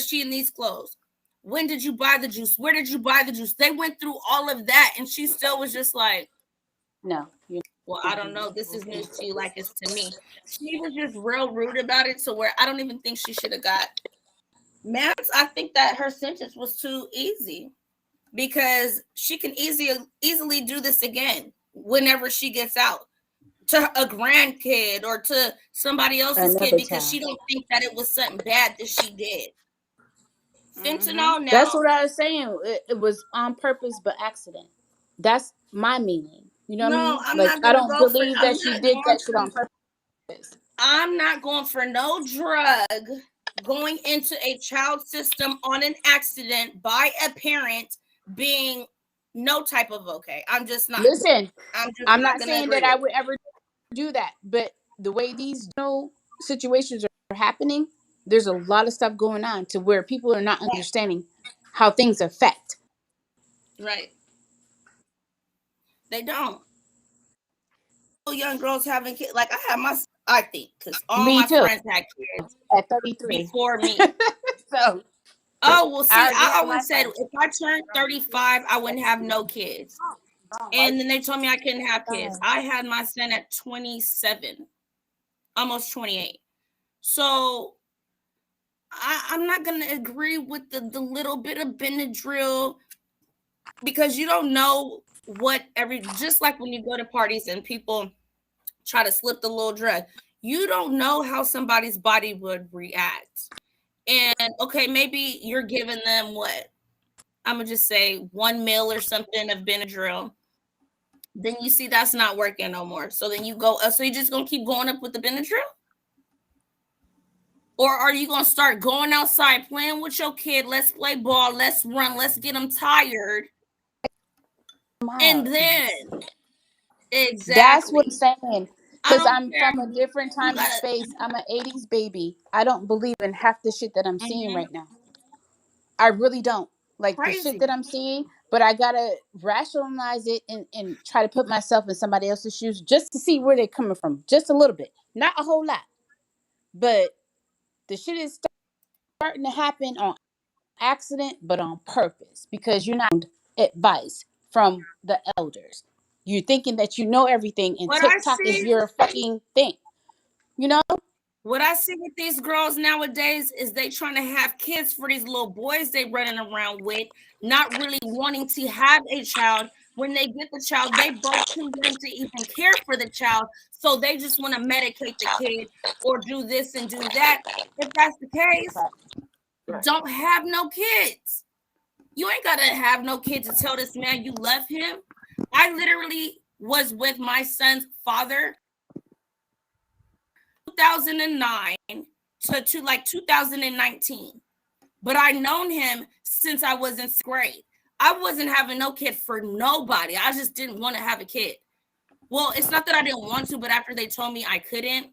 she in these clothes? When did you buy the juice? Where did you buy the juice?" They went through all of that, and she still was just like, "No." Well, I don't know. This is news to you, like it's to me. She was just real rude about it, so where I don't even think she should have got max. I think that her sentence was too easy. Because she can easily do this again whenever she gets out to a grandkid or to somebody else's kid because she don't think that it was something bad that she did. Fentanyl now. That's what I was saying. It was on purpose but accident. That's my meaning. You know what I mean? I'm like I don't believe that she did that shit on purpose. I'm not going for no drug going into a child system on an accident by a parent being no type of okay. I'm just not. Listen, I'm not saying that I would ever do that, but the way these situations are happening, there's a lot of stuff going on to where people are not understanding how things affect. Right. They don't. Young girls having kids. Like I think, because all my friends had kids at 33 before me. So. Oh, well, see, I always said if I turned 35, I wouldn't have no kids. And then they told me I couldn't have kids. I had my son at 27, almost 28. So I'm not going to agree with the little bit of Benadryl because you don't know what just like when you go to parties and people try to slip the little drug, you don't know how somebody's body would react. And okay, maybe you're giving them what? I'm gonna just say 1 ml or something of Benadryl. Then you see that's not working no more. So then you go, so you're just gonna keep going up with the Benadryl? Or are you gonna start going outside, playing with your kid? Let's play ball, let's run, let's get them tired. And then exactly. That's what I'm saying. Because I'm from a different time and space. I'm an 80s baby. I don't believe in half the shit that I'm seeing right now. I really don't. Like the shit that I'm seeing, but I gotta rationalize it and try to put myself in somebody else's shoes just to see where they're coming from. Just a little bit. Not a whole lot. But the shit is starting to happen on accident, but on purpose. Because you're not advice from the elders. You're thinking that you know everything, and What I TikTok is see, your fucking thing. You know? what I see with these girls nowadays is they trying to have kids for these little boys they running around with, not really wanting to have a child. When they get the child, they both too young to even care for the child. So they just want to medicate the kid or do this and do that. If that's the case, don't have no kids. You ain't gotta have no kid to tell this man you love him. I literally was with my son's father 2009 to like 2019. But I known him since I was in 6th grade. I wasn't having no kid for nobody. I just didn't want to have a kid. Well, it's not that I didn't want to, but after they told me I couldn't,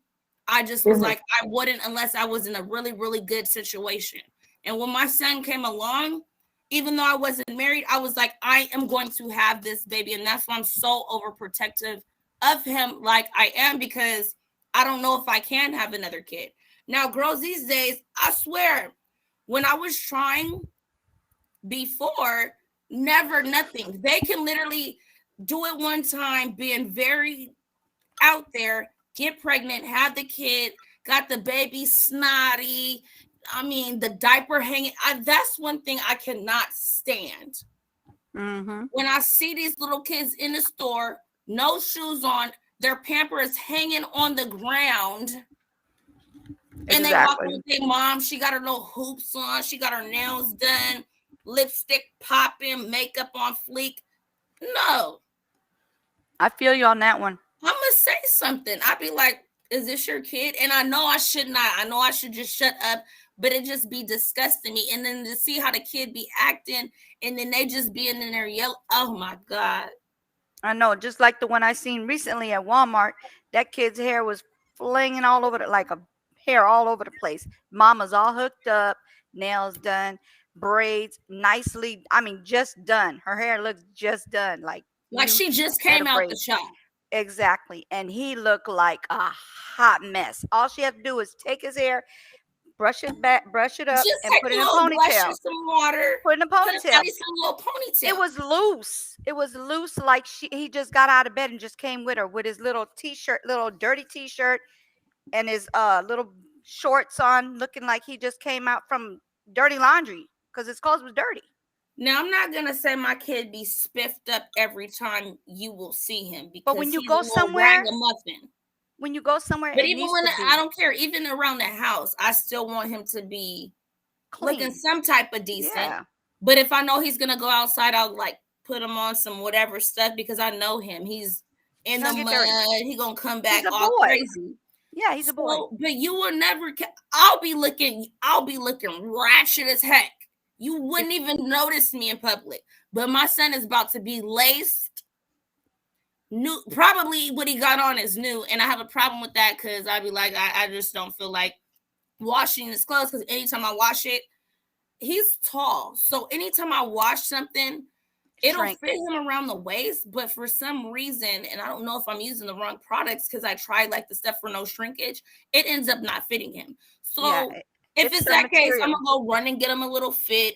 I just was like, I wouldn't unless I was in a really, really good situation. And when my son came along, even though I wasn't married, I was like, I am going to have this baby. And that's why I'm so overprotective of him like I am, because I don't know if I can have another kid. Now, girls these days, I swear, when I was trying before, never, nothing. They can literally do it one time, being very out there, get pregnant, have the kid, got the baby snotty. I mean, the diaper hanging. That's one thing I cannot stand. When I see these little kids in the store, no shoes on, their pamper is hanging on the ground. And they walk with their mom. She got her little hoops on. She got her nails done, lipstick popping, makeup on fleek. No. I feel you on that one. I'm going to say something. I'd be like, is this your kid? And I know I should not. I know I should just shut up, but it just be disgusting me. And then to see how the kid be acting, and then they just being in there yelling. Oh, my God. I know. Just like the one I seen recently at Walmart, that kid's hair was flinging all over like a hair all over the place. Mama's all hooked up, nails done, braids nicely. I mean, just done. Her hair looks just done. Like she just came out the shop. Exactly. And he looked like a hot mess. All she had to do is take his hair, brush it back, brush it up, just and put it in a ponytail. ponytail. Some water. Put in a ponytail. Some little ponytail. It was loose. It was loose, like he just got out of bed and just came with her with his little t-shirt, little dirty t-shirt, and his little shorts on, looking like he just came out from dirty laundry because his clothes was dirty. Now, I'm not gonna say my kid be spiffed up every time you will see him, because but when you go somewhere, ragamuffin. When you go somewhere, but even when I don't care, even around the house, I still want him to be clean, looking some type of decent. Yeah. But if I know he's gonna go outside, I'll like put him on some whatever stuff, because I know him. He's in the mud. He gonna come back all crazy. Yeah, he's a boy. But you will never. I'll be looking ratchet as heck. You wouldn't even notice me in public. But my son is about to be laced. New, probably what he got on is new, and I have a problem with that, because I'd be like, I just don't feel like washing his clothes, because anytime I wash it, he's tall. So anytime I wash something, it'll fit him around the waist. But for some reason, and I don't know if I'm using the wrong products, because I tried like the stuff for no shrinkage, it ends up not fitting him. So if it's that case, I'm gonna go run and get him a little fit,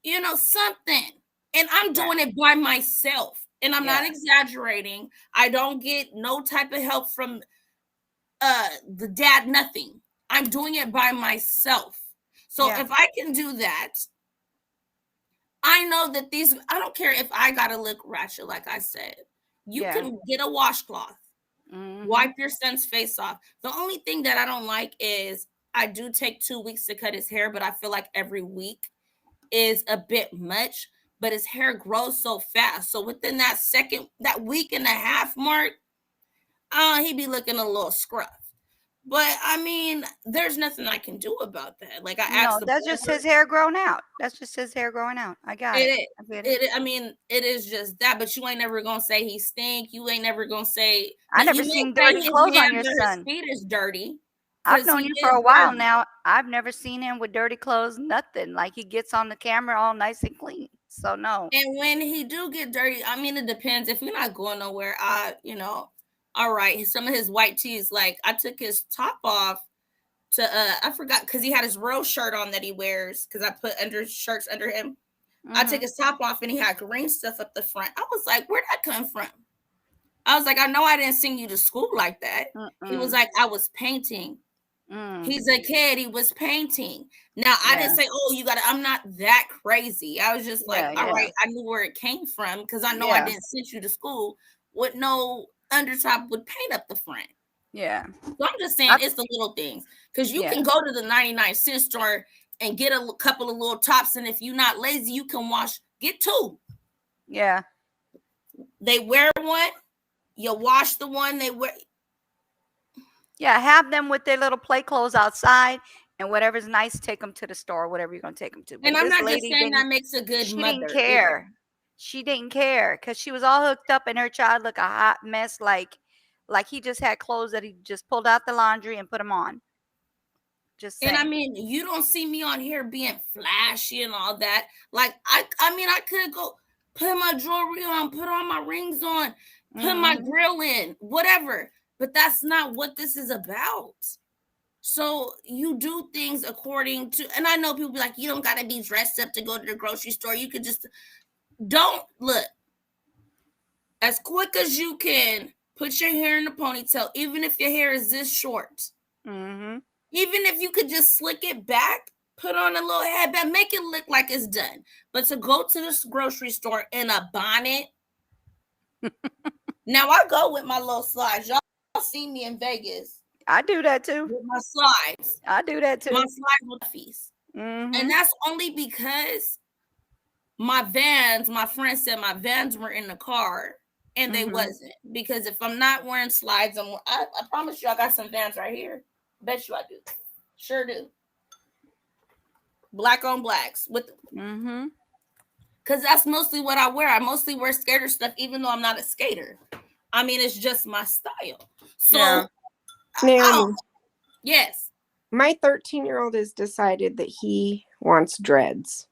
something. And I'm doing it by myself. And I'm not exaggerating. I don't get no type of help from the dad, nothing. I'm doing it by myself. So if I can do that, I know that I don't care if I gotta look ratchet, like I said. You can get a washcloth, wipe your son's face off. The only thing that I don't like is I do take 2 weeks to cut his hair, but I feel like every week is a bit much. But his hair grows so fast. So within that week and a half mark, he'd be looking a little scruff. But I mean, there's nothing I can do about that. Like I asked, that's just his hair growing out. That's just his hair growing out. I got it. I mean, it is just that. But you ain't never gonna say he stink. You ain't never gonna say. I never seen dirty clothes on your son. His feet is dirty. I've known you for a while now. I've never seen him with dirty clothes. Nothing. Like he gets on the camera all nice and clean. So no. And when he do get dirty, I mean, it depends. If you're not going nowhere, all right. Some of his white tees, like I took his top off to I forgot, because he had his real shirt on that he wears, because I put shirts under him. I took his top off and he had green stuff up the front. I was like, where'd that come from? I was like, I know I didn't send you to school like that. He was like, I was painting. He's a kid. He was painting. Now, I didn't say, oh, you got to, I'm not that crazy. I was just like, all right, I knew where it came from because I know I didn't send you to school with no undertop with paint up the front. Yeah. So I'm just saying it's the little things because you can go to the 99-cent store and get a couple of little tops. And if you're not lazy, you can get 2. Yeah. They wear one. You wash the one they wear. Yeah, have them with their little play clothes outside, and whatever's nice, take them to the store, whatever you're going to take them to. But And I'm not just saying that makes a good she mother. Didn't care. Either. She didn't care because she was all hooked up, and her child looked a hot mess, like he just had clothes that he just pulled out the laundry and put them on. Just saying. And I mean, you don't see me on here being flashy and all that. Like I mean, I could go put my jewelry on, put all my rings on, put my grill in, whatever. But that's not what this is about. So you do things according to, and I know people be like, you don't got to be dressed up to go to the grocery store. You could just look as quick as you can. Put your hair in a ponytail, even if your hair is this short. Even if you could just slick it back, put on a little headband, make it look like it's done. But to go to this grocery store in a bonnet, now I go with my little slides. Y'all see me in Vegas. I do that too. With my slides. I do that too. My slides with fees. And that's only because my friend said my Vans were in the car and they wasn't. Because if I'm not wearing slides, I promise you I got some Vans right here. Bet you I do. Sure do. Black on blacks with because that's mostly what I wear. I mostly wear skater stuff, even though I'm not a skater. I mean, it's just my style. So Naomi, yes. My 13-year-old has decided that he wants dreads.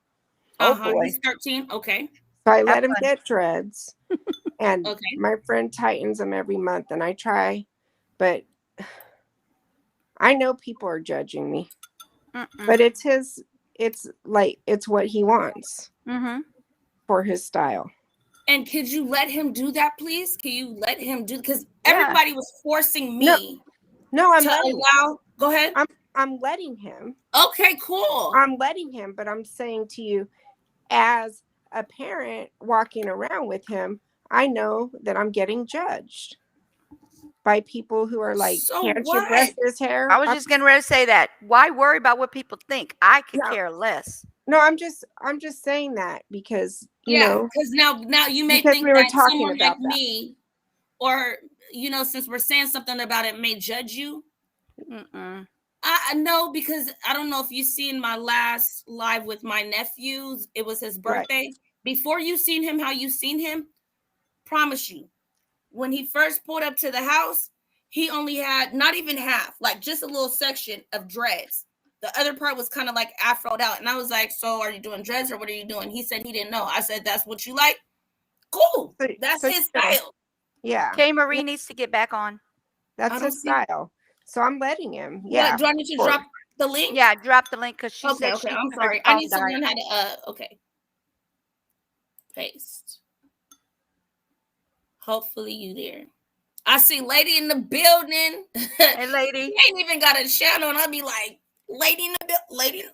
Oh boy. He's 13. Okay. So I let him get dreads. And my friend tightens them every month and I try, but I know people are judging me. But it's what he wants for his style. And could you let him do that, please? Can you let him do? Because everybody was forcing me. No, I'm to letting allow. Go ahead. I'm letting him. Okay, cool. I'm letting him, but I'm saying to you, as a parent walking around with him, I know that I'm getting judged by people who are like, can't you brush his hair? I was just getting ready to say that. Why worry about what people think? I could care less. No, I'm just saying that because you know, because now you may think that someone like me, or since we're saying something about it, may judge you. I know, because I don't know if you seen my last live with my nephews. It was his birthday. Right. Before you seen him, how you seen him, promise you, when he first pulled up to the house, he only had not even half, like just a little section of dreads. The other part was kind of like afroed out. And I was like, so are you doing dreads or what are you doing? He said he didn't know. I said, that's what you like? Cool. That's his style. Yeah. K. Marie needs to get back on. That's his style. So I'm letting him. Yeah. Do I need to drop the link? Yeah, drop the link because she said okay. I'm sorry. I need to learn how to okay. Paste. Hopefully you there. I see lady in the building. Hey, lady. She ain't even got a channel, and I'll be like, lady in the building, lady,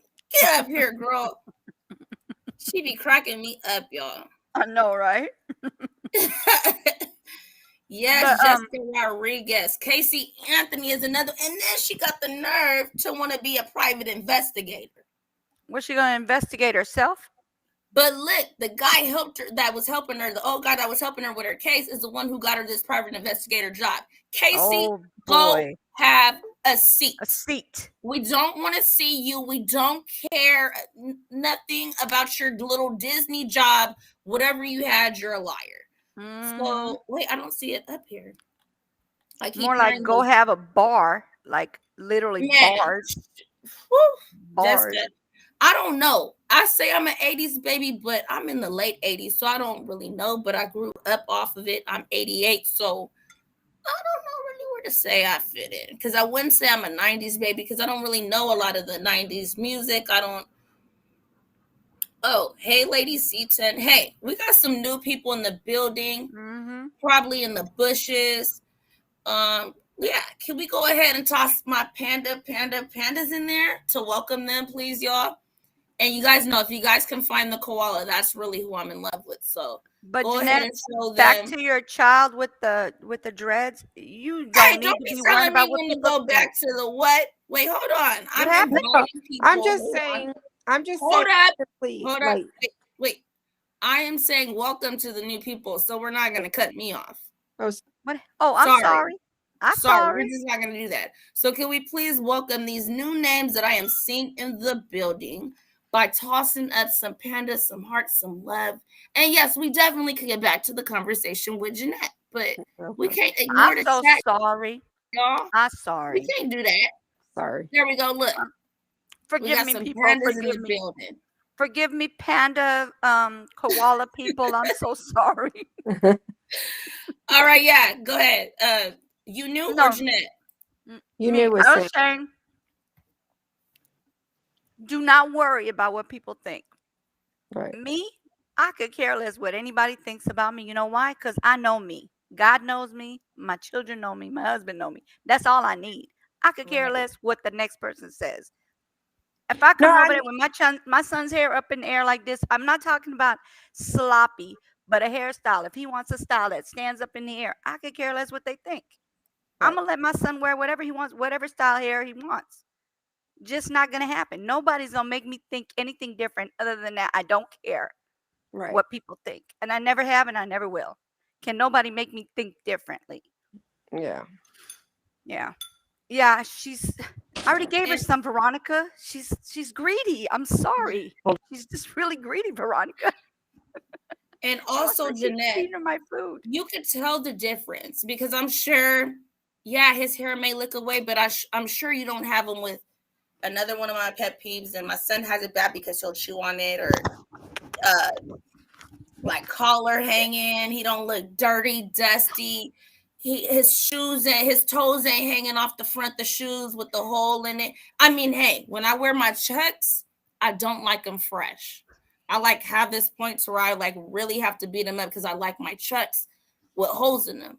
get up here, girl. She be cracking me up, y'all. I know, right? Yes, but, Jessica Rodriguez. Casey Anthony is another, and then she got the nerve to want to be a private investigator. Was she going to investigate herself? But look, the guy that was helping her, the old guy that was helping her with her case, is the one who got her this private investigator job. Casey, go have a seat. A seat. We don't want to see you. We don't care nothing about your little Disney job. Whatever you had, you're a liar. So wait, I don't see it up here. More like go have a bar, like literally bars. Bars. I don't know. I say I'm an 80s baby, but I'm in the late 80s, so I don't really know. But I grew up off of it. I'm 88, so I don't know really where to say I fit in. Because I wouldn't say I'm a 90s baby because I don't really know a lot of the 90s music. Oh, hey, Lady C10. Hey, we got some new people in the building, Mm-hmm. probably in the bushes. Yeah, can we go ahead and toss my pandas in there to welcome them, please, y'all? And you guys know, if you guys can find the koala, that's really who I'm in love with. So But go ahead Jeanette, and show back them. to your child with the dreads. You Hey, don't need don't to be be worrying telling me about what when to people go think. back to the what? Wait, hold on. What I'm happened? No, inviting people. I'm just Hold on. saying. I'm just Hold saying. up. Simply, Hold up. like, Wait. I am saying welcome to the new people, so we're not going to cut me off. What? Oh, I'm sorry. I'm Sorry, sorry. we're just not going to do that. So can we please welcome these new names that I am seeing in the building by tossing up some pandas, some hearts, some love. And yes, we definitely could get back to the conversation with Jeanette, but we can't ignore I'm the so chat, sorry. y'all. I'm We sorry. can't do that. Sorry. There we go. Look. We Forgive got me, some people. pandas in Forgive the me. building. Forgive me, panda, koala people. I'm so sorry. All right, yeah, go ahead. You knew or Jeanette? You Me. knew was I was saying. saying, do not worry about what people think. Right. Me, I could care less what anybody thinks about me. You know why? Because I know me. God knows me. My children know me. My husband know me. That's all I need. I could care less what the next person says. If I come over there with my son's hair up in the air like this, I'm not talking about sloppy, but a hairstyle. If he wants a style that stands up in the air, I could care less what they think. I'm gonna let my son wear whatever he wants, whatever style hair he wants. Just not gonna happen. Nobody's gonna make me think anything different other than that. I don't care what people think, and I never have, and I never will. Can nobody make me think differently? Yeah. Yeah. I already gave her some, Veronica. She's greedy. I'm sorry. She's just really greedy, Veronica. And She wants also, to keep Jeanette, feeding her my food. you could tell the difference because I'm sure, yeah, his hair may look away, but I'm sure you don't have him with another one of my pet peeves, and my son has it bad because he'll chew on it or like collar hanging. He don't look dirty, dusty. His shoes and his toes ain't hanging off the front the shoes with the hole in it. I mean, hey, when I wear my Chucks, I don't like them fresh. I like have this point to where I like really have to beat them up because I like my Chucks with holes in them.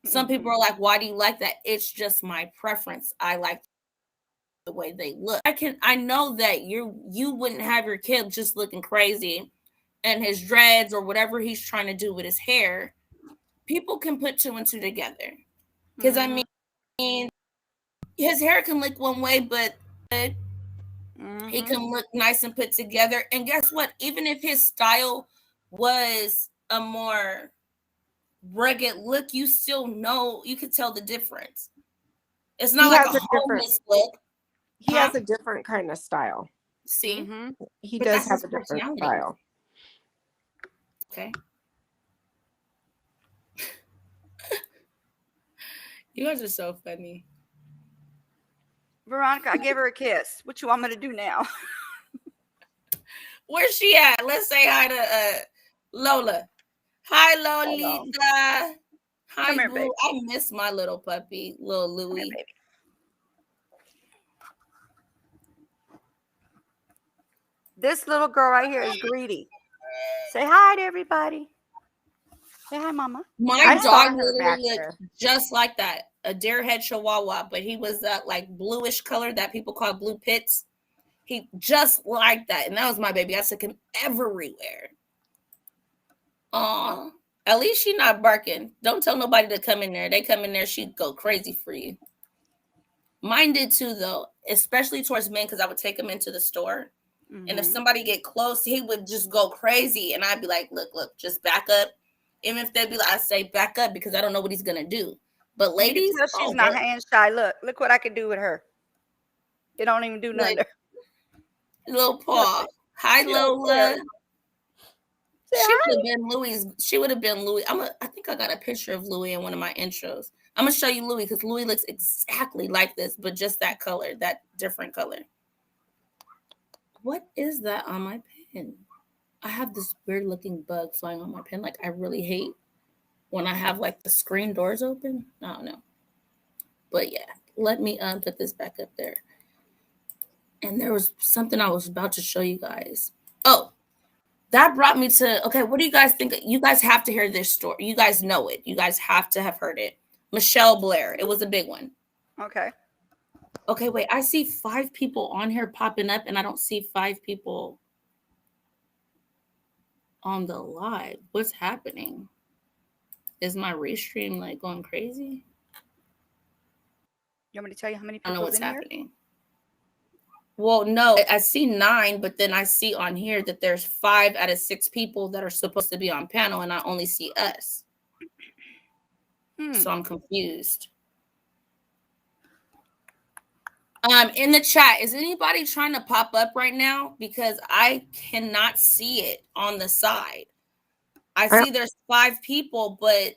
Some people are like, why do you like that? It's just my preference. I like the way they look. I know that you wouldn't have your kid just looking crazy and his dreads or whatever he's trying to do with his hair. People can put two and two together. Because I mean, his hair can look one way, but he can look nice and put together. And guess what? Even if his style was a more rugged look, you still know, you could tell the difference. It's not like a homeless look. He has a different kind of style. See? He But does that's have his a different personality. style. Okay. You guys are so funny. Veronica, I gave her a kiss. What you want me to do now? Where's she at? Let's say hi to Lola. Hi, Lolita. Hi, Come here, boo. baby. I miss my little puppy, little Louie. Here, this little girl right here is greedy. Say hi to everybody. Say hi, Mama. My dog literally looked just like that. A deerhead chihuahua, but he was that like bluish color that people call blue pits. He just like that. And that was my baby. I took him everywhere. Aw. At least she not barking. Don't tell nobody to come in there. They come in there, she'd go crazy for you. Mine did too, though, especially towards men, because I would take him into the store. And if somebody get close, he would just go crazy. And I'd be like, look, just back up. Even if they'd be like, I say back up because I don't know what he's going to do. But ladies, she's not hand shy. Look what I could do with her. It don't even do nothing. Little paw. Hi, Lola. She would have been Louis. I think I got a picture of Louis in one of my intros. I'm gonna show you Louis because Louis looks exactly like this, but just that color, that different color. What is that on my pen? I have this weird looking bug flying on my pen. Like I really hate when I have like the screen doors open. I don't know. But yeah, let me put this back up there. And there was something I was about to show you guys. Oh, that brought me to, okay, what do you guys think? You guys have to hear this story. You guys know it. You guys have to have heard it. Michelle Blair. It was a big one. Okay. Okay, wait. I see 5 people on here popping up, and I don't see 5 people on the live. What's happening? Is my restream like going crazy? You want me to tell you how many I don't know people what's in here? happening. Well, no, I see 9, but then I see on here that there's 5 out of 6 people that are supposed to be on panel, and I only see us. So I'm confused. In the chat, is anybody trying to pop up right now? Because I cannot see it on the side. I see there's 5 people, but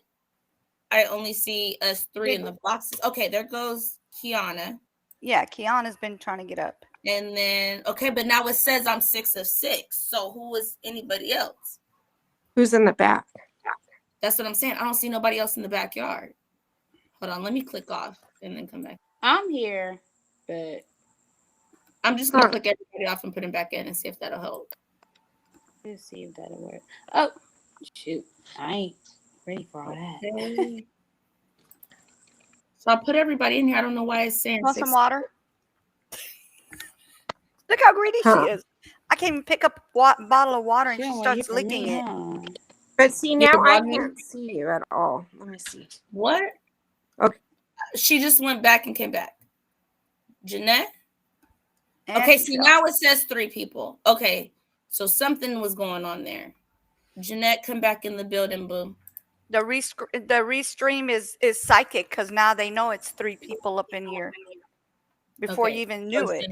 I only see us 3 in the boxes. Okay, there goes Kiana. Yeah, Kiana's been trying to get up. And then, okay, but now it says I'm 6 of 6. So who is anybody else? Who's in the back? That's what I'm saying. I don't see nobody else in the backyard. Hold on, let me click off and then come back. I'm here, but I'm just gonna click everybody off and put them back in and see if that'll help. Let's see if that'll work. Oh, shoot. I ain't ready for all that. Okay. So I put everybody in here. I don't know why it's saying Want 6. some water? Look how greedy she is. I can't even pick up a bottle of water and she starts licking it. But see, now I can't see you at all. Let me see. What? Okay. She just went back and came back. Jeanette? And Okay, see, now it says 3 people. Okay, so something was going on there. Jeanette, come back in the building, boo. The restream is psychic because now they know it's 3 people up in here before you even knew it.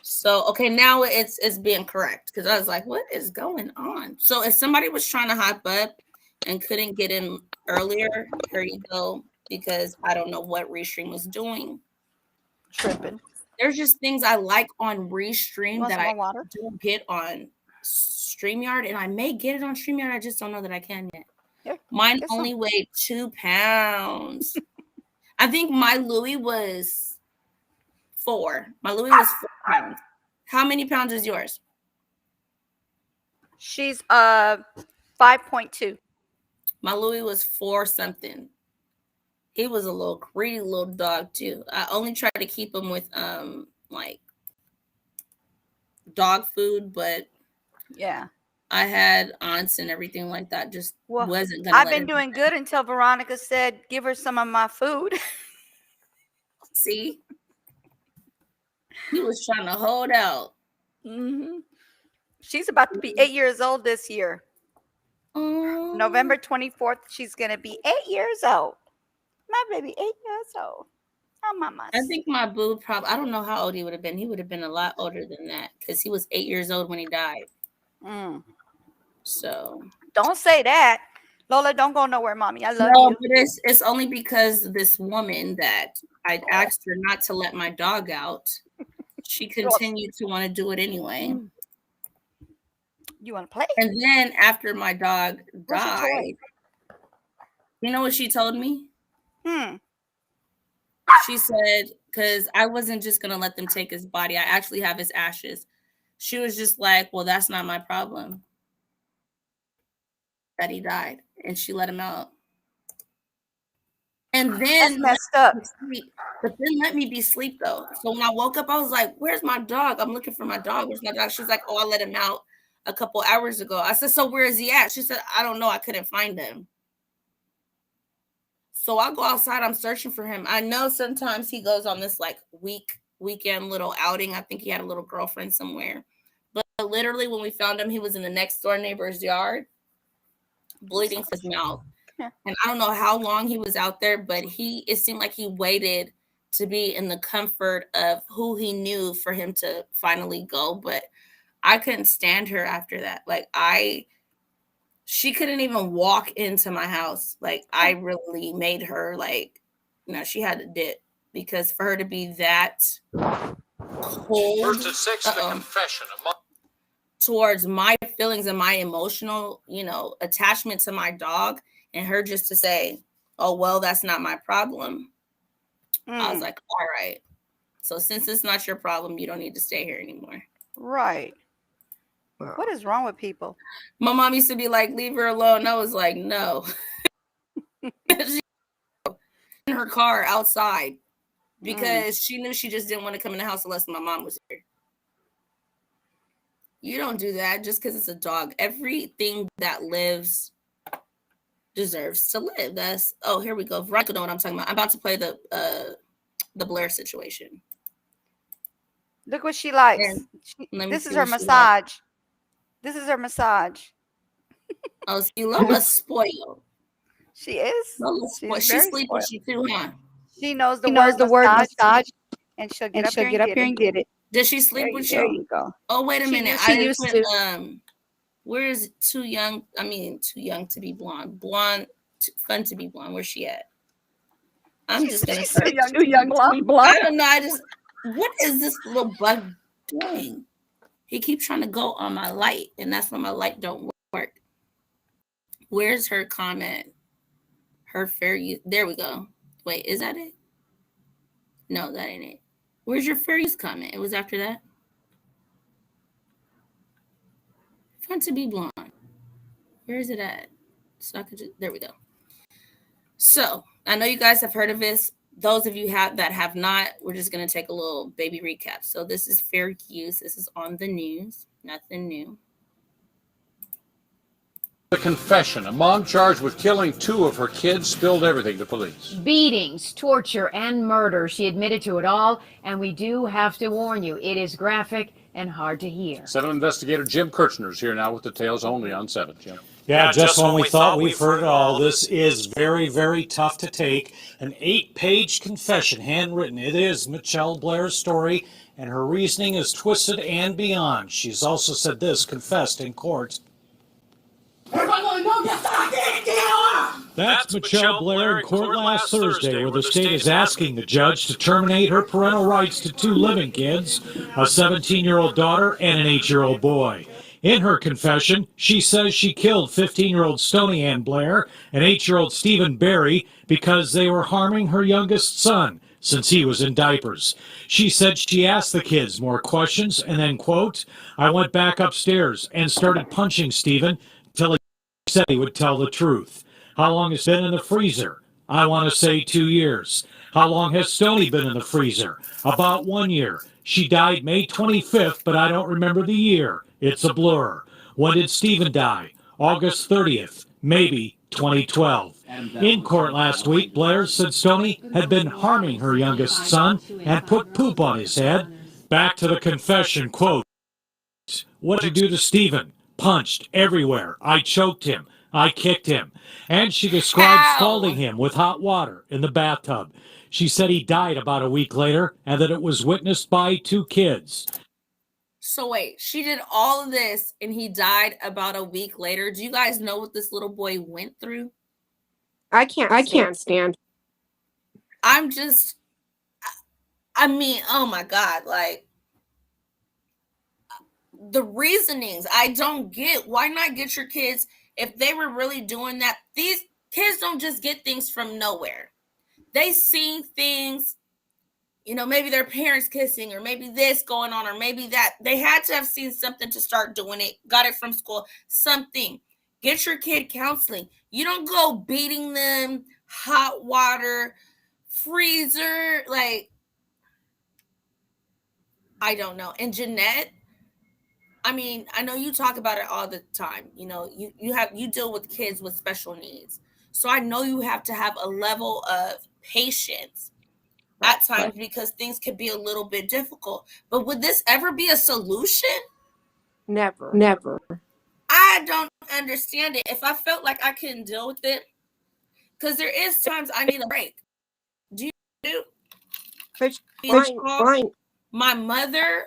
So, okay, now it's being correct because I was like, what is going on? So if somebody was trying to hop up and couldn't get in earlier, here you go, because I don't know what Restream was doing. Tripping. There's just things I like on Restream that I water? don't get on StreamYard, and I may get it on StreamYard. I just don't know that I can yet. Yeah, mine only weighed 2 pounds. I think my Louis was 4. My Louis was 4 pounds. How many pounds is yours? She's 5.2. My Louis was 4 something. He was a little greedy little dog too. I only tried to keep him with like dog food, but yeah, I had aunts and everything like that. Just wasn't gonna. I've been doing good until Veronica said, "Give her some of my food." See, he was trying to hold out. She's about to be 8 years old this year. November 24th, she's gonna be 8 years old. My baby, 8 years old. Oh, mama. I think my boo probably, I don't know how old he would have been. He would have been a lot older than that because he was 8 years old when he died. So don't say that. Lola, don't go nowhere, mommy. I love you. But it's only because this woman that I asked her not to let my dog out, she continued to want to do it anyway. You want to play? And then after my dog died, you know what she told me? She said, because I wasn't just going to let them take his body. I actually have his ashes. She was just like, well, that's not my problem that he died. And she let him out. And then that's messed up. But then let me be asleep though. So when I woke up, I was like, where's my dog? I'm looking for my dog. Where's my dog? She's like, oh, I let him out a couple hours ago. I said, so where is he at? She said, I don't know. I couldn't find him. So I go outside. I'm searching for him. I know sometimes he goes on this like weekend little outing. I think he had a little girlfriend somewhere. But literally when we found him, he was in the next door neighbor's yard, bleeding from his mouth. And I don't know how long he was out there, but it seemed like he waited to be in the comfort of who he knew for him to finally go. But I couldn't stand her after that. Like she couldn't even walk into my house. Like I really made her she had to dip because for her to be that cold towards my feelings and my emotional, attachment to my dog, and her just to say, oh, well, that's not my problem. I was like, all right. So since it's not your problem, you don't need to stay here anymore. Right. What is wrong with people? My mom used to be like, leave her alone. I was like, no. She in her car outside because she knew she just didn't want to come in the house unless my mom was here. You don't do that just because it's a dog. Everything that lives deserves to live. That's here we go. Veronica know what I'm talking about. I'm about to play the Blair situation. Look what she likes. This is her massage. This is her massage. Oh, see, Lola's spoiled. She is. She's sleeping. Spoiled. She too, huh? She knows the word massage, and she'll get up here and get it. Does she sleep with you? There you go. Oh, wait a minute. She used to. Where is too young? I mean, too young to be blonde. Blonde, fun to be blonde. Where's she at? I'm just gonna search. Too young blonde. I don't know. What is this little bug doing? He keeps trying to go on my light, and that's when my light don't work. Where's her comment? Her fair use. There we go. Wait, is that it? No, that ain't it. Where's your fair use comment? It was after that. Fun to be blonde. Where is it at? So I could just, there we go. So I know you guys have heard of this. Those of you that have not, we're just going to take a little baby recap. So this is fair use. This is on the news. Nothing new. The confession. A mom charged with killing 2 of her kids spilled everything to police. Beatings, torture, and murder. She admitted to it all, and we do have to warn you, it is graphic and hard to hear. 7 investigator Jim Kirchner's here now with details only on 7. Jim. Yeah, just when we thought we've heard it all, this is very, very tough to take. An 8-page confession, handwritten. It is Michelle Blair's story, and her reasoning is twisted and beyond. She's also said this, confessed in court. That's Michelle Blair in court last Thursday, where the state is asking the judge to terminate her parental rights to 2 living kids, a 17-year-old daughter and an 8-year-old boy. In her confession, she says she killed 15-year-old Stony Ann Blair and 8-year-old Stephen Barry because they were harming her youngest son since he was in diapers. She said she asked the kids more questions and then, quote, I went back upstairs and started punching Stephen until he said he would tell the truth. How long has it been in the freezer? I want to say 2 years. How long has Stony been in the freezer? About 1 year. She died May 25th, but I don't remember the year. It's a blur. When did Stephen die? August 30th, maybe 2012. In court last week, Blair said Stony had been harming her youngest son and put poop on his head. Back to the confession, quote, what did you do to Stephen? Punched everywhere. I choked him. I kicked him. And she described scalding him with hot water in the bathtub. She said he died about a week later and that it was witnessed by 2 kids. So wait, she did all of this and he died about a week later. Do you guys know what this little boy went through? I can't stand. I mean, oh my God, like the reasonings I don't get. Why not get your kids if they were really doing that? These kids don't just get things from nowhere. They see things, you know, maybe their parents kissing, or maybe this going on, or maybe that. They had to have seen something to start doing it, got it from school, something. Get your kid counseling. You don't go beating them, hot water, freezer, like, I don't know. And Jeanette, I mean, I know you talk about it all the time. You know, you deal with kids with special needs. So I know you have to have a level of patience at times because things could be a little bit difficult. But would this ever be a solution? Never. I don't understand it. If I felt like I couldn't deal with it, because there is times I need a break. Do you do? Fine. My mother,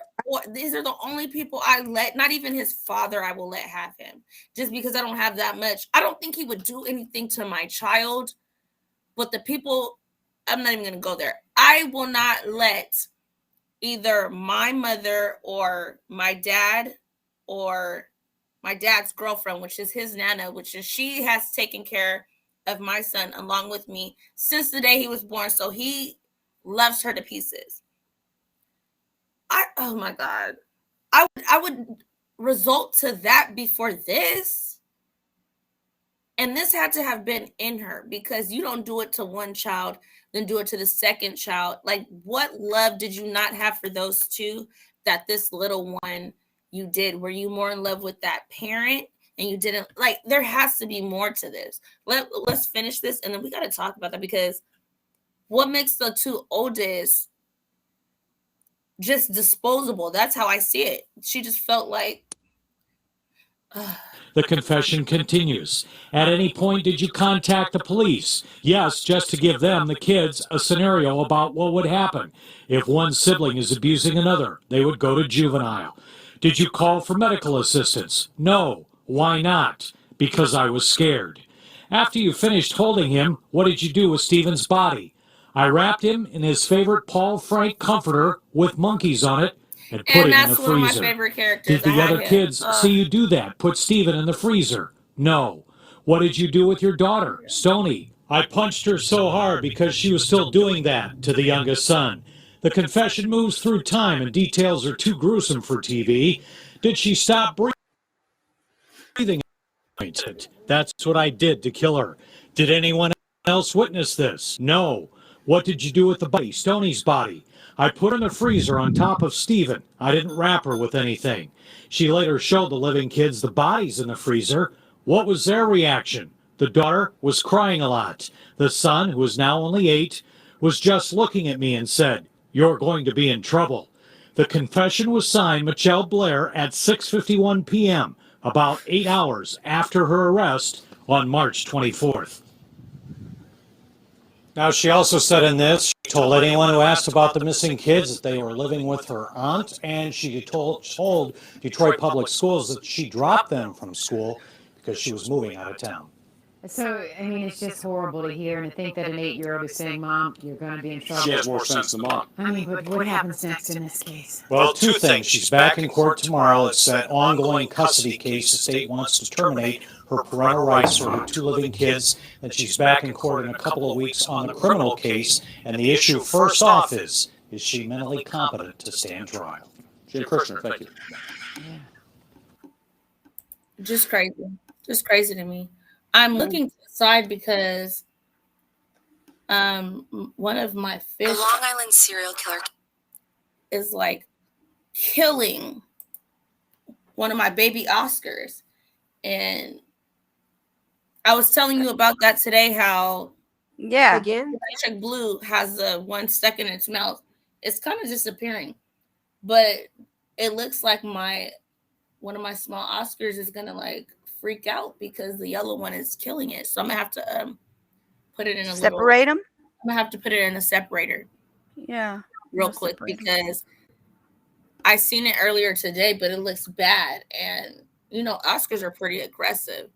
these are the only people I let, not even his father, I will let have him, just because I don't have that much. I don't think he would do anything to my child, but the people, I'm not even going to go there. I will not let either my mother or my dad or my dad's girlfriend, which is his nana, which is she has taken care of my son along with me since the day he was born. So he loves her to pieces. Oh my God. I would result to that before this. And this had to have been in her, because you don't do it to one child, then do it to the second child. Like, what love did you not have for those two that this little one you did? Were you more in love with that parent and you didn't? Like, there has to be more to this. Let's finish this, and then we got to talk about that, because what makes the two oldest just disposable? That's how I see it. She just felt like, The confession continues. At any point, did you contact the police? Yes, just to give them, the kids, a scenario about what would happen if one sibling is abusing another. They would go to juvenile. Did you call for medical assistance? No. Why not? Because I was scared. After you finished holding him, what did you do with Stephen's body? I wrapped him in his favorite Paul Frank comforter with monkeys on it and put and him in the that's one of my freezer. favorite characters. Did the other kids him. see you do that? Put Stephen in the freezer? No. What did you do with your daughter, Stony? I punched her so hard because she was still doing that to the youngest son. The confession moves through time and details are too gruesome for TV. Did she stop breathing? That's what I did to kill her. Did anyone else witness this? No. What did you do with the body, Stoney's body? I put her in the freezer on top of Stephen. I didn't wrap her with anything. She later showed the living kids the bodies in the freezer. What was their reaction? The daughter was crying a lot. The son, who is now only 8, was just looking at me and said, "You're going to be in trouble." The confession was signed Michelle Blair at 6:51 p.m., about 8 hours after her arrest on March 24th. Now, she also said in this, she told anyone who asked about the missing kids that they were living with her aunt, and she told Detroit Public Schools that she dropped them from school because she was moving out of town. So, I mean, it's just horrible to hear and to think that an 8-year-old is saying, Mom, you're going to be in trouble. She has more sense than mom. I mean, but what happens next in this case? Well, 2 things. She's back in court tomorrow. It's that ongoing custody case. The state wants to terminate her parental rights for her 2 living kids. And she's back in court in a couple of weeks on the criminal case. And the issue first off is she mentally competent to stand trial? Jay Kirshner, thank you. just crazy to me. I'm looking to the side because one of my fish, a Long Island serial killer, is like killing one of my baby Oscars. And I was telling you about that today, how again, Check Blue has the one stuck in its mouth. It's kind of disappearing, but it looks like one of my small Oscars is gonna like freak out because the yellow one is killing it. So I'm gonna have to put it in a separate them. I'm gonna have to put it in a separator. Yeah, real quick, because I seen it earlier today, but it looks bad, and Oscars are pretty aggressive.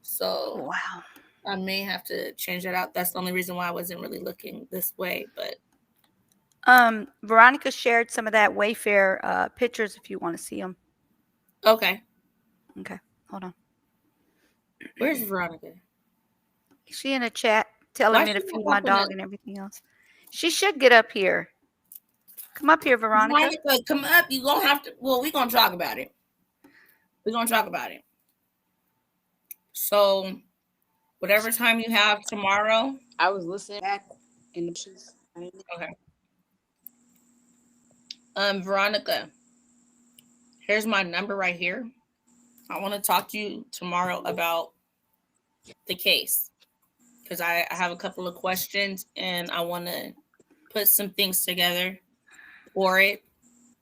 So wow, I may have to change that out. That's the only reason why I wasn't really looking this way. But Veronica shared some of that Wayfair pictures if you want to see them. Okay, hold on. Where's Veronica? Is she in a chat telling me to feed my dog and everything else? She should get up here. Come up here, Veronica. Come up. You gonna have to. Well, we're gonna talk about it. So, whatever time you have tomorrow. I was listening back in the shoes. Okay. Veronica, here's my number right here. I want to talk to you tomorrow about the case, because I have a couple of questions and I want to put some things together for it.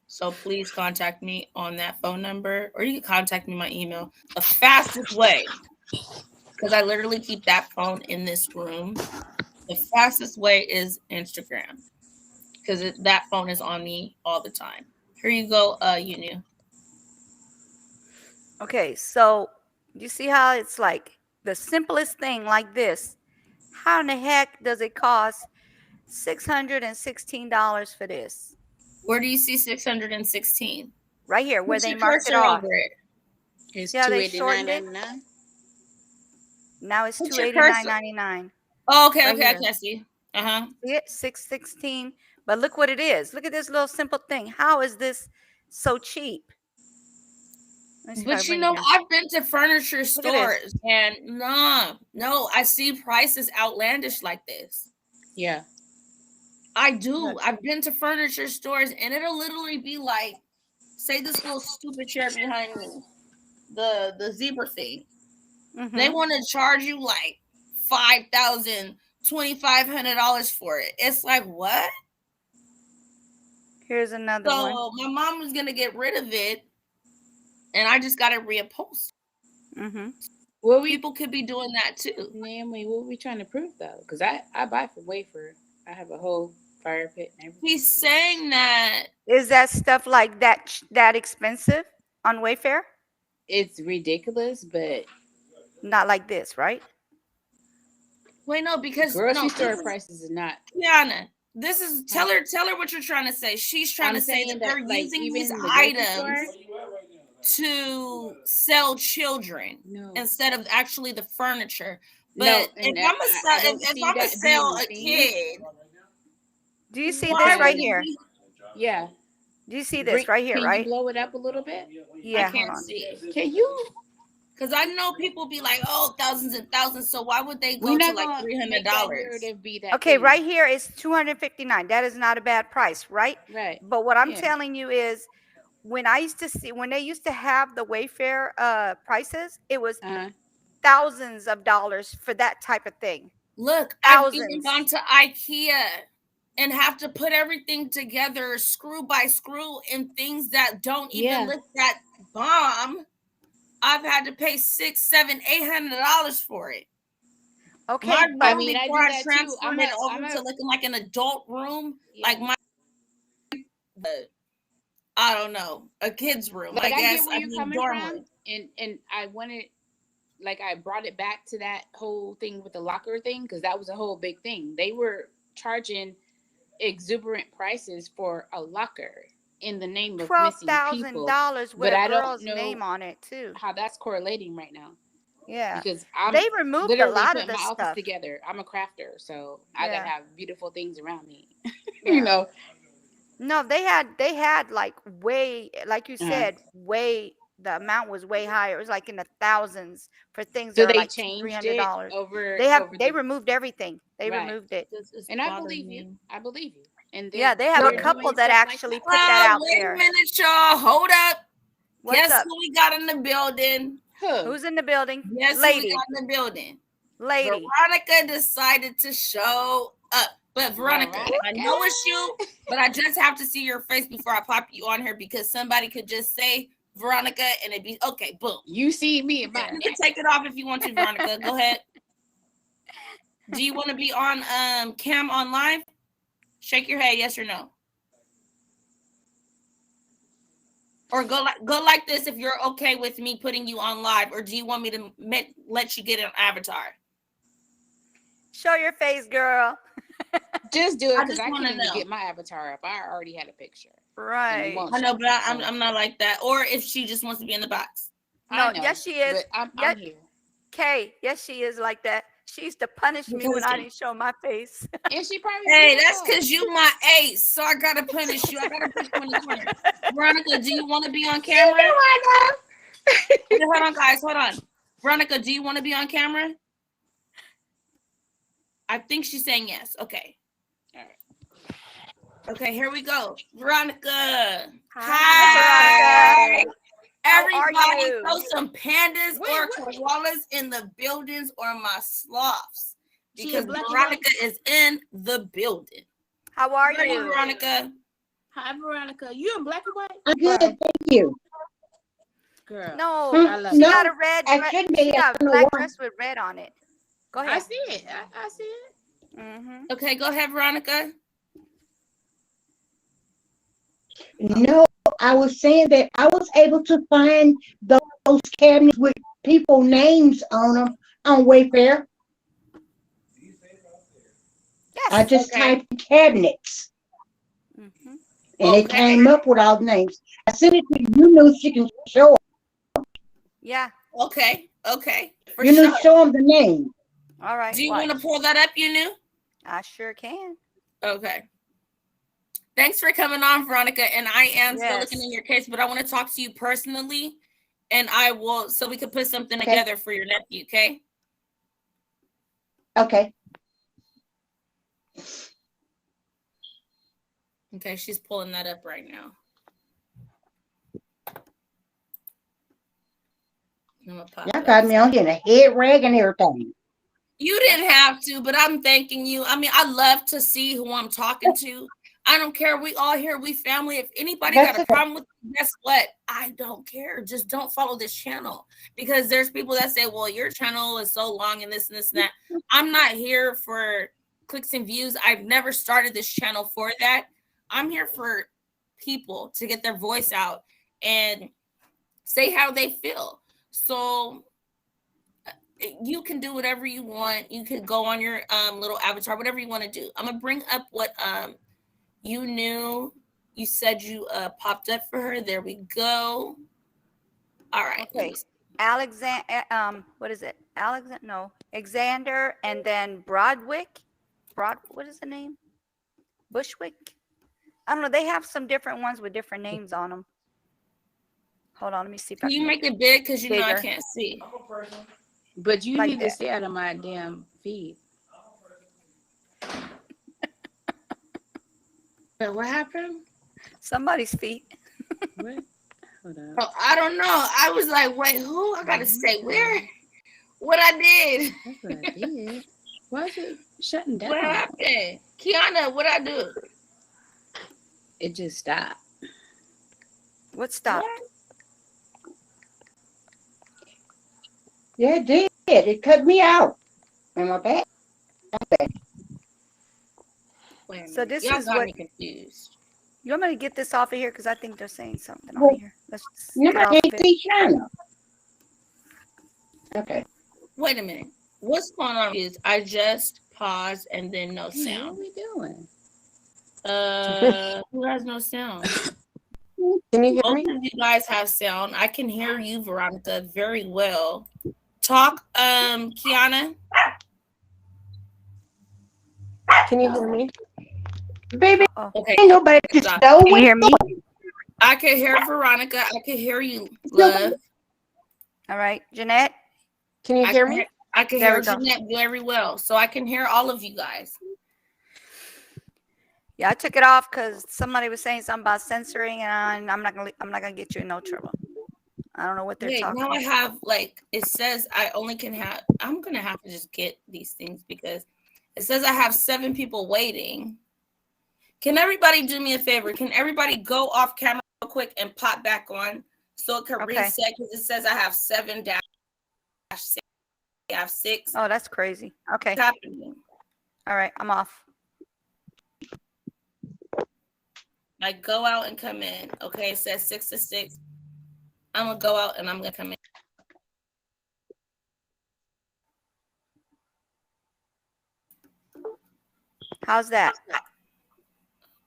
So please contact me on that phone number, or you can contact me my email. The fastest way, because I literally keep that phone in this room. The fastest way is Instagram, because that phone is on me all the time. Here you go, Unu. Okay, so you see how it's like the simplest thing like this. How in the heck does it cost $616 for this? Where do you see 616? Right here, where they marked it off. It's Yeah, they shortened it. $289.99. Now it's What's your cursor? $289.99. Oh, okay, Right okay, I here. can see. Uh-huh. See it? 616. But look what it is. Look at this little simple thing. How is this so cheap? But you know, I've been to furniture stores and no, I see prices outlandish like this. Yeah. I do. I've been to furniture stores and it'll literally be like, say this little stupid chair behind me, the zebra thing. They want to charge you like $5,000, $2,500 for it. It's like, what? Here's another one. So my mom was gonna get rid of it, and I just got it reupholstered. Well, people could be doing that too. Naomi, what are we trying to prove though? Because I buy from Wayfair. I have a whole fire pit and everything. He's saying that. Is that stuff like that expensive on Wayfair? It's ridiculous, but not like this, right? Wait, no, because grocery store prices is not. Kiana, this is tell her what you're trying to say. She's trying to say that they're using these items to sell children instead of actually the furniture. But if I'm gonna sell a kid, do you see this right here? Yeah. Do you see this right here? Can Right? you blow it up a little bit? Yeah. I can't see it. Can you? Because I know people be like, oh, thousands and thousands. So why would they go to like $300? Okay, right here is $259. That is not a bad price, right? Right. But what I'm telling you is, when they used to have the Wayfair prices, it was thousands of dollars for that type of thing. Look, I've even gone to IKEA and have to put everything together screw by screw in things that don't even lift that bomb. I've had to pay $600, $700, $800 for it. Okay, my room before I transferred it over to looking like an adult room, like my I don't know, a kid's room. Like, I guess get where you're coming from, and I wanted, like, I brought it back to that whole thing with the locker thing because that was a whole big thing. They were charging exuberant prices for a locker in the name of missing people. $12,000 with but a I girl's don't know name on it too. How that's correlating right now. Yeah, because they removed a lot of my this office stuff together. I'm a crafter, so I gotta have beautiful things around me. You know. No, they had like way, like you said, way. The amount was way higher. It was like in the thousands for things that are like $300. They removed everything. They removed it. And I believe you. I believe you. And yeah, they have a couple that actually put that out there. Wait a minute, y'all. Hold up. What's Guess up? who we got in the building? Who's in the building? Yes, lady. Who we got in the building? Lady. Veronica decided to show up. But Veronica, I know it's you, but I just have to see your face before I pop you on here because somebody could just say Veronica and it'd be okay, boom. You see me. You can take it off if you want to, Veronica. Go ahead. Do you want to be on cam on live? Shake your head, yes or no. Or go like this if you're okay with me putting you on live, or do you want me to let you get an avatar? Show your face, girl. Just do it because I can't even get my avatar up. I already had a picture. Right. I know, but I'm not like that. Or if she just wants to be in the box. No, yes, she is. I'm here. Kay, yes, she is like that. She used to punish me when I didn't show my face. And she probably hey, that's because you my ace, so I gotta punish you. I gotta put you in the corner. Veronica, do you want to be on camera? Hold on, guys. Hold on. Veronica, do you want to be on camera? I think she's saying yes. Okay. All right. Okay, here we go. Veronica. Hi. Everybody throw some pandas or koalas in the buildings or my sloths because Veronica is in the building. How are you, Veronica? Hi, Veronica. You in black and white? I'm good, thank you. Girl. No, I love she you. got a red dress. She got a black dress with red on it. Go ahead. I see it. I see it. Mm-hmm. Okay, go ahead, Veronica. No, I was saying that I was able to find those cabinets with people names on them on Wayfair. Yes. I just typed cabinets. Mm-hmm. And it came up with all the names. I sent it to you. Know she can show them. Yeah. Okay. Okay. You know, show them the name. All right. Do you want to pull that up, you knew? I sure can. Okay. Thanks for coming on, Veronica. And I am still looking in your case, but I want to talk to you personally. and I will, so we could put something Okay. together for your nephew. Okay. Okay. Okay. She's pulling that up right now. Y'all got me on getting a head rag and everything. You didn't have to, but I'm thanking you. I mean, I love to see who I'm talking to. I don't care. We all here. We family. If anybody got a problem with me, guess what? I don't care. Just don't follow this channel, because there's people that say, well, your channel is so long and this and this and that. I'm not here for clicks and views. I've never started this channel for that. I'm here for people to get their voice out and say how they feel. So you can do whatever you want. You can go on your little avatar, whatever you want to do. I'm gonna bring up what you knew. You said you popped up for her. There we go. All right. Okay. Alexander, what is it? Alexander, and then Broadwick. What is the name? Bushwick. I don't know. They have some different ones with different names on them. Hold on, let me see if Can you make it big? Because you know I bigger. can't see. But you Like need that. to stay out of my damn feed. What happened? Somebody's feet. What? Hold up. Oh, I don't know. I was like, wait, who? I gotta say where? What I did? That's what I did. Why is it shutting down? What happened? Kiana, what I do? It just stopped. What stopped? Yeah, it did. It cut me out. Am I back? Okay. Wait a So minute. this Y'all is got what me confused. you want me to get this off of here because I think they're saying something on here. Let's just No, get off I of can't it. see China. Okay. Wait a minute. What's going on is I just paused and then no Hey, what are sound. we doing? Who has no sound? Can you hear Both me? of you guys have sound. I can hear you, Veronica, very well. Talk, Kiana. Can you hear me? Baby, Okay. ain't nobody just Stop. know Can you what hear me? I can hear Veronica. I can hear you, love. All right, Jeanette. Can you I hear can me? hear, I can There hear we go. Jeanette very well, so I can hear all of you guys. Yeah, I took it off because somebody was saying something about censoring, and I'm not gonna get you in no trouble. I don't know what they're Wait, talking now I about. have, like, it says I only can have, I'm gonna have to just get these things because it says I have 7 people waiting. Can everybody do me a favor? Can everybody go off camera real quick and pop back on so it can Okay. reset? Because it says I have 7-6. I have 6. Oh, that's crazy. Okay. What's happening? All right, I'm off. I go out and come in. Okay, it says 6 to 6. I'm gonna go out and I'm gonna come in. How's that?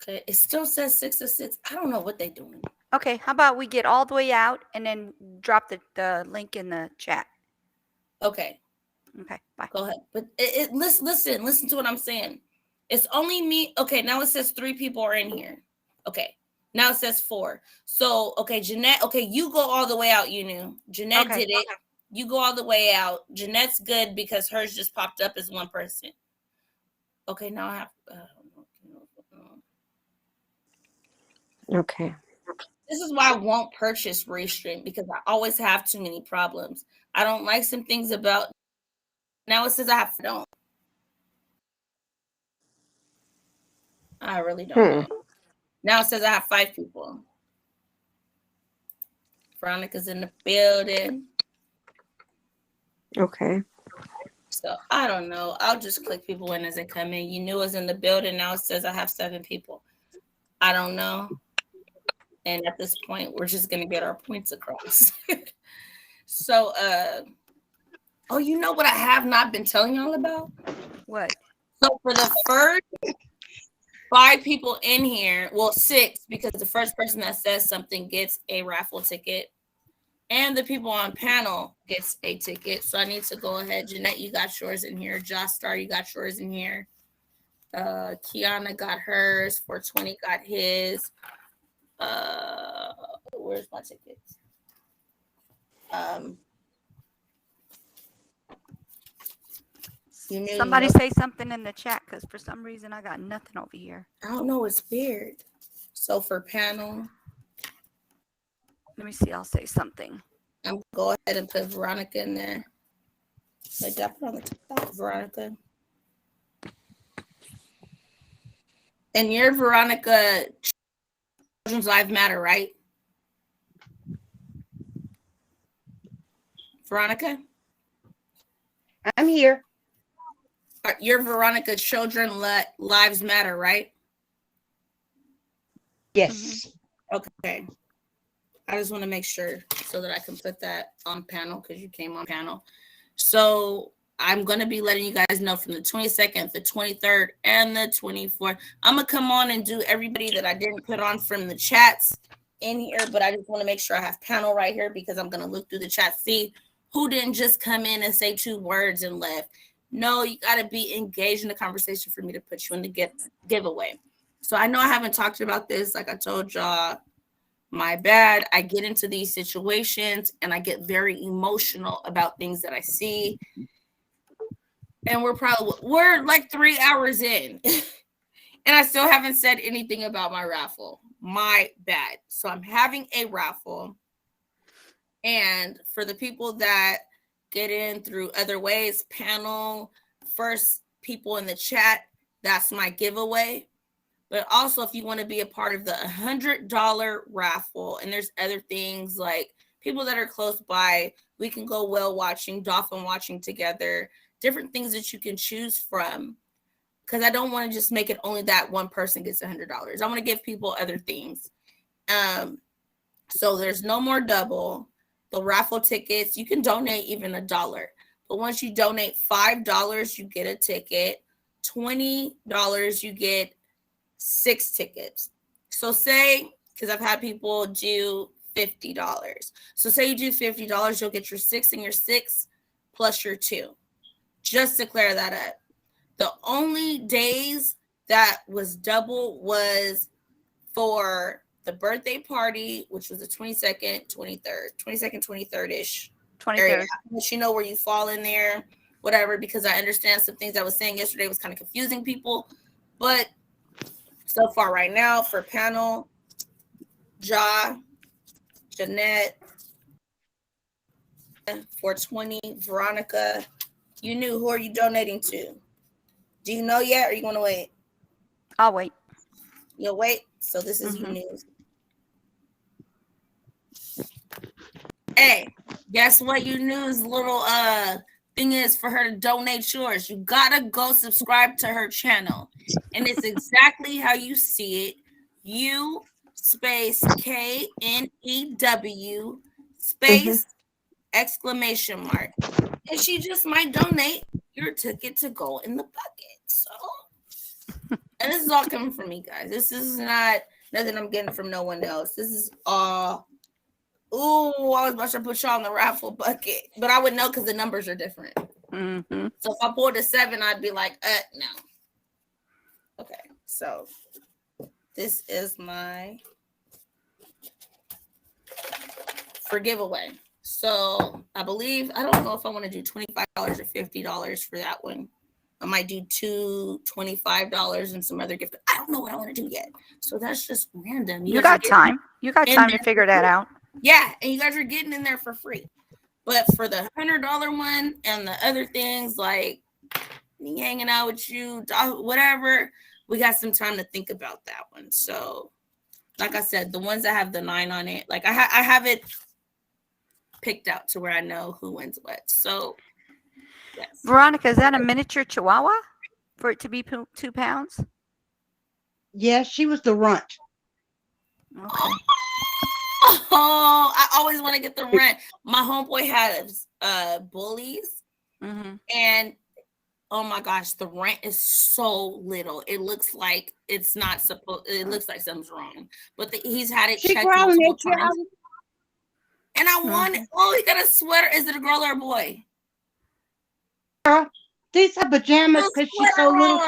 Okay, it still says 6 to 6. I don't know what they're doing. Okay, how about we get all the way out and then drop the link in the chat? Okay, Okay, bye. go ahead. But listen to what I'm saying. It's only me. Okay, now it says 3 people are in here. Okay, now it says 4. So, okay, Jeanette, okay, you go all the way out, you knew. Jeanette Okay. did it. You go all the way out. Jeanette's good because hers just popped up as one person. Okay, now I have... Okay. This is why I won't purchase Restream because I always have too many problems. I don't like some things about... Now it says I have... Don't. I really don't know. Now it says I have 5 people. Veronica's in the building. Okay. So I don't know. I'll just click people in as they come in. You knew it was in the building. Now it says I have 7 people. I don't know. And at this point, we're just gonna get our points across. So oh, you know what I have not been telling y'all about? What? So for the first 5 people in here, well, 6, because the first person that says something gets a raffle ticket. And the people on panel gets a ticket. So I need to go ahead. Jeanette, you got yours in here. Josh Star, you got yours in here. Kiana got hers. 420 got his. Where's my tickets? You knew, Somebody say something in the chat, because for some reason I got nothing over here. I don't know. It's weird. So for panel, let me see. I'll say something. I'm go ahead and put Veronica in there. Like that, put on the top, Veronica. And you're Veronica. Children's Lives Matter, right? Veronica? I'm here. You're Veronica. Lives Matter, right? Yes. Okay. I just want to make sure so that I can put that on panel because you came on panel. So I'm going to be letting you guys know from the 22nd, the 23rd, and the 24th. I'm going to come on and do everybody that I didn't put on from the chats in here, but I just want to make sure I have panel right here because I'm going to look through the chat, see who didn't just come in and say 2 words and left. No, you got to be engaged in the conversation for me to put you in the giveaway. So I know I haven't talked about this. Like I told y'all, my bad. I get into these situations and I get very emotional about things that I see. And we're like 3 hours in and I still haven't said anything about my raffle. My bad. So I'm having a raffle. And for the people that get in through other ways, panel, first people in the chat, that's my giveaway. But also if you want to be a part of the $100 raffle, and there's other things like people that are close by, we can go whale watching, dolphin watching together, different things that you can choose from. Because I don't want to just make it only that one person gets $100. I want to give people other things. So there's no more double. The raffle tickets, you can donate even $1. But once you donate $5, you get a ticket. $20, you get 6 tickets. So say, because I've had people do $50. So say you do $50, you'll get your 6 and your 6 plus your 2. Just to clear that up. The only days that was double was for the birthday party, which was the 22nd, 23rd-ish. 23rd. Let you know where you fall in there, whatever, because I understand some things I was saying yesterday was kind of confusing people. But so far right now for panel, Jeanette, 420, Veronica, you knew. Who are you donating to? Do you know yet, or are you going to wait? I'll wait. You'll wait? So this is you news. Hey, guess what you news little thing is for her to donate yours? You gotta go subscribe to her channel. And it's exactly how you see it. U space KNEW space exclamation mark. And she just might donate your ticket to go in the bucket. So, and this is all coming from me, guys. This is not nothing I'm getting from no one else. This is all. Ooh, I was about to put y'all in the raffle bucket, but I would know because the numbers are different. So if I pulled a 7, I'd be like, no. Okay, so this is my for giveaway. So I believe, I don't know if I want to do $25 or $50 for that one. I might do $25 and some other gift. I don't know what I want to do yet. So that's just random. You got time. You got time to figure that out. Yeah, and you guys are getting in there for free. But for the $100 one and the other things like me hanging out with you, whatever, we got some time to think about that one. So, like I said, the ones that have the 9 on it, like I have it picked out to where I know who wins what. So, yes. Veronica, is that a miniature Chihuahua for it to be 2 pounds? Yeah, she was the runt. Okay. Oh, I always want to get the rent. My homeboy has bullies, and oh my gosh, the rent is so little. It looks like it's not supposed. It looks like something's wrong. But he's had it checked multiple times. And I want it. Oh, he got a sweater. Is it a girl or a boy? Girl, these are pajamas because she's so little.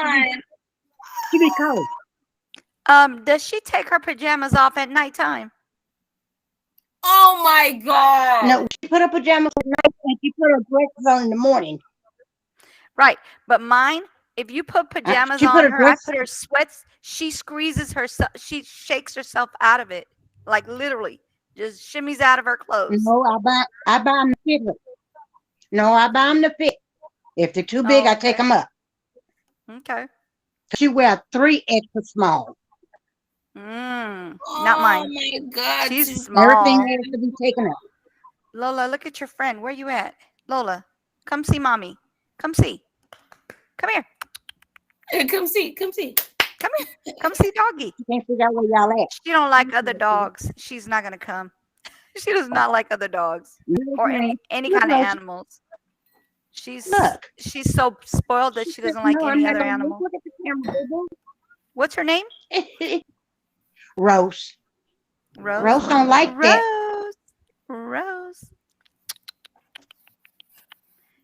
She be cold. Does she take her pajamas off at nighttime? Oh my God. No, she put her pajamas at night and she put her dresses on in the morning. Right. But mine, if you put pajamas She put on her her, I dress. put her sweats, she squeezes herself, she shakes herself out of it. Like literally. Just shimmies out of her clothes. No, I buy them to fit her. No, I buy them to fit. If they're too big, I take them up. Okay. She wear 3 extra small. Not Oh mine. my God. She's Everything small. has to be taken up. Lola, look at your friend. Where you at? Lola, come see mommy. Come see. Come here. Come see. Come see. Come here. Come see doggy. You can't figure out where y'all at. She don't like other dogs. She's not gonna come. She does not like other dogs or any kind of animals. She's so spoiled that she doesn't like any other animal. Look at the camera, boo. What's her name? Rose. Rose. Rose don't like that. Rose.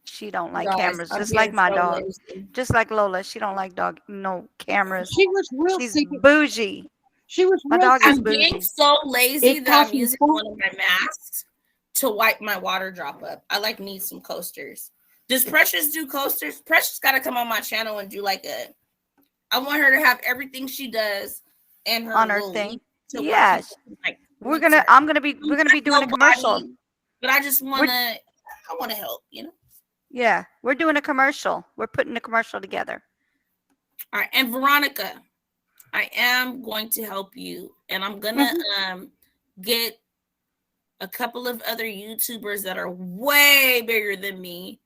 She don't like Guys, cameras, I'm just like getting my so dog. lazy. Just like Lola, she don't like no cameras. She was real She's secret. bougie. She was My real dog is I'm getting bougie. so lazy It that cost I'm me using one of my masks to wipe my water drop up. I need some coasters. Does Precious do coasters? Precious got to come on my channel and do I want her to have everything she does and her On her little thing. leaf to Yes. we're gonna be doing a commercial. But I just want to help, Yeah, we're doing a commercial. We're putting a commercial together. All right, and Veronica, I am going to help you, and I'm gonna get a couple of other YouTubers that are way bigger than me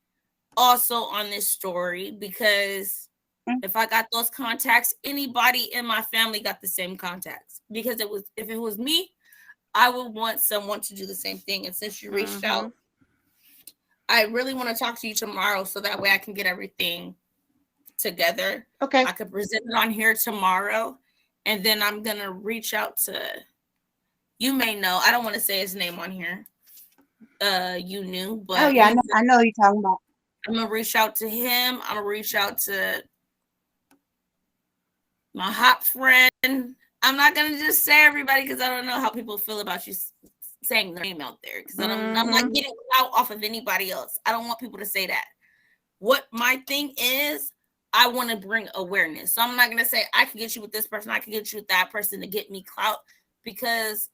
also on this story, because if I got those contacts, anybody in my family got the same contacts. Because if it was me, I would want someone to do the same thing. And since you reached out, I really want to talk to you tomorrow so that way I can get everything together. Okay. I could present it on here tomorrow, and then I'm gonna reach out to, you may know, I don't want to say his name on here. You knew, but Oh yeah, I know who you're talking about. I'm gonna reach out to him. I'm gonna reach out to my hot friend. I'm not gonna just say everybody because I don't know how people feel about you saying their name out there, because I'm not getting out off of anybody else. I don't want people to say that. What my thing is, I want to bring awareness. So I'm not gonna say I can get you with this person, I can get you with that person to get me clout, because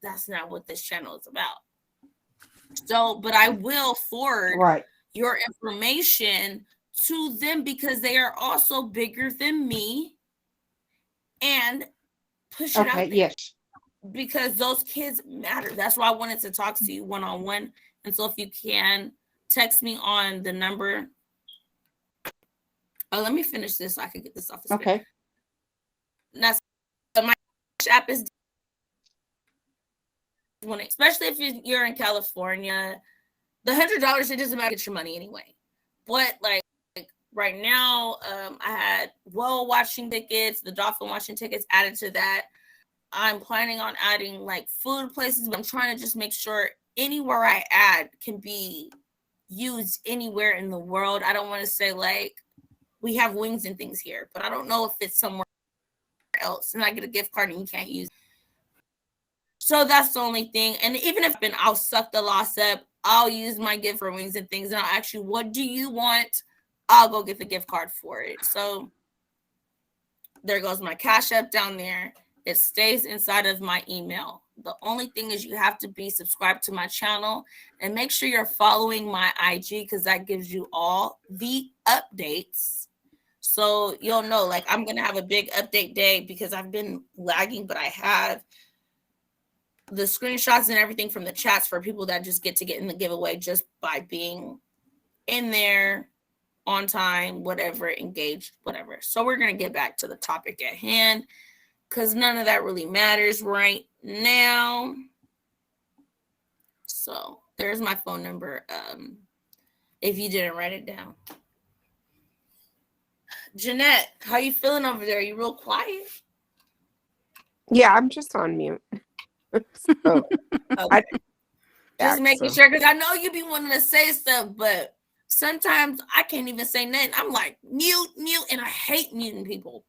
that's not what this channel is about. So, but I will forward your information to them because they are also bigger than me, and push it out there. Yes. Because those kids matter. That's why I wanted to talk to you one-on-one. And so if you can text me on the number. Oh, let me finish this so I can get this off the screen. Okay. Now, so my app is, especially if you're in California, the $100, it doesn't matter, get your money anyway. But like right now, I had whale watching tickets, the dolphin watching tickets added to that. I'm planning on adding like food places, but I'm trying to just make sure anywhere I add can be used anywhere in the world. I don't want to say like we have wings and things here, but I don't know if it's somewhere else and I get a gift card and you can't use it. So that's the only thing. And even if I'll suck the loss up, I'll use my gift for wings and things, and I'll ask you, what do you want? I'll go get the gift card for it. So there goes my Cash App down there. It stays inside of my email. The only thing is you have to be subscribed to my channel and make sure you're following my IG, because that gives you all the updates. So you'll know, like, I'm going to have a big update day because I've been lagging, but I have the screenshots and everything from the chats for people that just get in the giveaway just by being in there on time, whatever, engaged, whatever. So we're going to get back to the topic at hand, because none of that really matters right now. So there's my phone number, if you didn't write it down. Jeanette, how you feeling over there? You real quiet? Yeah, I'm just on mute. So, okay. Just making sure, because I know you be wanting to say stuff, but sometimes I can't even say nothing. I'm like, mute, and I hate muting people.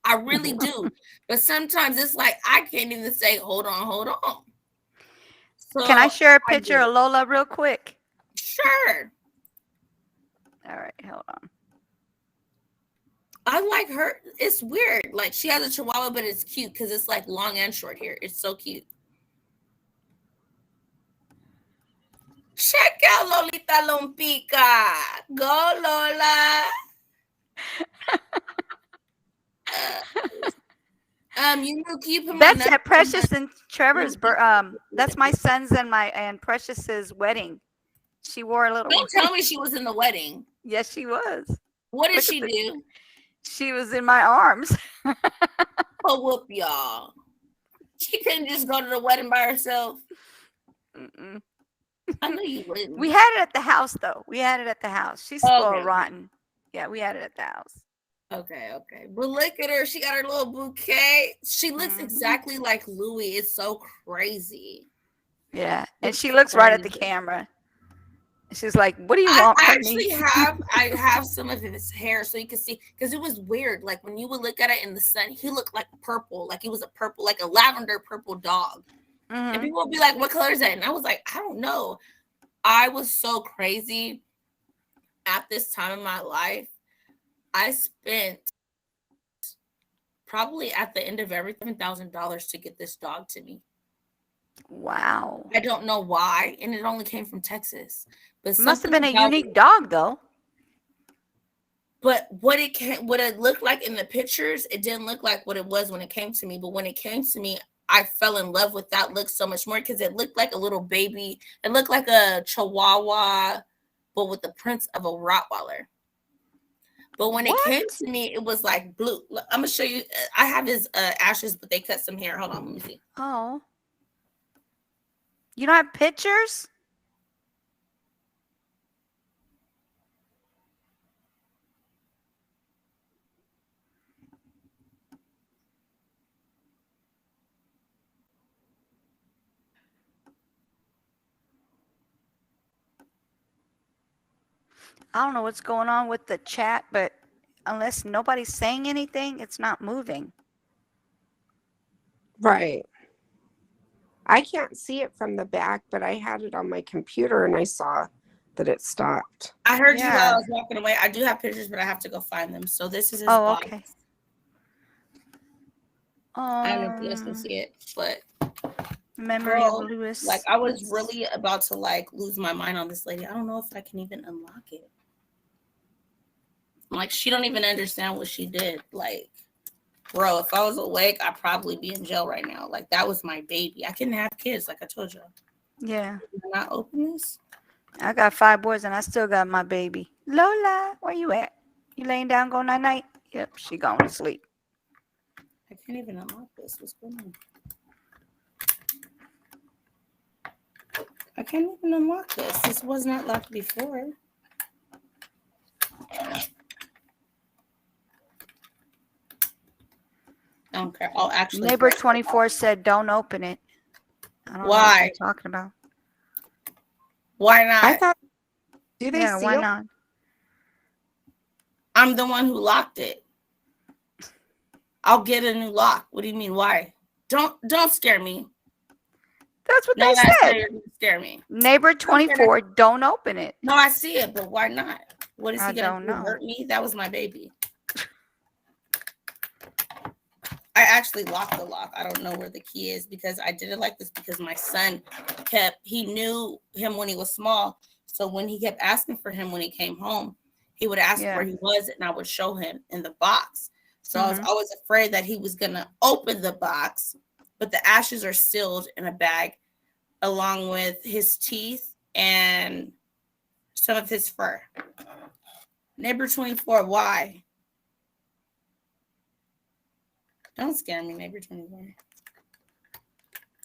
I really do. But sometimes it's like I can't even say, hold on. So Can I share a I picture did. of Lola real quick? Sure. All right, hold on. I like her. It's weird. Like she has a chihuahua, but it's cute because it's like long and short here. It's so cute. Check out Lolita Lompica. Go Lola. You know, can you put my That's number at Precious and Trevor's. That's my son's and Precious's wedding. She wore a little. Don't tell me she was in the wedding. Yes, she was. What did Look she at the- do? She was in my arms. Oh, whoop, y'all. She couldn't just go to the wedding by herself. Mm-mm. I knew you wouldn't. We had it at the house, though. We had it at the house. She's spoiled Okay. rotten. Yeah, we had it at the house. Okay. But look at her. She got her little bouquet. She looks exactly like Louis. It's so crazy. Yeah, and It's she looks right at the crazy. camera. She's like, "What do you want from me?" I have some of his hair so you can see, because it was weird. Like when you would look at it in the sun, he looked like purple, like he was a purple, like a lavender purple dog. And people would be like, "What color is that?" And I was like, "I don't know." I was so crazy at this time in my life. I spent probably at the end of everything $7,000 to get this dog to me. Wow. I don't know why, and it only came from Texas. But It must have been a something about unique dog, though. But what it looked like in the pictures, it didn't look like what it was when it came to me. But when it came to me, I fell in love with that look so much more because it looked like a little baby. It looked like a Chihuahua, but with the prints of a Rottweiler. But when it came to me, it was like blue. I'm gonna show you. I have his ashes, but they cut some hair. Hold on, let me see. Oh. You don't have pictures? I don't know what's going on with the chat, but unless nobody's saying anything, it's not moving. Right. I can't see it from the back, but I had it on my computer and I saw that it stopped. I heard you while I was walking away. I do have pictures, but I have to go find them. So this is his box. Okay. I don't know if you guys can see it, but Memory of Lewis. like I was really about to like lose my mind on this lady. I don't know if I can even unlock it. Like she don't even understand what she did. Like, bro, if I was awake, I'd probably be in jail right now. Like that was my baby. I couldn't have kids, like I told you. Yeah. Can I not open this? I got 5 boys and I still got my baby. Lola, where you at? You laying down going night night? Yep, she going to sleep. I can't even unlock this. What's going on? I can't even unlock this. This was not locked before. I don't care. I'll actually. Neighbor 24 said don't open it. I don't know Why? what you're talking about. Why not? I thought, do they Yeah, see why it? not? I'm the one who locked it. I'll get a new lock. What do you mean? Why? Don't scare me. That's what No, they said. You're gonna scare me. Neighbor 24, don't open it. No, I see it, but why not? What is I he gonna don't do? know. Hurt me? That was my baby. I actually locked the lock. I don't know where the key is because I did it like this because my son he knew him when he was small. So when he kept asking for him when he came home, he would ask where he was and I would show him in the box. So I was always afraid that he was gonna open the box, but the ashes are sealed in a bag along with his teeth and some of his fur. Neighbor 24, why? Don't scare me, Neighbor 24.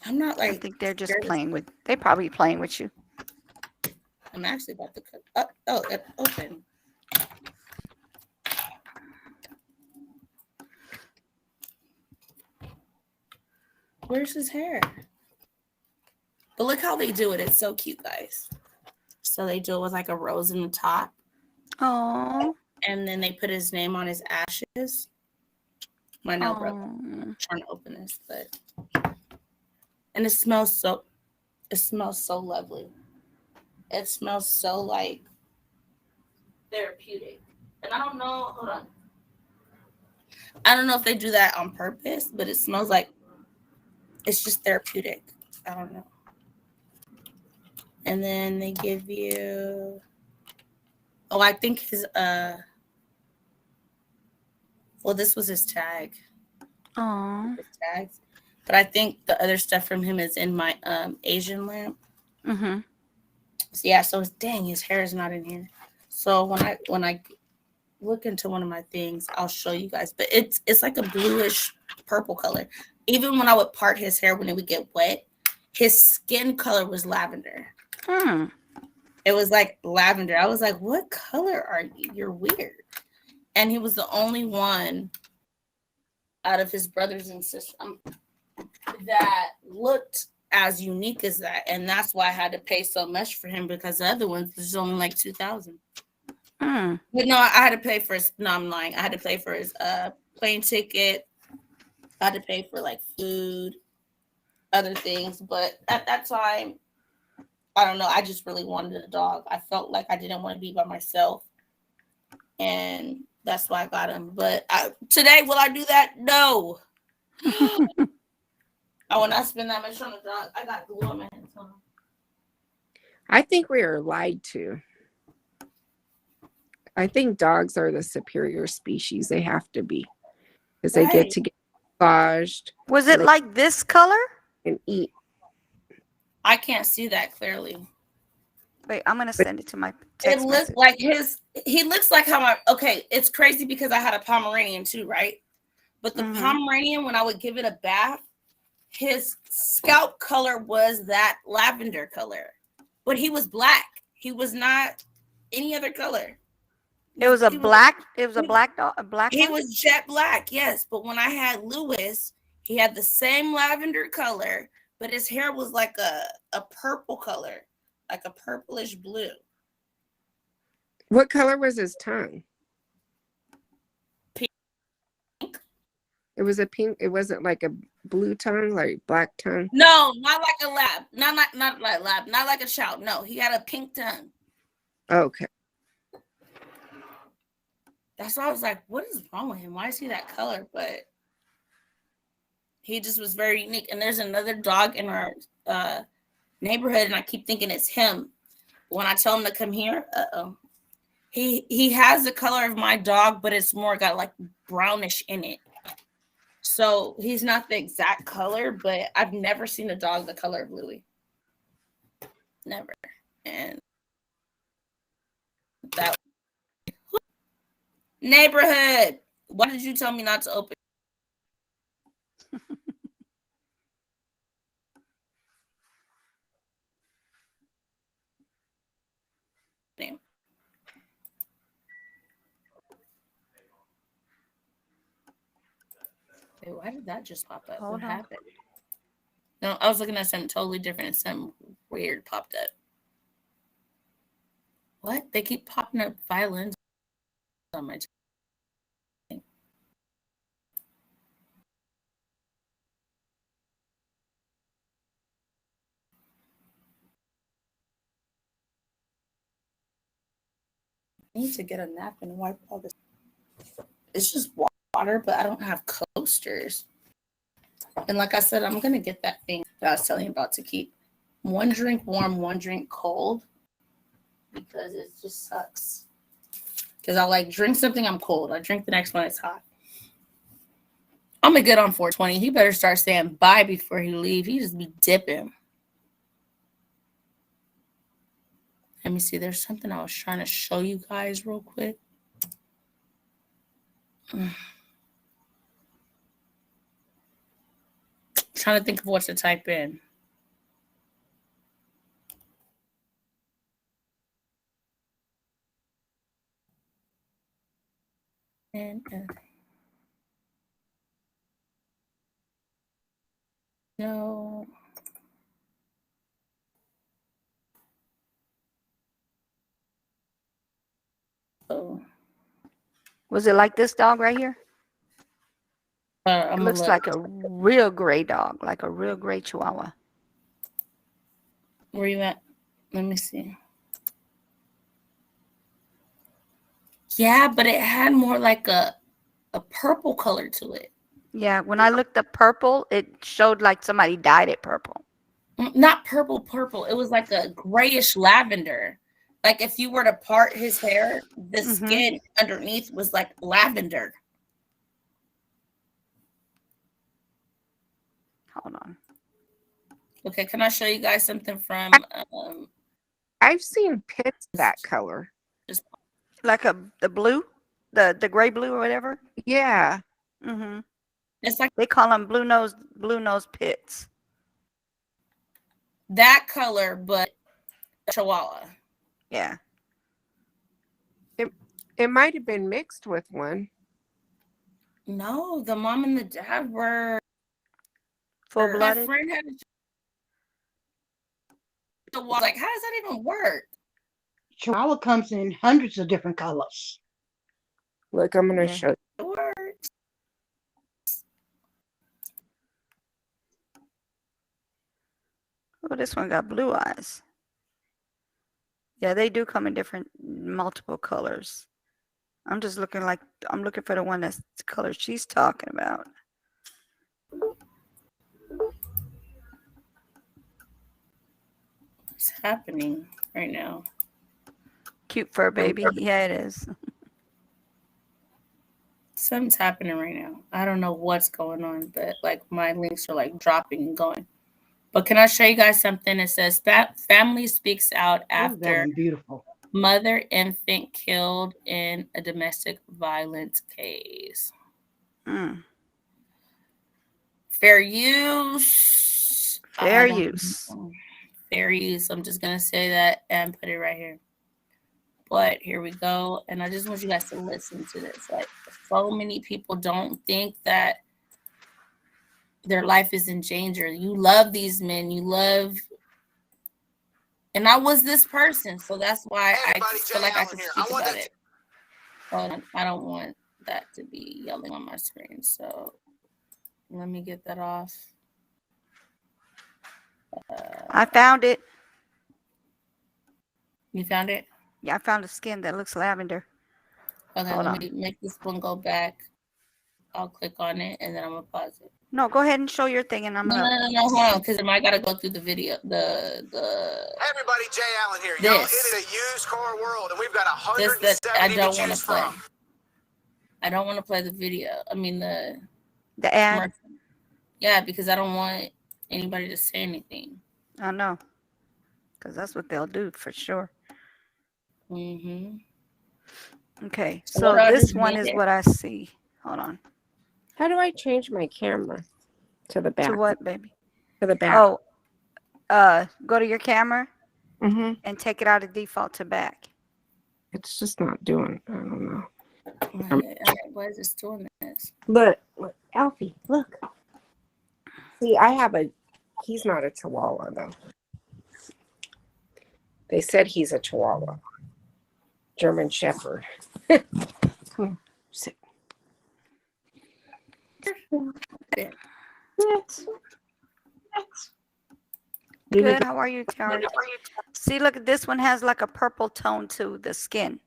I'm not like. I think they're just playing with. They probably playing with you. I'm actually about to cut. Oh, it open. Where's his hair? But look how they do it. It's so cute, guys. So they do it with like a rose in the top. Oh. And then they put his name on his ashes. My nail broke. I'm trying to open this, but and it smells It smells so lovely. It smells so like therapeutic. And I don't know, hold on. I don't know if they do that on purpose, but it smells like it's just therapeutic. I don't know. And then they give you, oh, I think his well, this was his tag. Aww. His tags. But I think the other stuff from him is in my Asian lamp. Mm-hmm. So yeah, so dang, his hair is not in here. So when I look into one of my things, I'll show you guys. But it's like a bluish purple color. Even when I would part his hair when it would get wet, his skin color was lavender. It was like lavender. I was like, what color are you? You're weird. And he was the only one out of his brothers and sisters that looked as unique as that. And that's why I had to pay so much for him, because the other ones was only like $2,000. But no, I had to pay for his, no, I'm lying. I had to pay for his plane ticket. I had to pay for like food, other things. But at that time, I don't know. I just really wanted a dog. I felt like I didn't want to be by myself. And that's why I got him. But today, will I do that? No. I will not spend that much on a dog. I got glue on my hands. I think we are lied to. I think dogs are the superior species. They have to be, because they get to get massaged. Was it like this color? And eat. I can't see that clearly. Wait, I'm gonna send it to my text It looks message. like he looks like how my, okay, it's crazy because I had a Pomeranian too, right? But the Pomeranian, when I would give it a bath, his scalp color was that lavender color. But he was black. He was not any other color. It was a black dog, a black He one? was jet black, yes. But when I had Lewis, he had the same lavender color, but his hair was like a purple color, like a purplish blue. What color was his tongue? Pink. It was a pink. It wasn't like a blue tongue, like black tongue. No, not like a lab. Not like lab. Not like a chow. No, he had a pink tongue. Okay. That's why I was like, what is wrong with him? Why is he that color? But he just was very unique. And there's another dog in our neighborhood, and I keep thinking it's him. When I tell him to come here, he has the color of my dog, but it's more got like brownish in it. So he's not the exact color, but I've never seen a dog the color of Louis. Never. And that neighborhood. Why did you tell me not to open? Name. Wait, why did that just pop up? Hold What on. happened? No, I was looking at something totally different and something weird popped up. What? They keep popping up violins on my thing. I need to get a nap and wipe all this. It's just water, but I don't have coasters. And like I said, I'm going to get that thing that I was telling you about to keep one drink warm, one drink cold, because it just sucks. Because I like drink something, I'm cold. I drink the next one, it's hot. I'm going to get on 420. He better start saying bye before he leave. He just be dipping. Let me see. There's something I was trying to show you guys real quick. Trying to think of what to type in. And no. Oh. Was it like this dog right here? It looks like a real gray dog, like a real gray Chihuahua. Where you at? Let me see. Yeah, but it had more like a purple color to it. Yeah, when I looked up purple, it showed like somebody dyed it purple. Not purple. It was like a grayish lavender. Like if you were to part his hair, the skin underneath was like lavender. Hold on. Okay, can I show you guys something from I've seen pits that color. Like the blue, the gray blue or whatever. Yeah. Mm-hmm. It's like they call them blue nose pits. That color, but Chihuahua. Yeah. It might have been mixed with one. No, the mom and the dad were full-blooded. My friend had a Chihuahua. Like, how does that even work? Chihuahua comes in hundreds of different colors. Look, I'm going to show you. Oh, this one got blue eyes. Yeah, they do come in different, multiple colors. I'm looking for the one that's the color she's talking about. What's happening right now? Cute fur baby. Yeah, it is. Something's happening right now. I don't know what's going on, but like my links are like dropping and going. But can I show you guys something? It says that family speaks out after beautiful mother infant killed in a domestic violence case. Fair use. Fair use. Fair use. I'm just gonna say that and put it right here. But here we go. And I just want you guys to listen to this. Like, so many people don't think that their life is in danger. You love these men. You love, and I was this person, so that's why I feel like I can speak about it. But I don't want that to be yelling on my screen. So let me get that off. I found it. You found it? Yeah, I found a skin that looks lavender. Okay, let me make this one go back. I'll click on it and then I'm gonna pause it. No, go ahead and show your thing, and I'm No, hold on, because I gotta go through the video. Hey everybody, Jay Allen here. Y'all, it is a used car world, and we've got 170 I don't to want choose to play. from. I don't want to play the video. I mean the ad. Commercial. Yeah, because I don't want anybody to say anything. I know, because that's what they'll do for sure. Okay, so this one is what I see. Hold on. How do I change my camera to the back? To what, baby? To the back. Oh, go to your camera and take it out of default to back. It's just not doing. I don't know. Why is it doing this? Look, Alfie, look. See, he's not a Chihuahua though. They said he's a Chihuahua. German Shepherd. Come here, sit. Yes. Good. How are you, Tara? See, look, this one has like a purple tone to the skin.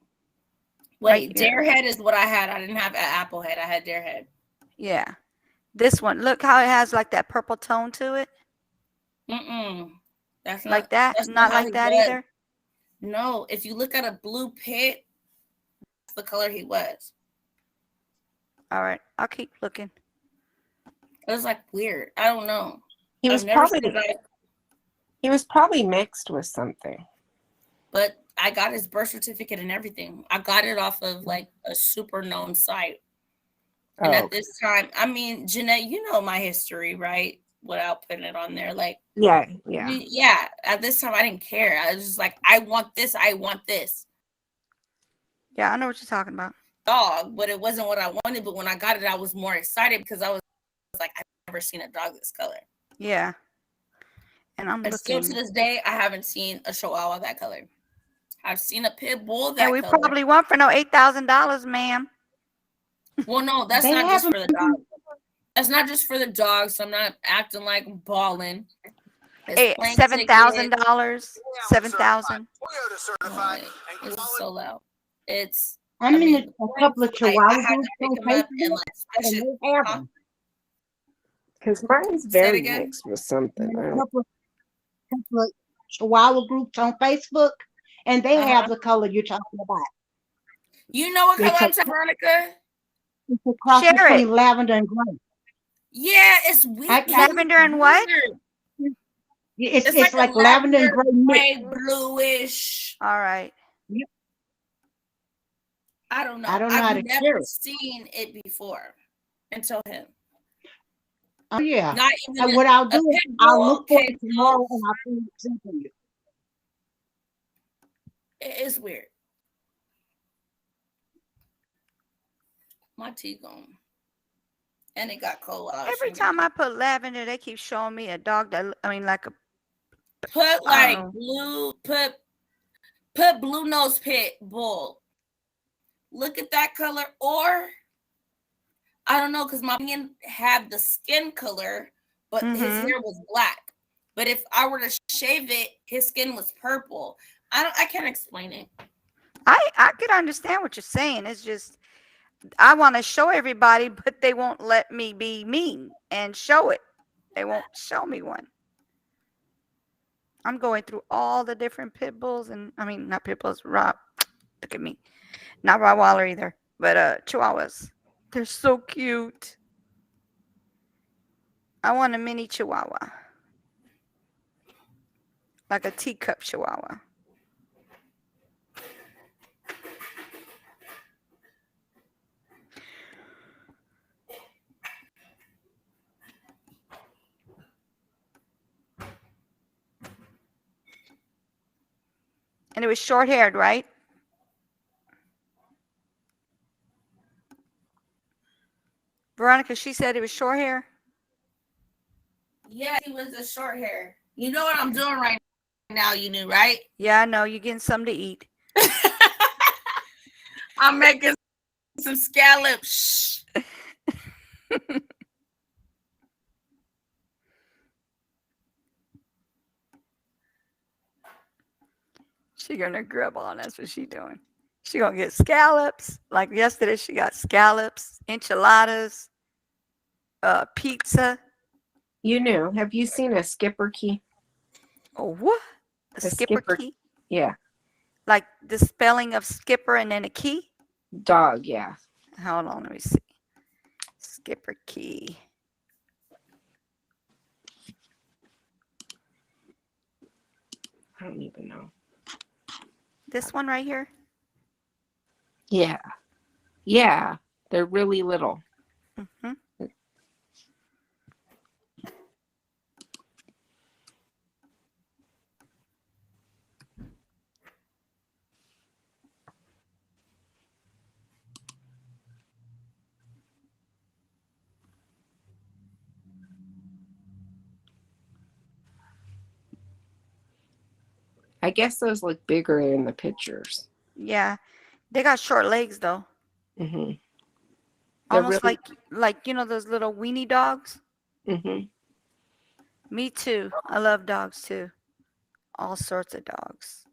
Wait, Dare Head is what I had. I didn't have an apple head. I had Dare Head. Yeah. This one, look how it has like that purple tone to it. That's not like that. That's not like that either. No, if you look at a blue pit, that's the color he was. All right, I'll keep looking. It was like weird. I don't know. He was probably mixed with something. But I got his birth certificate and everything. I got it off of like a super known site. And at this time, I mean, Jeanette, you know my history, right? Without putting it on there. Like, yeah. At this time, I didn't care. I was just like, I want this. I want this. Yeah, I know what you're talking about. Dog, but it wasn't what I wanted. But when I got it, I was more excited because I was like, I've never seen a dog this color. Yeah. And I'm looking. Still to this day, I haven't seen a Chihuahua that color. I've seen a pit bull that color. And we probably want for no $8,000, ma'am. Well, no, that's not just for the dog. That's not just for the dog. So I'm not acting like I'm balling. $7,000. 7,000. It's so loud. It's. I'm in a couple of I Chihuahua had groups to pick on him up and Facebook, like and special. they have them. Because mine's Say it very again. mixed with something. I'm in a couple of Chihuahua groups on Facebook, and they have the color you're talking about. You know what color I'm It's saying, Veronica? a cross Share between it. lavender and gray. Yeah, it's weird. Lavender and what? It's like like a lavender and lavender, gray mix. gray, bluish. All right. Yep. I don't know. I don't know how I've to share never it. seen it before until him. Oh yeah. Not even And what I'll do is pit I'll bull. look for Okay, it tomorrow and I'll send it to you. it's weird. My tea gone, and it got cold. Every time I put lavender, they keep showing me a dog that like a put like blue, put blue nose pit bull. Look at that color, or I don't know, because my man had the skin color, but his hair was black. But if I were to shave it, his skin was purple. I can't explain it. I could understand what you're saying. It's just I want to show everybody, but they won't let me be mean and show it. They won't show me one. I'm going through all the different pit bulls, and I mean not pit bulls. Look at me, not Rottweiler either, but Chihuahuas. They're so cute. I want a mini Chihuahua, like a teacup Chihuahua. And it was short-haired, right? Veronica, she said it was short hair. Yeah, he was a short hair. You know what I'm doing right now, you knew, right? Yeah, I know. You're getting something to eat. I'm making some scallops. She gonna grub on. That's what she doing. She gonna get scallops. Like yesterday, she got scallops, enchiladas, pizza. You knew. Have you seen a skipper key? Oh, what? A skipper key? Yeah. Like the spelling of skipper and then a key? Dog, yeah. Hold on, let me see. Skipper key. I don't even know. This one right here? Yeah. Yeah. They're really little. Mm-hmm. I guess those look bigger in the pictures. Yeah. They got short legs though. Mm-hmm. Almost really... like you know those little weenie dogs? Mm-hmm. Me too. I love dogs too. All sorts of dogs.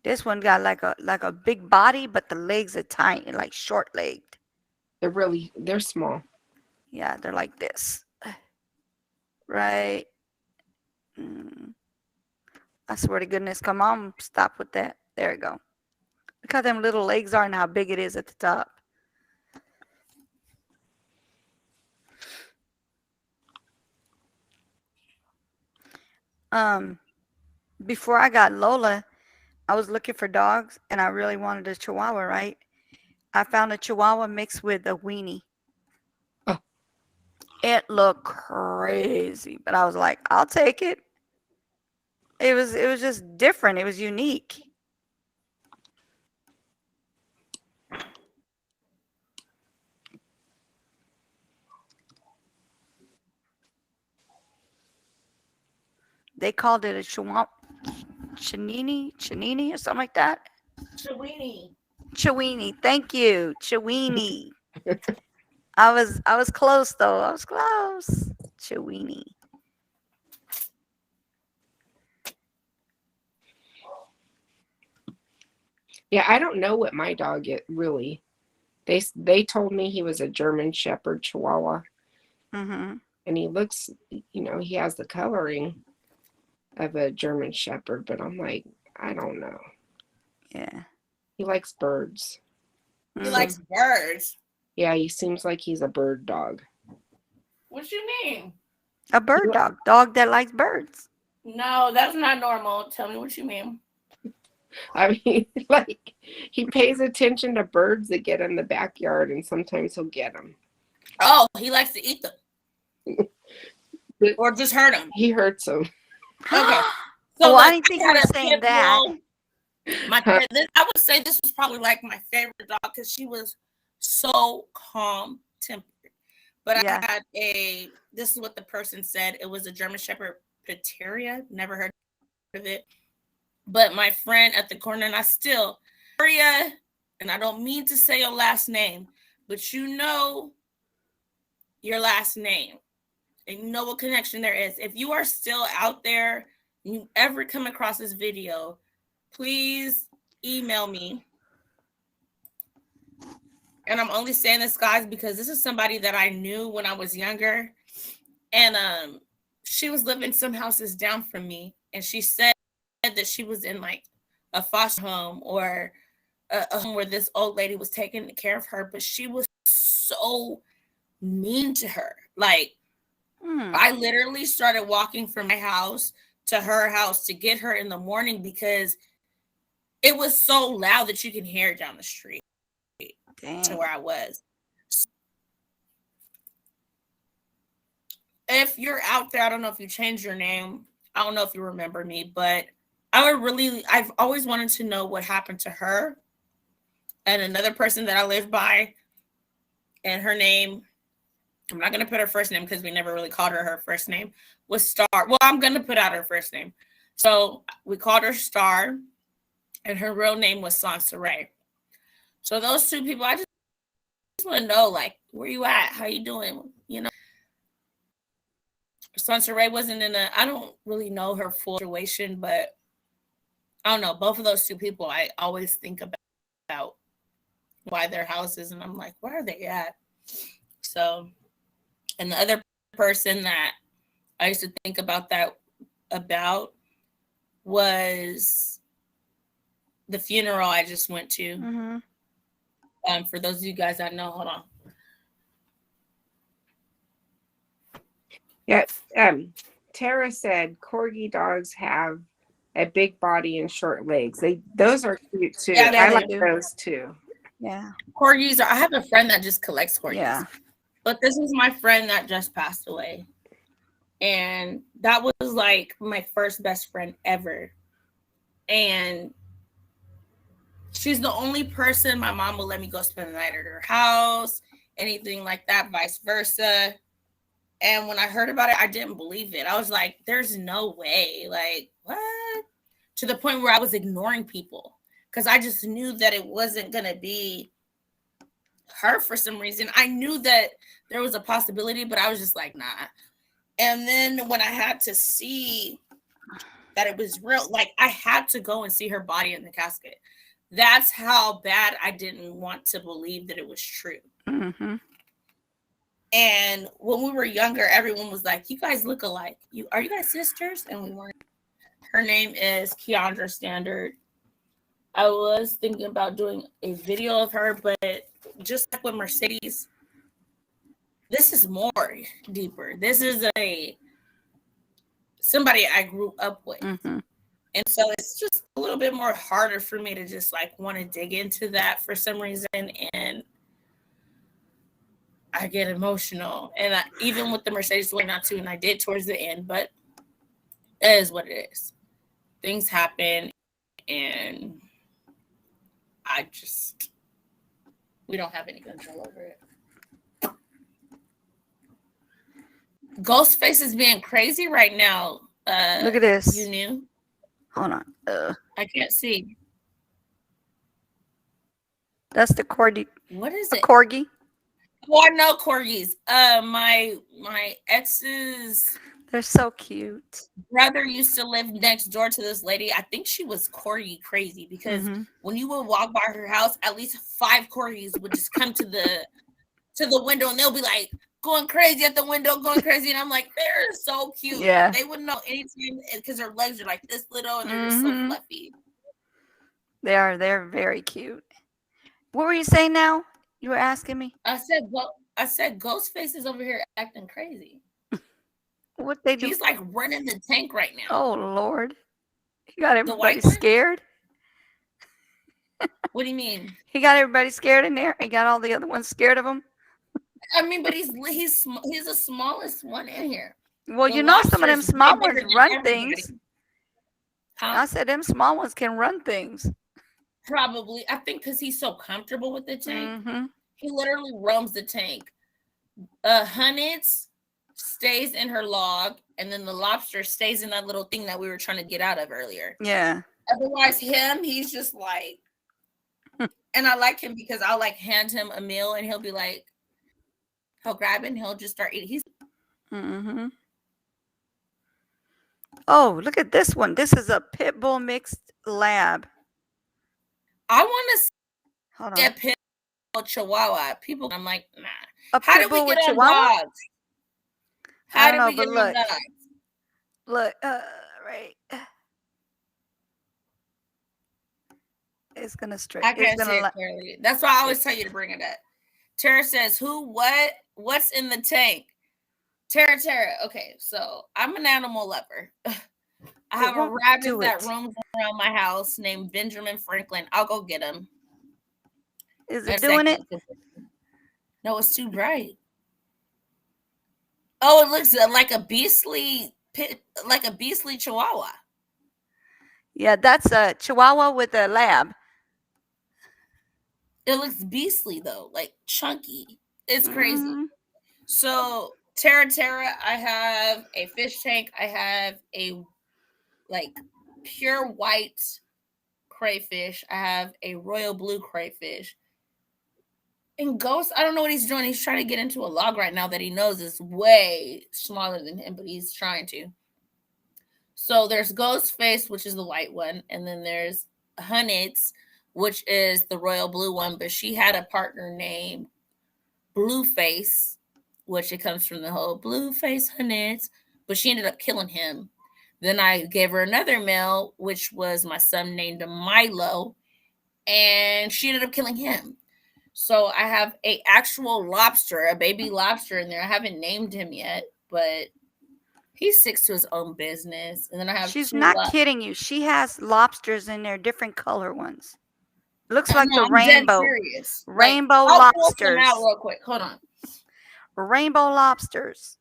This one got like a big body, but the legs are tiny, like short legged. They're small. Yeah, they're like this. Right. I swear to goodness, come on, stop with that. There we go. Look how them little legs are and how big it is at the top. Before I got Lola, I was looking for dogs and I really wanted a Chihuahua, right? I found a Chihuahua mixed with a weenie. Oh. It looked crazy, but I was like, I'll take it. It was just different. It was unique. They called it a Chihuahua. Chinini or something like that. Chiweenie. Thank you. Chiweenie. I was close though. I was close. Chiweenie. Yeah, I don't know what my dog is really. They told me he was a German Shepherd Chihuahua. Mm-hmm. And he looks, he has the coloring of a German Shepherd, but I'm like, I don't know. Yeah. He likes birds. He likes birds. Yeah, he seems like he's a bird dog. What you mean? A bird dog. Dog that likes birds. No, that's not normal. Tell me what you mean. I mean, like, he pays attention to birds that get in the backyard, and sometimes he'll get them. Oh, he likes to eat them. Or just hurt them. He hurts them. Okay. So like, I didn't think you were saying that. I would say this was probably like my favorite dog because she was so calm tempered. But I had this is what the person said. It was a German Shepherd Pateria. Never heard of it. But my friend at the corner, and Pateria, and I don't mean to say your last name, but you know your last name. And you know what connection there is. If you are still out there, and you ever come across this video, please email me. And I'm only saying this, guys, because this is somebody that I knew when I was younger. And she was living some houses down from me. And she said that she was in like a foster home or a home where this old lady was taking care of her. But she was so mean to her. Like, I literally started walking from my house to her house to get her in the morning because it was so loud that you can hear it down the street. Dang. To where I was. If you're out there, I don't know if you changed your name. I don't know if you remember me, but I've always wanted to know what happened to her and another person that I live by. And her name, I'm not going to put her first name because we never really called her first name, was Star. Well, I'm going to put out her first name. So we called her Star, and her real name was Sansaray. So those two people, I just want to know, like, where you at? How you doing? You know, Sansaray wasn't I don't really know her full situation, but I don't know. Both of those two people, I always think about why their houses, and I'm like, where are they at? So, and the other person that I used to think about was the funeral I just went to. Mm-hmm. For those of you guys that know, hold on. Yeah. Tara said corgi dogs have a big body and short legs. Those are cute too. Yeah, I like those too. Yeah. Corgis I have a friend that just collects corgis. Yeah. But this is my friend that just passed away. And that was like my first best friend ever. And she's the only person my mom will let me go spend the night at her house, anything like that, vice versa. And when I heard about it, I didn't believe it. I was like, there's no way. Like, what? To the point where I was ignoring people because I just knew that it wasn't going to be her for some reason. I knew that there was a possibility, but I was just like, nah. And then when I had to see that it was real, like I had to go and see her body in the casket. That's how bad I didn't want to believe that it was true. Mm-hmm. And when we were younger, everyone was like, you guys look alike. Are you guys sisters? And we weren't. Her name is Keandra Standard. I was thinking about doing a video of her, but just like with Mercedes, this is more deeper. This is somebody I grew up with. Mm-hmm. And so it's just a little bit more harder for me to just like want to dig into that for some reason. And I get emotional. And even with the Mercedes one, not too, and I did towards the end, but it is what it is. Things happen and we don't have any control over it. Ghostface is being crazy right now. Look at this. You knew? Hold on. I can't see. That's the corgi. What is it? Corgi. Oh, I know corgis. My ex's They're so cute. Brother used to live next door to this lady. I think she was corgi crazy because when you would walk by her house, at least 5 corgis would just come to the window and they'll be like going crazy at the window, going crazy. And I'm like, they're so cute. Yeah. They wouldn't know anything because their legs are like this little and they're just so fluffy. They're very cute. What were you saying now? You were asking me? I said Ghostface is over here acting crazy. What they do? He's like running the tank right now. Oh Lord. He got everybody white one? scared. What do you mean? He got everybody scared in there. He got all the other ones scared of him. I mean, but he's the smallest one in here. Well, The you know some of them lobster's small way bigger ones than run everybody. things. Huh? I said them small ones can run things. Probably. I think because he's so comfortable with the tank. He literally roams the tank. Hunnits stays in her log, and then the lobster stays in that little thing that we were trying to get out of earlier. Yeah. Otherwise, he's just like, and I like him because I'll like hand him a meal and he'll be like, he'll grab it and he'll just start eating. Oh, look at this one. This is a pit bull mixed lab. I want Hold to on. get pit bull chihuahua. People, I'm like, nah. A How pit did we bull get with on chihuahua? dogs? I How don't did know, we get but on look. dogs? Look, right. It's gonna straight. I can't see it clearly. That's why I always tell you to bring it up. Tara says, what's in the tank? Tara. Okay, so I'm an animal lover. I have a rabbit that roams around my house named Benjamin Franklin. I'll go get him. Is it doing it? No, it's too bright. Oh, it looks like a beastly chihuahua. Yeah, that's a chihuahua with a lab. It looks beastly though, like chunky. It's crazy. So Tara, I have a fish tank. I have a like pure white crayfish. I have a royal blue crayfish. And Ghost, I don't know what he's doing. He's trying to get into a log right now that he knows is way smaller than him, but he's trying to. So there's Ghostface, which is the white one, and then there's Hunnits, which is the royal blue one, but she had a partner named Blueface, which it comes from the whole Blueface Hunnits, but she ended up killing him. Then I gave her another male, which was my son named Milo, and she ended up killing him. So I have a actual lobster, a baby lobster in there. I haven't named him yet, but he sticks to his own business. And then I have She's not kidding you. She has lobsters in there, different color ones. Looks like the I'm rainbow. dead serious. Rainbow I'll pull some lobsters. out real quick. Hold on. Rainbow lobsters.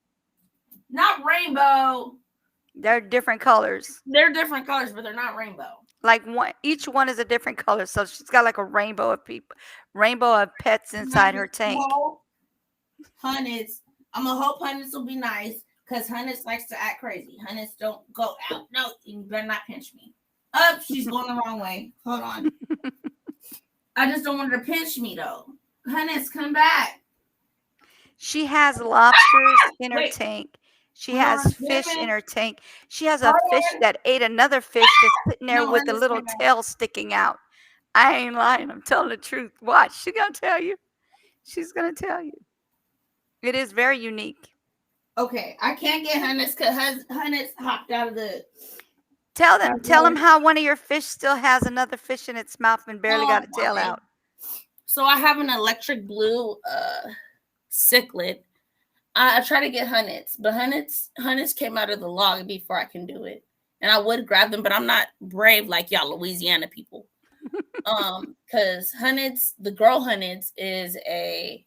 Not rainbow. They're different colors. They're different colors, but they're not rainbow. Like each one is a different color. So she's got like a rainbow of pets inside her tank. Hunnits. I'm gonna hope Hunnits will be nice because Hunnits likes to act crazy. Hunnits don't go out. No, you better not pinch me. Up, she's going the wrong way. Hold on. I just don't want her to pinch me though. Hunnits, come back. She has lobsters in her tank. She has fish in her tank. She has a fish that ate another fish that's sitting there with a little tail sticking out. I ain't lying. I'm telling the truth. Watch. She's going to tell you. She's going to tell you. It is very unique. Okay. I can't get Hunnits because Hunnits hopped out of the... Tell them how one of your fish still has another fish in its mouth and barely got a tail out. So I have an electric blue cichlid. I try to get Hunnits, but Hunnits came out of the log before I can do it. And I would grab them, but I'm not brave like y'all Louisiana people. Because Hunnits, the girl Hunnits is a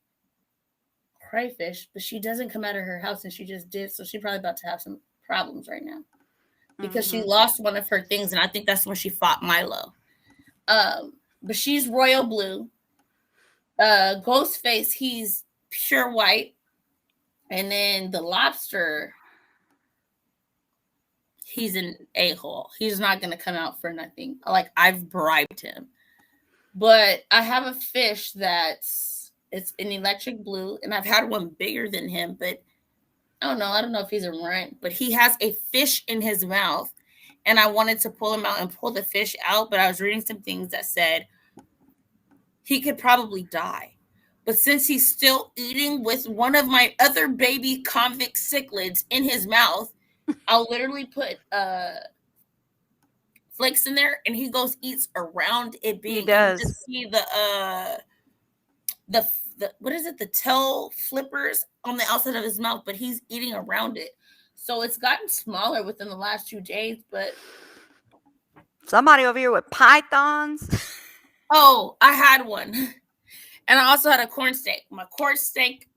crayfish, but she doesn't come out of her house and she just did. So she's probably about to have some problems right now. Because she lost one of her things, and I think that's when she fought Milo. But she's royal blue. Ghostface, he's pure white. And then the lobster, he's an a-hole. He's not going to come out for nothing. Like, I've bribed him. But I have a fish it's an electric blue, and I've had one bigger than him, but I don't know if he's a runt, but he has a fish in his mouth. And I wanted to pull him out and pull the fish out, but I was reading some things that said he could probably die. But since he's still eating with one of my other baby convict cichlids in his mouth, I'll literally put flakes in there and he goes eats around it being. He does. You just see the what is it? The tail flippers on the outside of his mouth, but he's eating around it. So it's gotten smaller within the last 2 days, but Somebody over here with pythons. oh, I had one. And I also had a corn steak. My corn steak,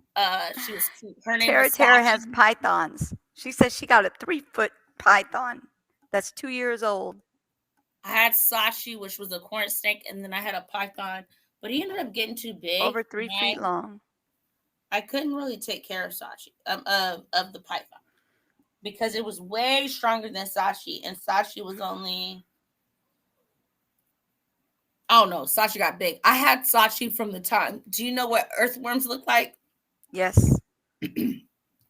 she was cute. Her name was Tara Sashi. has pythons. She says she got a 3-foot python that's 2 years old. I had Sashi, which was a corn steak, and then I had a python, but he ended up getting too big. Over 3 feet long. I couldn't really take care of Sashi, of the python, because it was way stronger than Sashi, and Sashi was only, oh no, Sashi got big. I had Sashi from the time. Do you know what earthworms look like? Yes.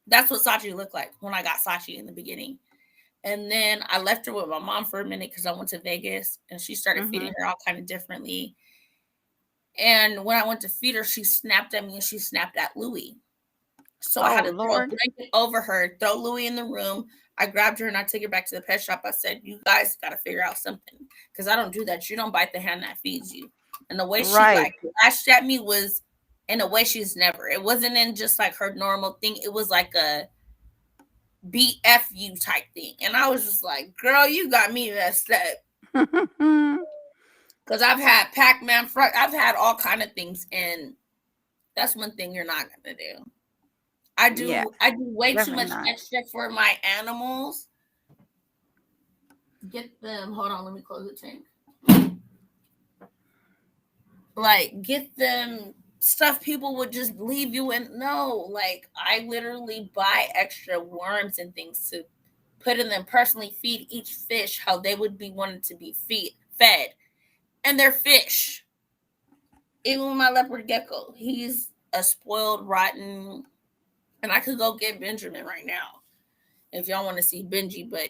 That's what Sashi looked like when I got Sashi in the beginning. And then I left her with my mom for a minute because I went to Vegas and she started feeding her all kind of differently. And when I went to feed her, she snapped at me and she snapped at Louie. So I had to throw a blanket over her, throw Louie in the room. I grabbed her and I took her back to the pet shop. I said, you guys got to figure out something because I don't do that. You don't bite the hand that feeds you. And the way she like lashed at me was in a way she's never. It wasn't in just like her normal thing. It was like a BFU type thing. And I was just like, girl, you got me messed up. Because I've had Pac-Man, I've had all kind of things. And that's one thing you're not going to do. I do way too much extra for my animals. Get them, hold on, let me close the tank. Like, get them stuff people would just leave you in. No, like I literally buy extra worms and things to put in them, personally feed each fish how they would be wanted to be fed. And they're fish. Even with my leopard gecko, he's a spoiled, rotten, and I could go get Benjamin right now if y'all want to see Benji, but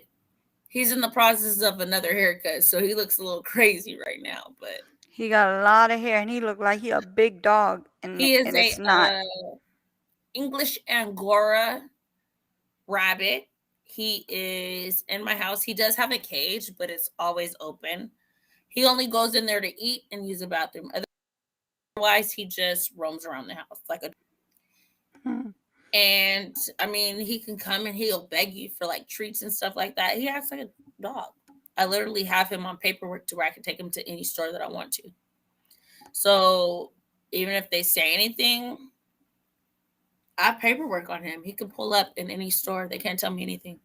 he's in the process of another haircut, so he looks a little crazy right now, but he got a lot of hair and he looked like he a big dog. And he is it's not. English Angora rabbit. He is in my house. He does have a cage, but it's always open. He only goes in there to eat and use the bathroom. Otherwise, he just roams around the house like a. And I mean, he can come and he'll beg you for like treats and stuff like that. He acts like a dog. I literally have him on paperwork to where I can take him to any store that I want to. So even if they say anything, I have paperwork on him. He can pull up in any store. They can't tell me anything.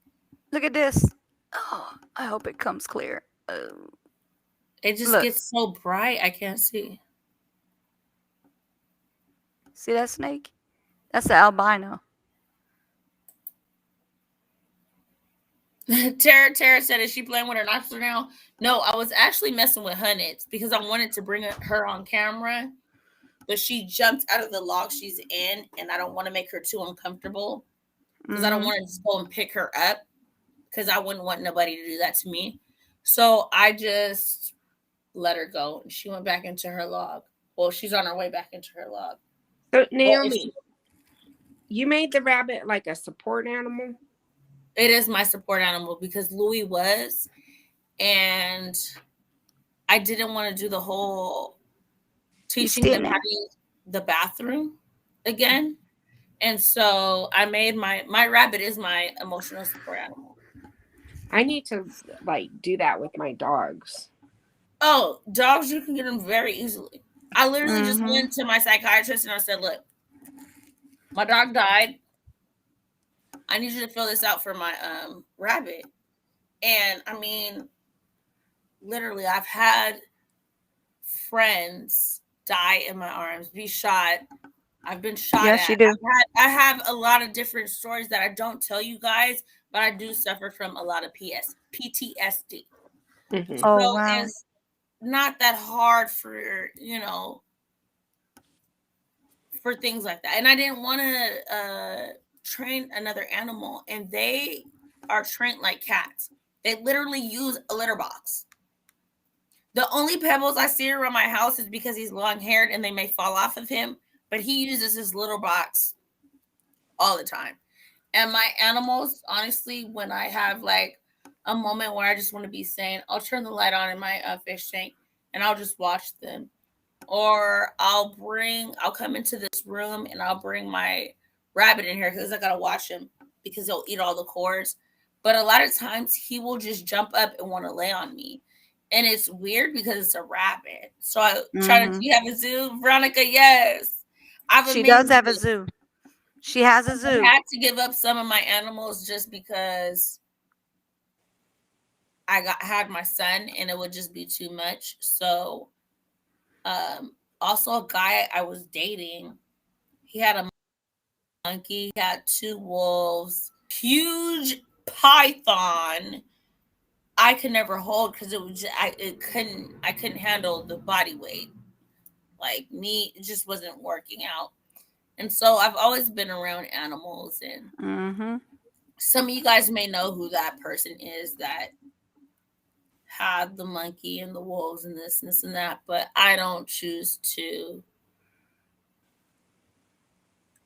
Look at this. Oh, I hope it comes clear. It just gets so bright. I can't see. See that snake? That's the albino. Tara said, is she playing with her lobster now? No, I was actually messing with Hunnits because I wanted to bring her on camera, but she jumped out of the log she's in, and I don't want to make her too uncomfortable because I don't want to just go and pick her up because I wouldn't want nobody to do that to me. So I just let her go, and she went back into her log. Well, she's on her way back into her log. So, Naomi, you made the rabbit like a support animal? It is my support animal because Louis was, and I didn't want to do the whole teaching them how to use the bathroom again. And so I made my rabbit is my emotional support animal. I need to like do that with my dogs. Oh, dogs, you can get them very easily. I literally just went to my psychiatrist and I said, look, my dog died. I need you to fill this out for my rabbit. And I mean, literally, I've had friends die in my arms, be shot. I've been shot at. You do. I have a lot of different stories that I don't tell you guys, but I do suffer from a lot of PTSD. So it's not that hard for, for things like that. And I didn't want to train another animal, and they are trained like cats. They literally use a litter box. The only pebbles I see around my house is because he's long haired and they may fall off of him, but he uses his litter box all the time. And my animals, honestly, when I have like a moment where I just want to be sane, I'll turn the light on in my fish tank and I'll just watch them. Or I'll come into this room and I'll bring my rabbit in here because I gotta watch him because he'll eat all the cords. But a lot of times he will just jump up and want to lay on me. And it's weird because it's a rabbit. So I try to, you have a zoo, Veronica? Yes. She does have a zoo. She has a zoo. I had to give up some of my animals just because I had my son and it would just be too much. So also a guy I was dating, he had a monkey, he had 2 wolves, huge python. I could never hold because it was I couldn't handle the body weight. Like me, it just wasn't working out. And so I've always been around animals, and some of you guys may know who that person is that had the monkey and the wolves and this and that, but I don't choose to,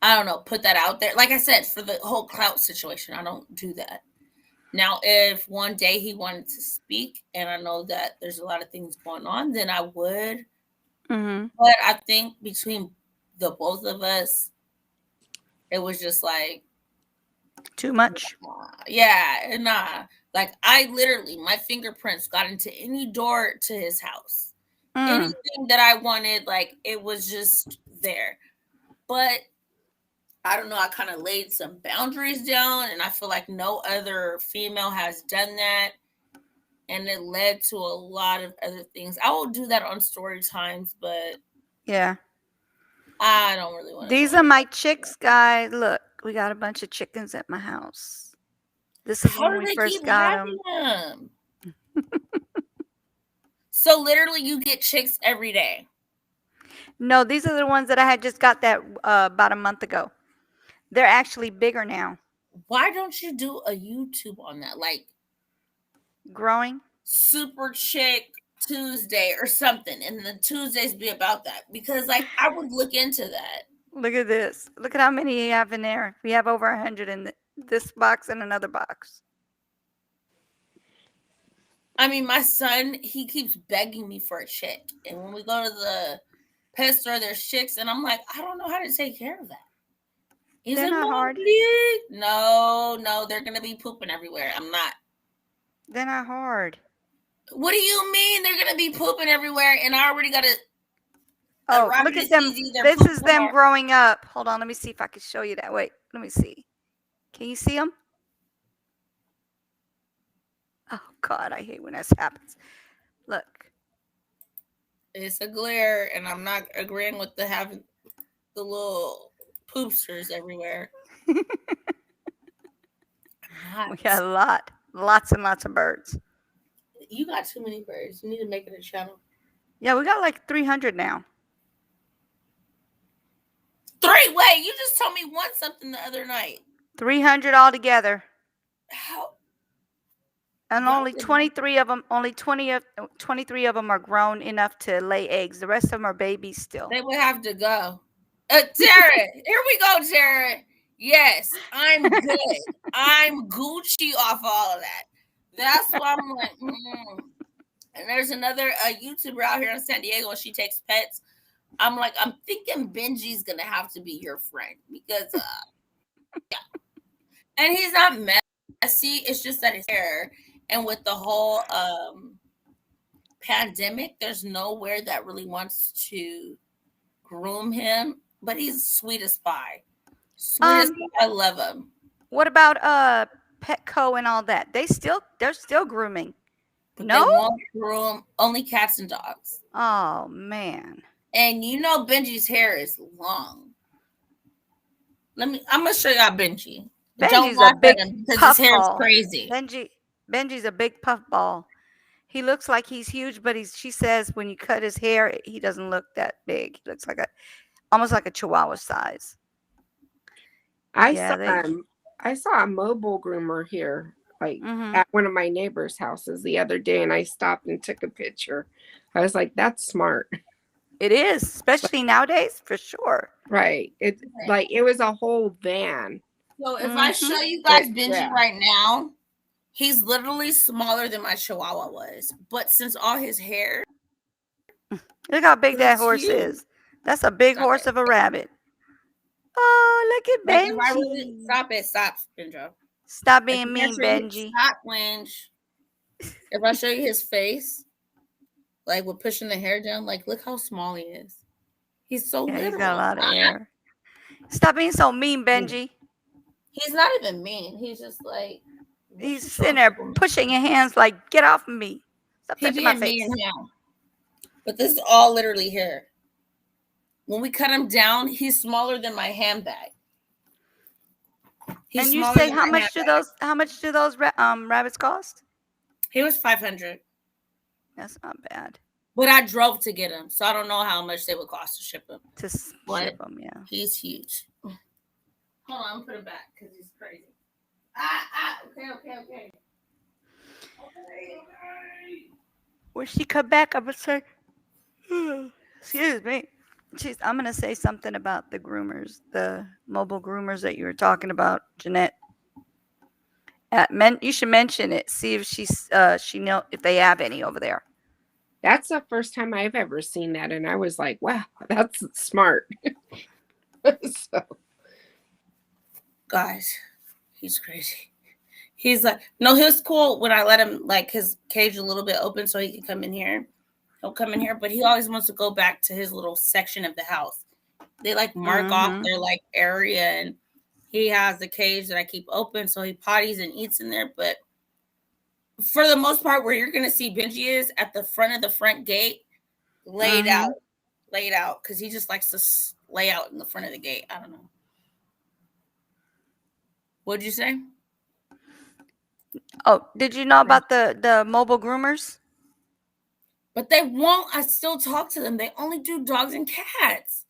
I don't know, put that out there. Like I said, for the whole clout situation, I don't do that. Now, if one day he wanted to speak and I know that there's a lot of things going on, then I would. But I think between the both of us, it was just like too much. Yeah, nah. Like I literally, my fingerprints got into any door to his house. Anything that I wanted, like it was just there. But I don't know, I kind of laid some boundaries down, and I feel like no other female has done that. And it led to a lot of other things. I will do that on story times, but yeah, I don't really want to. These are my chicks, guys. Look, we got a bunch of chickens at my house. This is when we first got them. So literally, you get chicks every day. No, these are the ones that I had just got that about a month ago. They're actually bigger now. Why don't you do a YouTube on that? Like growing Super Chick Tuesday or something, and the Tuesdays be about that, because like I would look into that. Look at this. Look at how many you have in there. We have over 100 in this box and another box. I mean, my son, he keeps begging me for a chick, and when we go to the pet store, there's chicks, and I'm like, I don't know how to take care of that. He's they're like, not hard. No, they're gonna be pooping everywhere. I'm not. They're not hard. What do you mean they're gonna be pooping everywhere? And I already got Oh, look at them. This is them growing up. Hold on, let me see if I can show you that. Wait, let me see. Can you see them? Oh God, I hate when this happens. Look. It's a glare, and I'm not agreeing with having the little poopsters everywhere. We got lots and lots of birds. You got too many birds. You need to make it a channel. Yeah, we got like 300 now. Wait, you just told me something the other night. 300 altogether. How? And only 23 of them, 23 of them are grown enough to lay eggs. The rest of them are babies still. They would have to go. Tara, here we go, Tara. Yes, I'm good. I'm Gucci off all of that. That's why I'm like, And there's another YouTuber out here in San Diego, and she takes pets. I'm like, I'm thinking Benji's gonna have to be your friend because, yeah. And he's not messy. It's just that his hair, and with the whole pandemic, there's nowhere that really wants to groom him. But he's sweet as pie. Sweet as pie. I love him. What about Petco and all that? They're still grooming. But no, they won't groom only cats and dogs. Oh man. And you know Benji's hair is long. I'm gonna show y'all Benji. Benji's a big because his hair is crazy. Benji's a big puff ball. He looks like he's huge, but she says when you cut his hair, he doesn't look that big. He looks like almost like a Chihuahua size. Yeah, I saw a mobile groomer here, like Mm-hmm. at one of my neighbors' houses the other day, and I stopped and took a picture. I was like, "That's smart." It is, especially nowadays, for sure. Right. It like it was a whole van. So if I show you But guys Benji yeah. right now, he's literally smaller than my Chihuahua was. But since all his hair, Look how big that that's horse huge. is. That's a big Stop horse it. of a rabbit. Oh, look at Like if I really Benji. stop, Benjo. Stop Like being if I mean, show you Benji. stop, Winch. If I show you his face, like with pushing the hair down, like look how small he is. He's so Yeah, he's little. got a lot of hair. Stop being so mean, Benji. He's not even mean. He's just like He's sitting there pushing your hands like, get off of me. Stop he touching my being face. mean now. But this is all literally hair. When we cut him down, he's smaller than my handbag. He's And you smaller say than how my much do handbag. those rabbits cost? He was 500. That's not bad. But I drove to get him, so I don't know how much they would cost to ship him. Ship him, yeah. He's huge. Hold on, I'm gonna put him back because he's crazy. Okay. When she come back, I'm gonna say, excuse me. Jeez, I'm gonna say something about the groomers, the mobile groomers that you were talking about, Jeanette. You should mention it. See if she know if they have any over there. That's the first time I've ever seen that, and I was like, "Wow, that's smart." So, guys, he's crazy. He's like, no, he was cool when I let him like his cage a little bit open so he can come in here. He'll come in here, but he always wants to go back to his little section of the house. They like mark off their like area, and he has the cage that I keep open, so he potties and eats in there. But for the most part, where you're gonna see Benji is at the front of the front gate, laid out, because he just likes to lay out in the front of the gate. I don't know. What'd you say? Oh, did you know about the mobile groomers? But they won't. I still talk to them. They only do dogs and cats.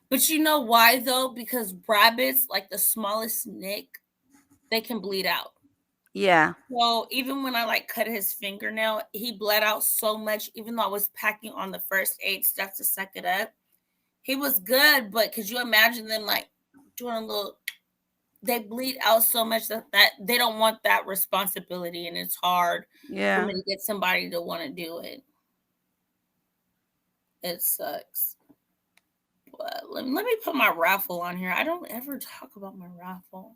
But you know why though? Because rabbits, like the smallest nick, they can bleed out. Yeah. So even when I like cut his fingernail, he bled out so much. Even though I was packing on the first aid stuff to suck it up, he was good. But could you imagine them like doing a little? They bleed out so much that they don't want that responsibility, and it's hard for me to get somebody to want to do it. It sucks. But let me put my raffle on here. I don't ever talk about my raffle.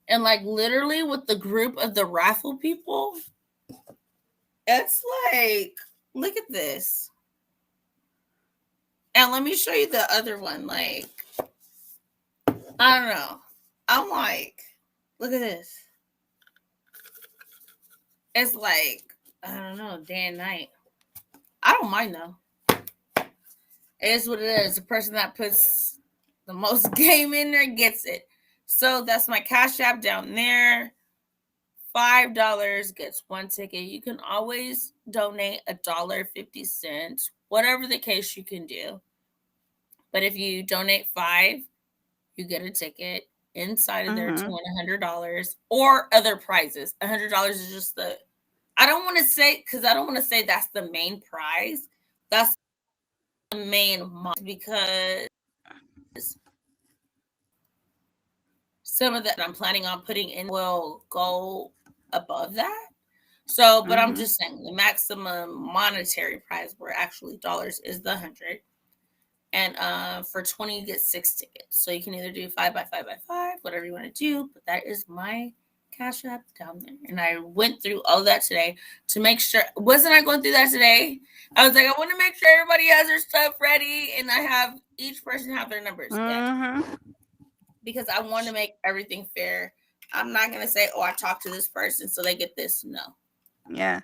And like literally with the group of the raffle people, it's like, look at this. And let me show you the other one. Like, I don't know. I'm like, look at this. It's like, I don't know, day and night. I don't mind though. It is what it is. The person that puts the most game in there gets it. So that's my Cash App down there. $5 gets one ticket. You can always donate $1.50, whatever the case you can do. But if you donate $5, you get a ticket inside of there to win $100 or other prizes. $100 is just the. I don't want to say that's the main prize. That's the main because some of that I'm planning on putting in will go above that. So, but I'm just saying the maximum monetary prize where actually dollars is the 100. And for 20 you get 6 tickets. So you can either do 5 by 5 by 5, whatever you want to do. But that is my Cash App down there. And I went through all that today to make sure. Wasn't I going through that today? I was like, I want to make sure everybody has their stuff ready, and I have each person have their numbers. Yeah. Because I want to make everything fair. I'm not going to say, oh, I talked to this person, so they get this. No. Yeah.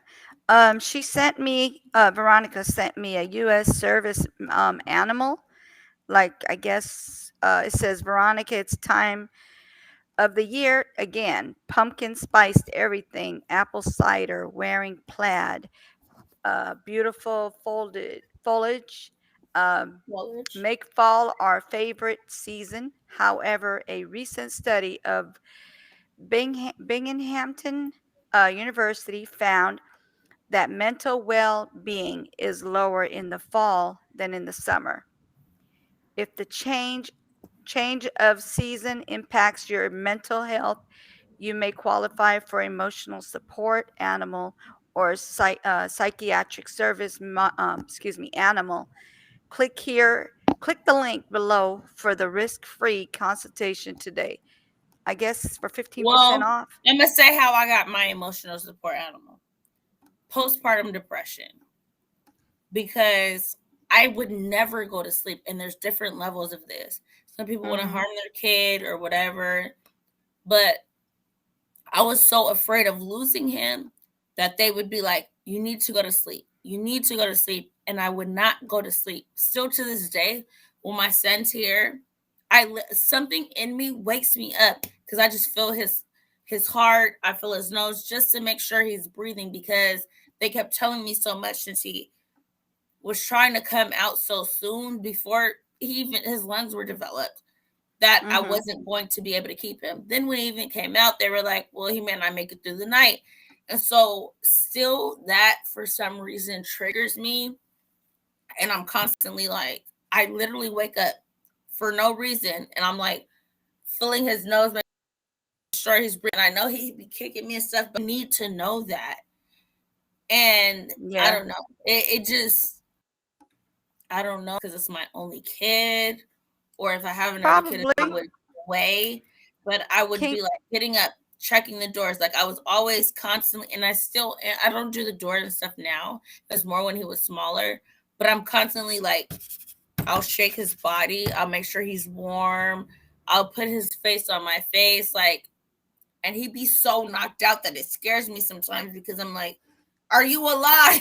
She sent me, Veronica sent me a U.S. service animal. Like, I guess it says, Veronica, it's time of the year again. Pumpkin spiced everything. Apple cider, wearing plaid. Beautiful folded foliage. make fall our favorite season. However, a recent study of Binghamton University found that mental well-being is lower in the fall than in the summer. If the change of season impacts your mental health, you may qualify for emotional support animal or psychiatric service animal. Click the link below for the risk-free consultation today. I guess for 15% off. I'm gonna say how I got my emotional support animal. Postpartum depression. Because I would never go to sleep, and there's different levels of this. Some people want to harm their kid or whatever, but I was so afraid of losing him that they would be like, you need to go to sleep. You need to go to sleep. And I would not go to sleep. Still to this day, when my son's here, something in me wakes me up because I just feel his heart. I feel his nose just to make sure he's breathing, because they kept telling me so much since he was trying to come out so soon before his lungs were developed, that I wasn't going to be able to keep him. Then when he even came out, they were like, well, he may not make it through the night. And so still that for some reason triggers me. And I'm constantly like, I literally wake up for no reason. And I'm like feeling his nose, making sure he's breathing. I know he'd be kicking me and stuff, but I need to know that. And I don't know. It just, I don't know, because it's my only kid, or if I have another kid, I would away. But I would be like getting up, checking the doors. Like I was always constantly, and I don't do the doors and stuff now. That's more when he was smaller. But I'm constantly like, I'll shake his body. I'll make sure he's warm. I'll put his face on my face, like, and he'd be so knocked out that it scares me sometimes, because I'm like, are you alive?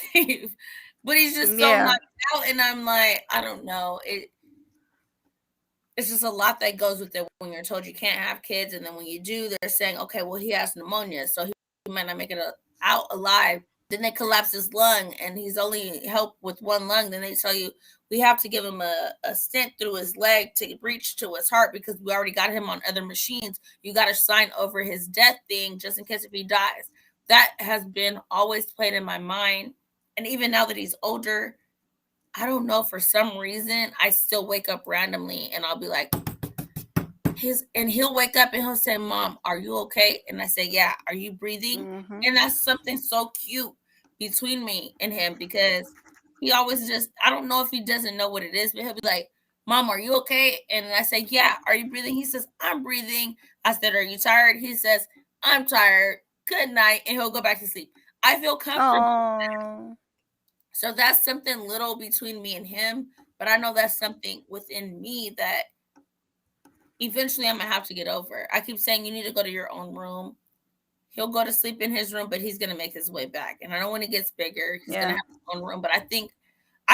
But he's just so knocked out, and I'm like, I don't know. It's just a lot that goes with it when you're told you can't have kids, and then when you do, they're saying, okay, well, he has pneumonia, so he might not make it out alive. Then they collapse his lung, and he's only helped with one lung. Then they tell you we have to give him a stent through his leg to reach to his heart, because we already got him on other machines. You got to sign over his death thing just in case if he dies. That has been always played in my mind. And even now that he's older, I don't know, for some reason, I still wake up randomly and I'll be like, he'll wake up and he'll say, Mom, are you okay? And I say, yeah. Are you breathing? And that's something so cute between me and him, because he always just, I don't know if he doesn't know what it is, but he'll be like, Mom, are you okay? And I say, yeah. Are you breathing? He says, I'm breathing. I said, are you tired? He says, I'm tired. Good night. And he'll go back to sleep. I feel comfortable. So that's something little between me and him, but I know that's something within me that eventually I'm going to have to get over. I keep saying, you need to go to your own room. He'll go to sleep in his room, but he's going to make his way back. And I know when he gets bigger, he's going to have his own room. But I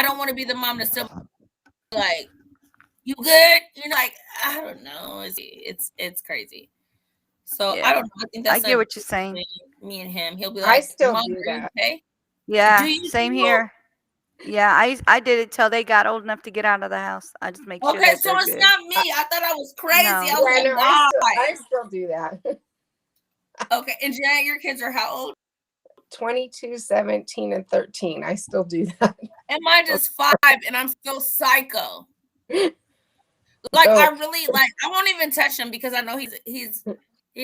don't want to be the mom that's still like, you good? You're like, I don't know. It's crazy. So I don't know. I think that's, I get what you're saying. Me and him. He'll be like, I still Mom, do are you that. okay? Yeah, same here. Yeah, I did it till they got old enough to get out of the house. I just make sure Okay, that so they're it's good. not me. I thought I was crazy. No. I was like, I still do that. Okay, and Janet, your kids are how old? 22, 17, and 13. I still do that. And mine just 5, and I'm still psycho. Like, I really, like, I won't even touch him, because I know he's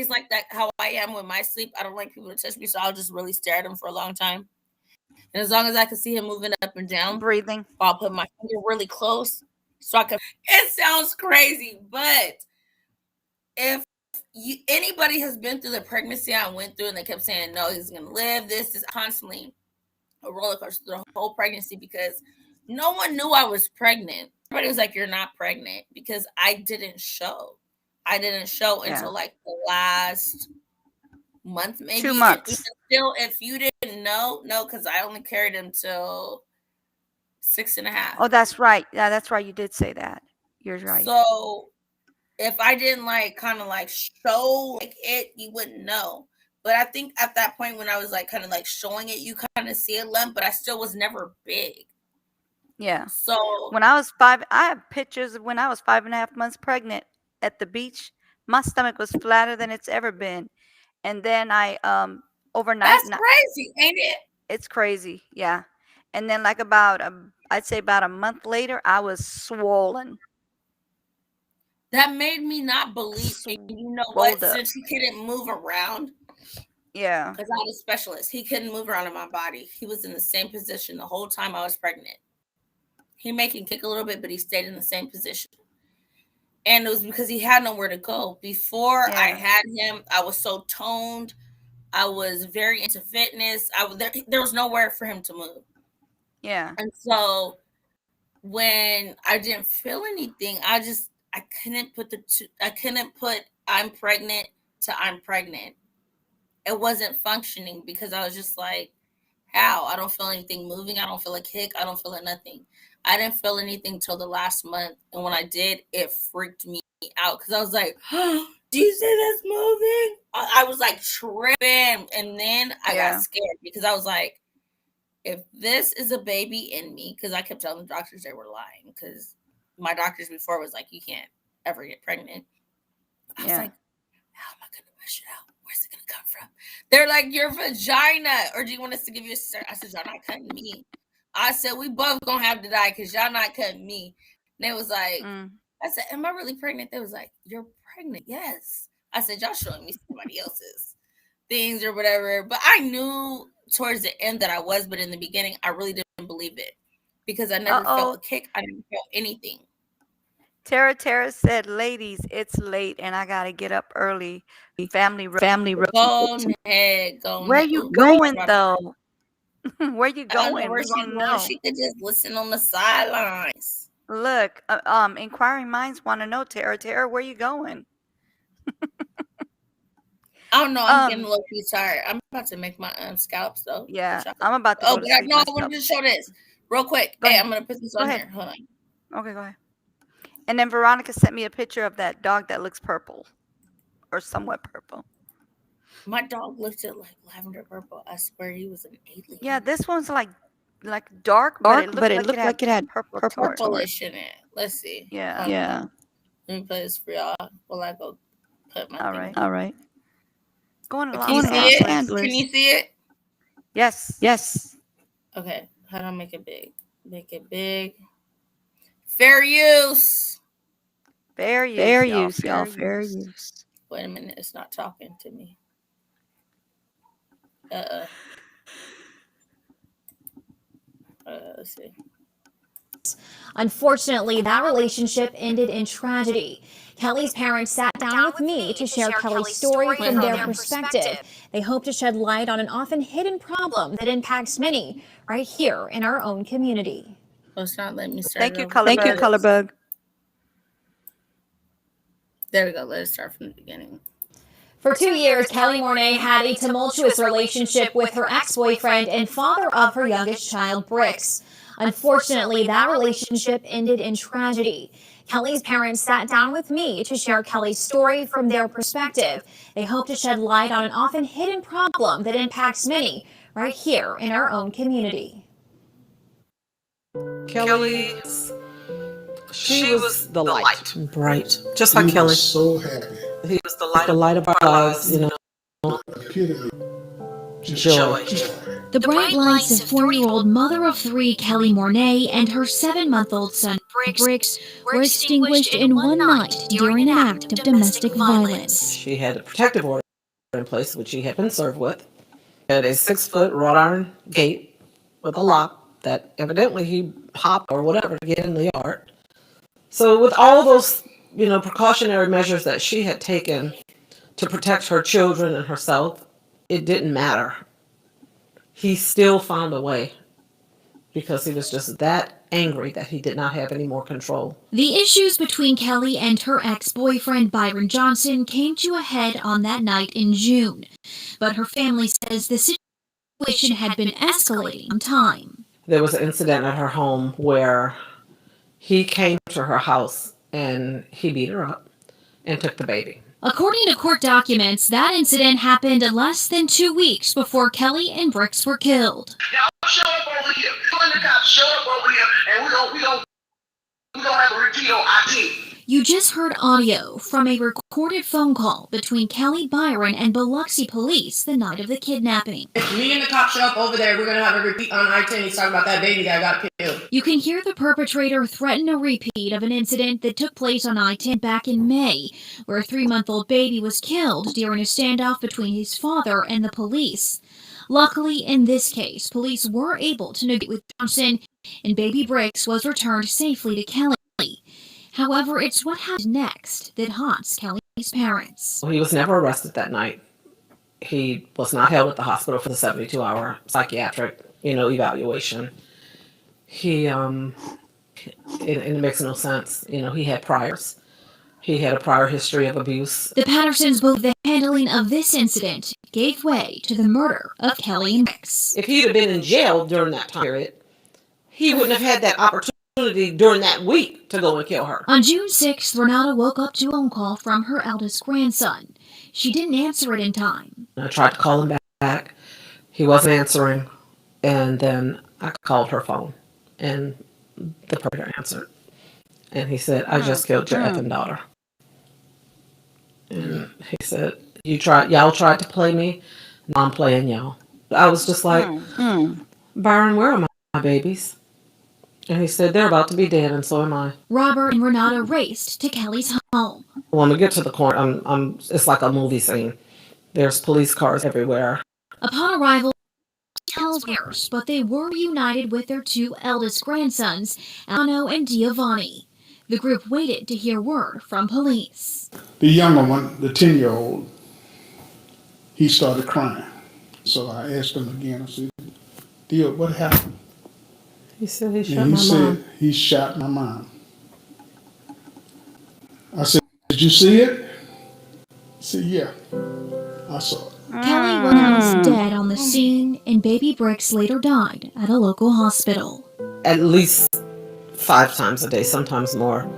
like that, how I am with my sleep. I don't like people to touch me, so I'll just really stare at him for a long time. And as long as I can see him moving up and down, breathing, I'll put my finger really close so I can. It sounds crazy, but if anybody has been through the pregnancy I went through, and they kept saying, no, he's going to live, this is constantly a roller coaster through the whole pregnancy, because no one knew I was pregnant. Everybody was like, you're not pregnant, because I didn't show. Until like the last month, maybe 2 months. And still, if you didn't know, no, because I only carried him till 6.5. Oh, that's right. Yeah, that's right. You did say that. You're right. So if I didn't like kind of like show like it, you wouldn't know. But I think at that point when I was like kind of like showing it, you kind of see a lump, but I still was never big. Yeah. So When I was 5, I have pictures of when I was 5.5 months pregnant at the beach. My stomach was flatter than it's ever been. And then I overnight, that's crazy, ain't it? it's crazy, yeah. And then like about I'd say about a month later, I was swollen. That made me not believe. And you know what? Rolled up. Since he couldn't move around, Yeah. because I had a specialist, he couldn't move around in my body. He was in the same position the whole time I was pregnant. He may can kick a little bit, but he stayed in the same position. And it was because he had nowhere to go. Before I had him, I was so toned. I was very into fitness. There was nowhere for him to move. Yeah. And so when I didn't feel anything, I couldn't put I'm pregnant to I'm pregnant. It wasn't functioning because I was just like, how? I don't feel anything moving. I don't feel a kick. I don't feel a nothing. I didn't feel anything till the last month. And when I did, it freaked me out because I was like, oh, do you see this moving? I was like tripping. And then I got scared because I was like, if this is a baby in me, because I kept telling the doctors they were lying because my doctors before was like, you can't ever get pregnant. I was like, how am I going to push it out? Where's it going to come from? They're like, your vagina. Or do you want us to give you a cert? I said, y'all not cutting me. I said, we both going to have to die because y'all not cutting me. And they was like, I said, am I really pregnant? They was like, you're pregnant. Yes. I said, y'all showing me somebody else's things or whatever. But I knew towards the end that I was, but in the beginning, I really didn't believe it because I never felt a kick. I didn't feel anything. Tara said, ladies, it's late and I got to get up early. Family. Go ahead. Where you going, though? Where you I don't know going? where We she's want to going. know. She could just listen on the sidelines. Look, inquiring minds want to know, Tara, where you going? I don't know. I'm getting a little too tired. I'm about to make my scalps though. Yeah, I'm about to go to sleep. I wanted to show this real quick. Hey, I'm gonna put this on here. Hold on. Okay, go ahead. And then Veronica sent me a picture of that dog that looks purple, or somewhat purple. My dog looked at like lavender purple. I swear he was an alien. Yeah, this one's like dark, but it looked like it had purple purplish in it. Let's see. Yeah. Let me play this for y'all while I go put my thing. All right. Going along. Can you see it? Can you see it? Yes. Okay. How do I make it big? Make it big. Fair use. Fair use, y'all. Fair use. Wait a minute. It's not talking to me. Let's see. Unfortunately, that relationship ended in tragedy. Kelly's parents sat down with me to share Kelly's story from their perspective. They hope to shed light on an often hidden problem that impacts many right here in our own community. Oh, it's not letting me start. Thank you, Colorbug. There we go. Let's start from the beginning. For 2 years, Kelly Mornay had a tumultuous relationship with her ex-boyfriend and father of her youngest child, Brix. Unfortunately, that relationship ended in tragedy. Kelly's parents sat down with me to share Kelly's story from their perspective. They hope to shed light on an often hidden problem that impacts many right here in our own community. Kelly, she was the light, bright, just like Kelly. So happy. He was the light of our lives, you know. Joy. The bright lights of 4-year-old mother of 3 Kelly Mornay and her 7-month-old son Brix were extinguished in one night during an act of domestic violence. She had a protective order in place, which she had been served with. Had a 6-foot wrought iron gate with a lock that evidently he popped or whatever to get in the yard. So with all those, precautionary measures that she had taken to protect her children and herself, it didn't matter. He still found a way because he was just that angry that he did not have any more control. The issues between Kelly and her ex-boyfriend Byron Johnson came to a head on that night in June. But her family says the situation had been escalating in time. There was an incident at her home where he came to her house and he beat her up and took the baby. According to court documents, that incident happened less than 2 weeks before Kelly and Brix were killed. show up over here. When the cops show up over here, and we gonna have a repeat on IT. You just heard audio from a recorded phone call between Kelly Byron and Biloxi police the night of the kidnapping. If me and the cop show up over there, we're going to have a repeat on I-10. He's talking about that baby that got killed. You can hear the perpetrator threaten a repeat of an incident that took place on I-10 back in May, where a 3-month-old baby was killed during a standoff between his father and the police. Luckily, in this case, police were able to negotiate with Johnson, and baby Bricks was returned safely to Kelly. However, it's what happened next that haunts Kelly's parents. He was never arrested that night. He was not held at the hospital for the 72-hour psychiatric, evaluation. It makes no sense. He had priors. He had a prior history of abuse. The Pattersons believe the handling of this incident gave way to the murder of Kelly and Bricks. If he'd have been in jail during that time period, he wouldn't have had that opportunity during that week to go and kill her. On June 6th, Renata woke up to a phone call from her eldest grandson. She didn't answer it in time. I tried to call him back. He wasn't answering. And then I called her phone, and the perpetrator answered. And he said, I just killed your effing daughter. And he said, y'all tried to play me? No, I'm playing y'all. I was just like, Byron, where are my babies? And he said, they're about to be dead, and so am I. Robert and Renata raced to Kelly's home. When we get to the corner, it's like a movie scene. There's police cars everywhere. Upon arrival, details were, but they were reunited with their 2 eldest grandsons, Ano and Giovanni. The group waited to hear word from police. The younger one, the 10-year-old, he started crying. So I asked him again, I said, Dio, what happened? He said he shot my mom. He said he shot my mom. I said, did you see it? He said, yeah, I saw it. Kelly was dead on the scene, and baby Bricks later died at a local hospital. At least 5 times a day, sometimes more.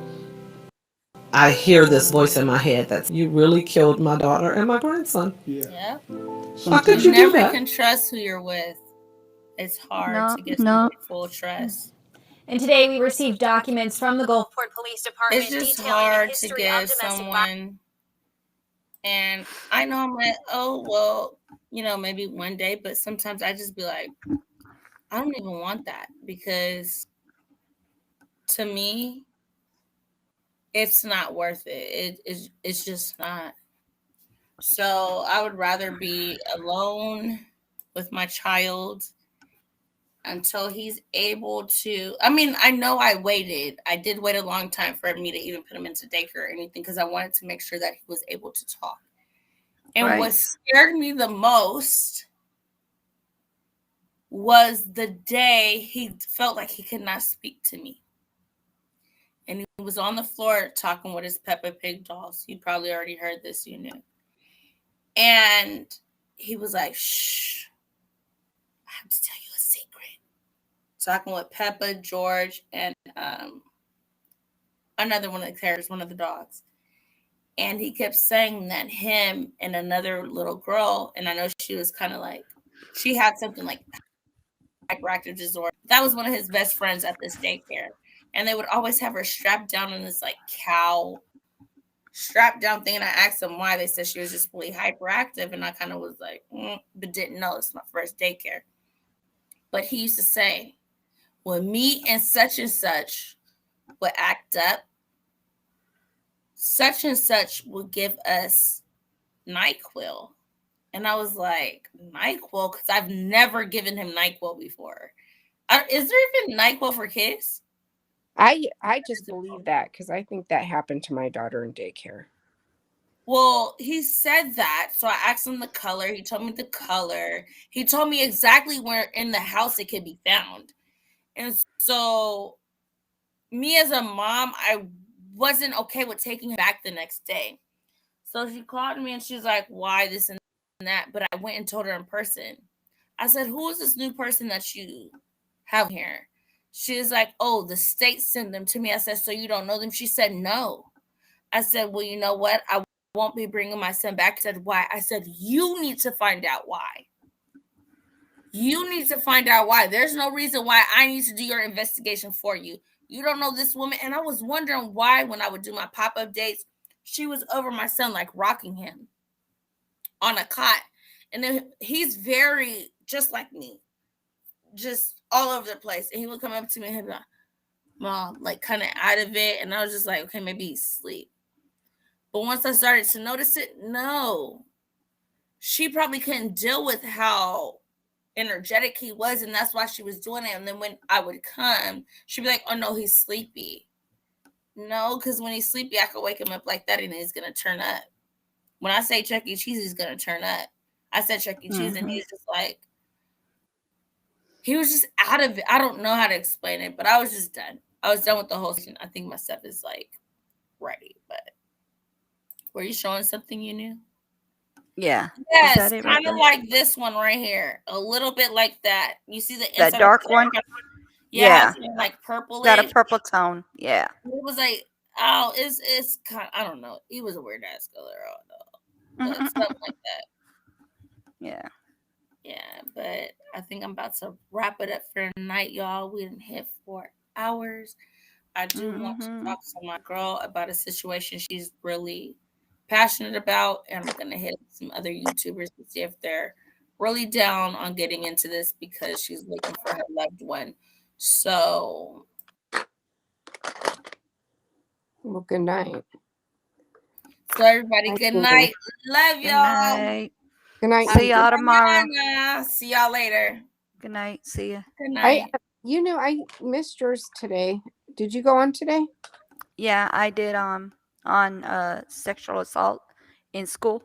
I hear this voice in my head that you really killed my daughter and my grandson. Yeah. How could you do that? Never can trust who you're with. It's hard to get full trust. And today we received documents from the Gulfport Police Department. It's just hard to give someone, and I know I'm like, oh, well, maybe one day, but sometimes I just be like, I don't even want that, because to me, it's not worth it. It's just not. So I would rather be alone with my child until he's able to. I mean, I know I did wait a long time for me to even put him into daycare or anything, because I wanted to make sure that he was able to talk. And what scared me the most was the day he felt like he could not speak to me. And he was on the floor talking with his Peppa Pig dolls. You probably already heard this, And he was like, shh, I have to tell you a secret. Talking with Peppa, George, and another one of the characters, one of the dogs. And he kept saying that him and another little girl, and I know she was kind of like, she had something like hyperactive disorder. That was one of his best friends at this daycare. And they would always have her strapped down in this like cow strapped down thing. And I asked them why. They said she was just really hyperactive. And I kind of was like, but didn't know. It's my first daycare. But he used to say, when me and such would act up, such and such would give us NyQuil. And I was like, NyQuil? Because I've never given him NyQuil before. Is there even NyQuil for kids? I just believe that because I think that happened to my daughter in daycare. Well, he said that. So I asked him the color. He told me the color. He told me exactly where in the house it could be found. And so me as a mom, I wasn't okay with taking him back the next day. So she called me and she's like, why this and that? But I went and told her in person. I said, who is this new person that you have here? She was like, oh, the state sent them to me. I said, so you don't know them? She said, no. I said, well, you know what? I won't be bringing my son back. She said, why? I said, you need to find out why. You need to find out why. There's no reason why I need to do your investigation for you. You don't know this woman. And I was wondering why, when I would do my pop-up dates, she was over my son, like rocking him on a cot. And then he's very just like me, just all over the place. And he would come up to me and he'd be like, Mom, like kind of out of it. And I was just like, okay, maybe he's asleep. But once I started to notice it, no. She probably couldn't deal with how energetic he was, and that's why she was doing it. And then when I would come, she'd be like, oh no, he's sleepy. No, because when he's sleepy, I could wake him up like that and he's gonna turn up. When I say Chuck E. Cheese, he's gonna turn up. I said Chuck E. Cheese, and he's just like, he was just out of it. I don't know how to explain it, but I was just done. I was done with the whole thing. I think my stuff is like ready. But were you showing something you knew? Yeah. Yes, kind of like this one right here. A little bit like that. You see the inside that dark one? Yeah. It's like purple. Got a purple tone. Yeah. It was like, oh, it's kind of, I don't know. He was a weird ass color. I don't know. But something like that. Yeah. Yeah, but I think I'm about to wrap it up for tonight, y'all. We didn't hit 4 hours. I do want to talk to my girl about a situation she's really passionate about, and I'm gonna hit some other YouTubers to see if they're really down on getting into this because she's looking for her loved one. So, well, good night. So everybody, good night. Love y'all. Good night. See y'all tomorrow. See y'all later. Good night. See ya. Good night. I missed yours today. Did you go on today? Yeah, I did on sexual assault in school.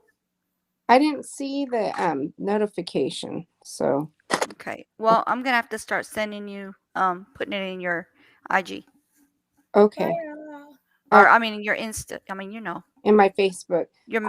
I didn't see the notification. So okay. Well, I'm gonna have to start sending you putting it in your IG. Okay. Or I mean your Insta. I mean, in my Facebook. Your